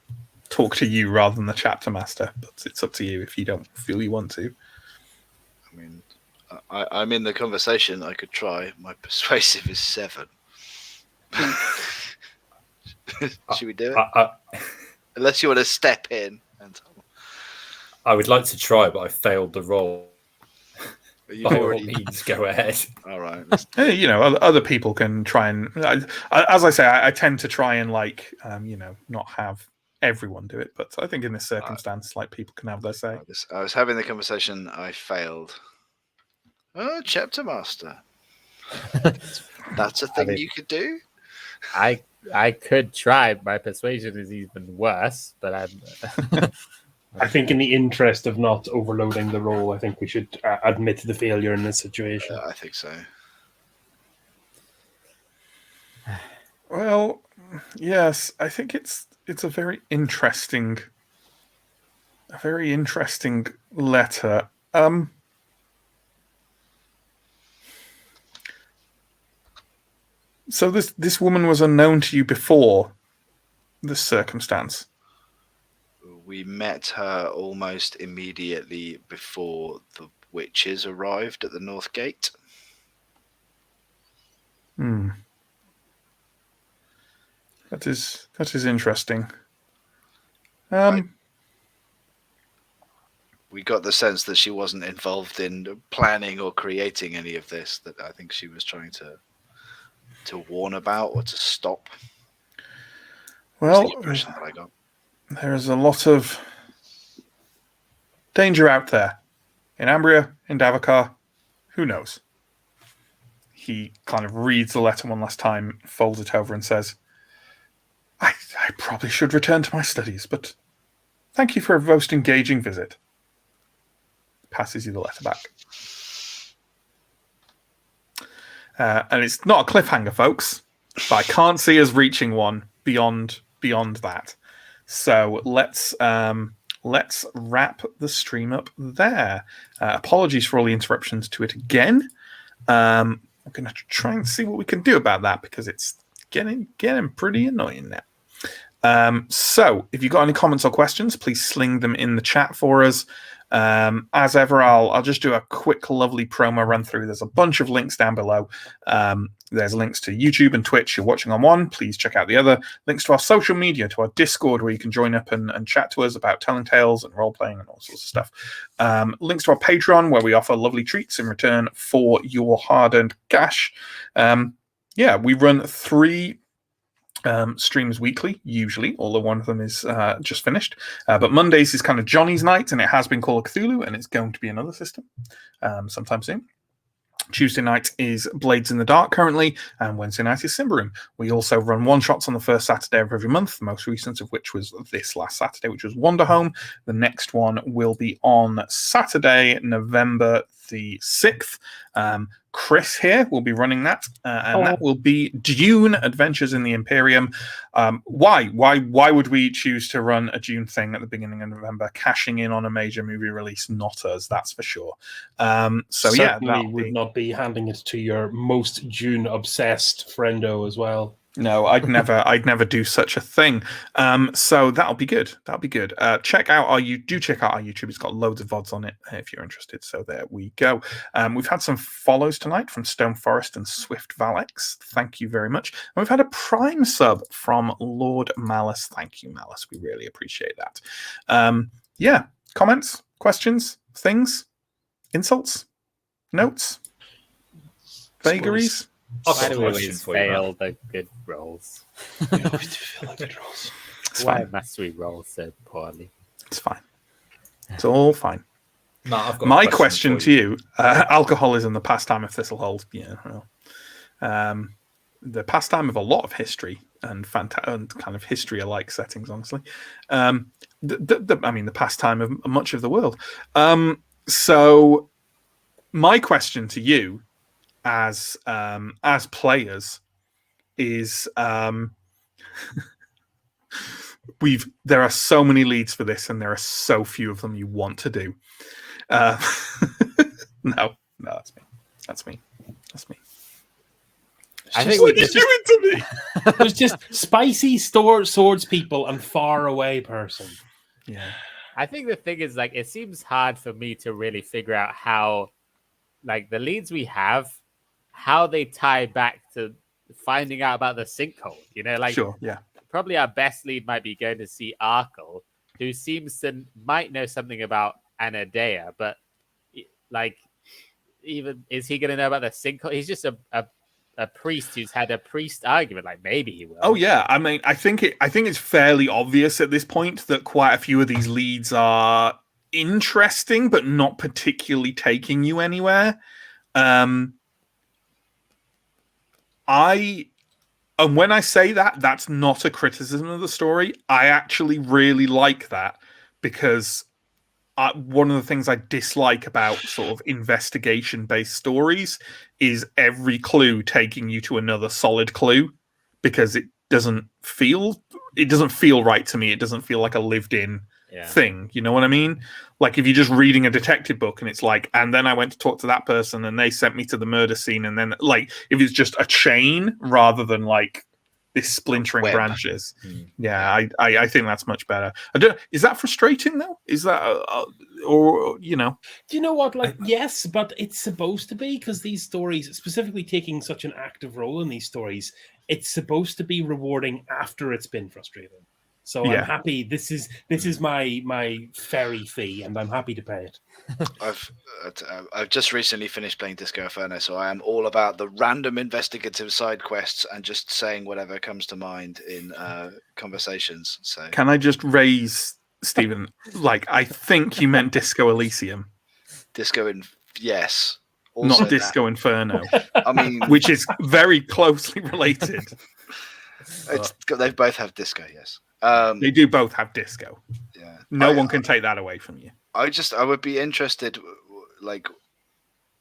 talk to you rather than the chapter master? But it's up to you if you don't feel you want to.
I mean, I'm in the conversation. I could try. My persuasive is 7. Should we do it? Unless you want to step in.
I would like to try, but I failed the roll. By all
Already...
means, go ahead.
All right.
Other people can try and, as I say, I tend to try and not have everyone do it. But I think in this circumstance, people can have their say.
I was having the conversation. I failed. Oh, chapter master. That's a thing you could do.
I could try. My persuasion is even worse, but I'm.
I think in the interest of not overloading the roll, I think we should admit the failure in this situation.
I think so.
Well, yes, I think it's a very interesting letter. So this woman was unknown to you before this circumstance?
We met her almost immediately before the witches arrived at the North Gate.
That is interesting.
We got the sense that she wasn't involved in planning or creating any of this, that I think she was trying to warn about or to stop.
Well,
that's the impression that I got.
There is a lot of danger out there. In Ambria, in Davokar, who knows? He kind of reads the letter one last time, folds it over and says, I probably should return to my studies, but thank you for a most engaging visit. Passes you the letter back. And it's not a cliffhanger, folks, but I can't see us reaching one beyond that. So let's wrap the stream up there. Apologies for all the interruptions to it again. I'm going to try and see what we can do about that because it's getting pretty annoying now. So if you've got any comments or questions, please sling them in the chat for us. As ever, I'll just do a quick, lovely promo run through. There's a bunch of links down below. There's links to YouTube and Twitch. You're watching on one, please check out the other. Links to our social media, to our Discord, where you can join up and chat to us about telling tales and role-playing and all sorts of stuff. Links to our Patreon, where we offer lovely treats in return for your hard-earned cash. We run 3 streams weekly, usually, although one of them is just finished. But Mondays is kind of Johnny's night, and it has been Call of Cthulhu, and it's going to be another system sometime soon. Tuesday night is Blades in the Dark currently, and Wednesday night is Symbaroum. We also run one-shots on the first Saturday of every month, the most recent of which was this last Saturday, which was Wanderhome. The next one will be on Saturday, November the 6th. Chris here will be running that, and that will be Dune Adventures in the Imperium. Why would we choose to run a Dune thing at the beginning of November, cashing in on a major movie release? Not us, that's for sure.
Certainly would not be handing it to your most Dune obsessed friendo as well.
No, I'd never do such a thing. So that'll be good. Check out our YouTube. It's got loads of VODs on it if you're interested. So there we go. We've had some follows tonight from Stone Forest and Swift Valex. Thank you very much. And we've had a Prime sub from Lord Malice. Thank you, Malice. We really appreciate that. Comments, questions, things, insults, notes, vagaries.
Why do we always fail the good rolls? Why must we roll so poorly?
It's fine. It's all fine.
Matt, I've got
my question to you: alcoholism, the pastime of Thistlehold. Yeah, well, the pastime of a lot of history and kind of history-alike settings. Honestly, the pastime of much of the world. So, my question to you, as players, is there are so many leads for this, and there are so few of them you want to do. No, that's me.
I think what are you doing to me? There's just spicy swords people and far away person.
Yeah,
I think the thing is, like, it seems hard for me to really figure out how, like, the leads we have, how they tie back to finding out about the sinkhole. You know, like,
sure, yeah.
Probably our best lead might be going to see Arkle, who might know something about Anadea, but like, even is he going to know about the sinkhole? He's just a priest who's had a priest argument. Like, maybe he will.
Oh yeah, I mean, I think it's fairly obvious at this point that quite a few of these leads are interesting, but not particularly taking you anywhere. And when I say that, that's not a criticism of the story. I actually really like that, because one of the things I dislike about sort of investigation-based stories is every clue taking you to another solid clue, because it doesn't feel right to me. It doesn't feel like a lived-in thing. You know what I mean? Like, if you're just reading a detective book and it's like, and then I went to talk to that person and they sent me to the murder scene, and then, like, if it's just a chain rather than like this splintering branches. I think that's much better. Is that frustrating though? Is that or you know?
Do you know what? Like, yes, but it's supposed to be, because these stories, specifically taking such an active role in these stories, it's supposed to be rewarding after it's been frustrating. So I'm happy. This is my ferry fee, and I'm happy to pay it.
I've just recently finished playing Disco Inferno, so I am all about the random investigative side quests and just saying whatever comes to mind in conversations. So
can I just raise, Stephen? Like, I think you meant Disco Elysium.
Yes. Also
not Disco Inferno.
I mean,
which is very closely related.
They both have disco, yes.
They do both have disco.
Yeah.
No one can take that away from you.
I would be interested, like,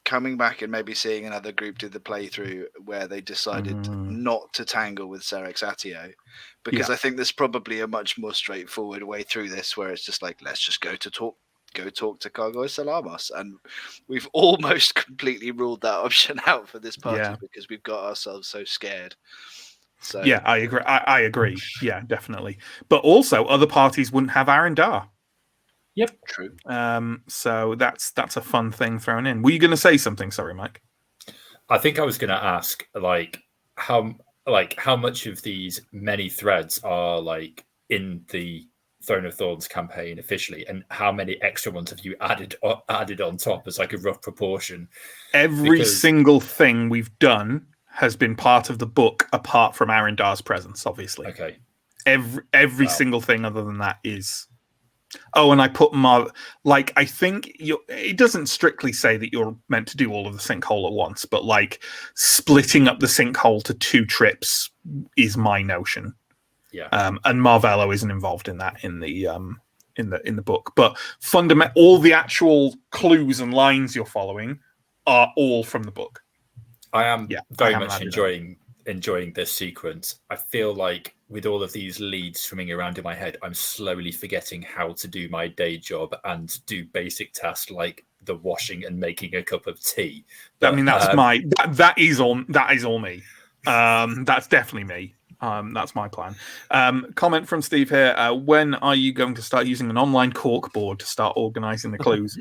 coming back and maybe seeing another group do the playthrough where they decided not to tangle with Serex Atio, because I think there's probably a much more straightforward way through this, where it's just like, let's just go talk to Cargo Salamos, and we've almost completely ruled that option out for this party because we've got ourselves so scared. So
yeah, I agree. I agree. Yeah, definitely. But also, other parties wouldn't have Arendar.
Yep.
True.
So that's a fun thing thrown in. Were you going to say something? Sorry, Mike.
I think I was going to ask, how much of these many threads are in the Throne of Thorns campaign officially, and how many extra ones have you added on top as a rough proportion?
Every single thing we've done has been part of the book, apart from Arendar's presence, obviously.
Okay.
Every single thing other than that is. Oh, and I put I think it doesn't strictly say that you're meant to do all of the sinkhole at once, but splitting up the sinkhole to 2 trips is my notion.
Yeah.
And Marvello isn't involved in that in the book, but all the actual clues and lines you're following are all from the book.
I am very much enjoying this sequence. I feel like with all of these leads swimming around in my head, I'm slowly forgetting how to do my day job and do basic tasks like the washing and making a cup of tea.
But, I mean, that's that is all me. That's definitely me. That's my plan. Comment from Steve here. When are you going to start using an online cork board to start organizing the clues?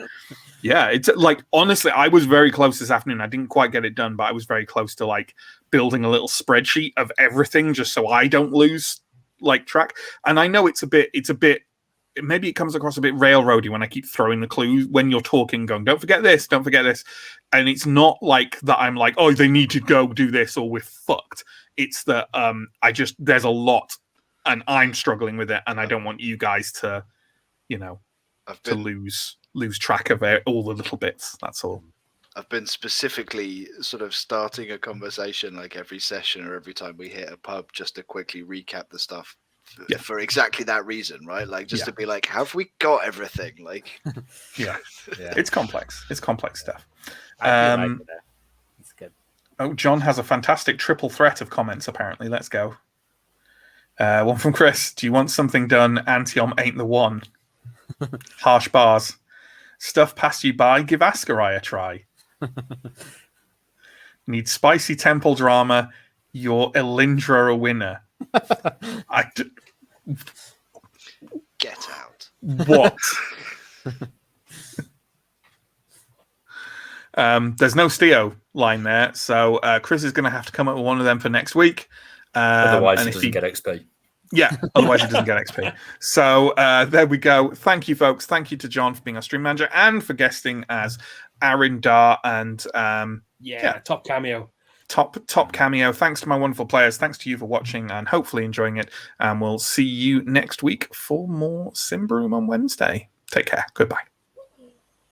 Yeah, it's honestly, I was very close this afternoon. I didn't quite get it done, but I was very close to building a little spreadsheet of everything just so I don't lose track. And I know it's a bit maybe it comes across a bit railroady when I keep throwing the clues when you're talking, going, don't forget this. And it's not that I'm oh, they need to go do this or we're fucked. It's that there's a lot and I'm struggling with it, and I don't want you guys to, to lose track of all the little bits. That's all.
I've been specifically sort of starting a conversation every session or every time we hit a pub just to quickly recap the stuff for exactly that reason, right? To be have we got everything?
Yeah. It's complex. It's complex stuff.
I feel like it's good.
Oh, John has a fantastic triple threat of comments, apparently. Let's go. One from Chris. Do you want something done? Antiom ain't the one. Harsh bars. Stuff passed you by. Give Ascarai a try. Need spicy temple drama. You're Elindra a winner.
Get out.
What? There's no Steo line there, so Chris is going to have to come up with one of them for next week.
Otherwise, he doesn't get XP.
Yeah, otherwise he doesn't get XP. So there we go. Thank you, folks. Thank you to John for being our stream manager and for guesting as Arindar and
top cameo.
Top cameo. Thanks to my wonderful players. Thanks to you for watching and hopefully enjoying it. And we'll see you next week for more Symbaroum on Wednesday. Take care. Goodbye.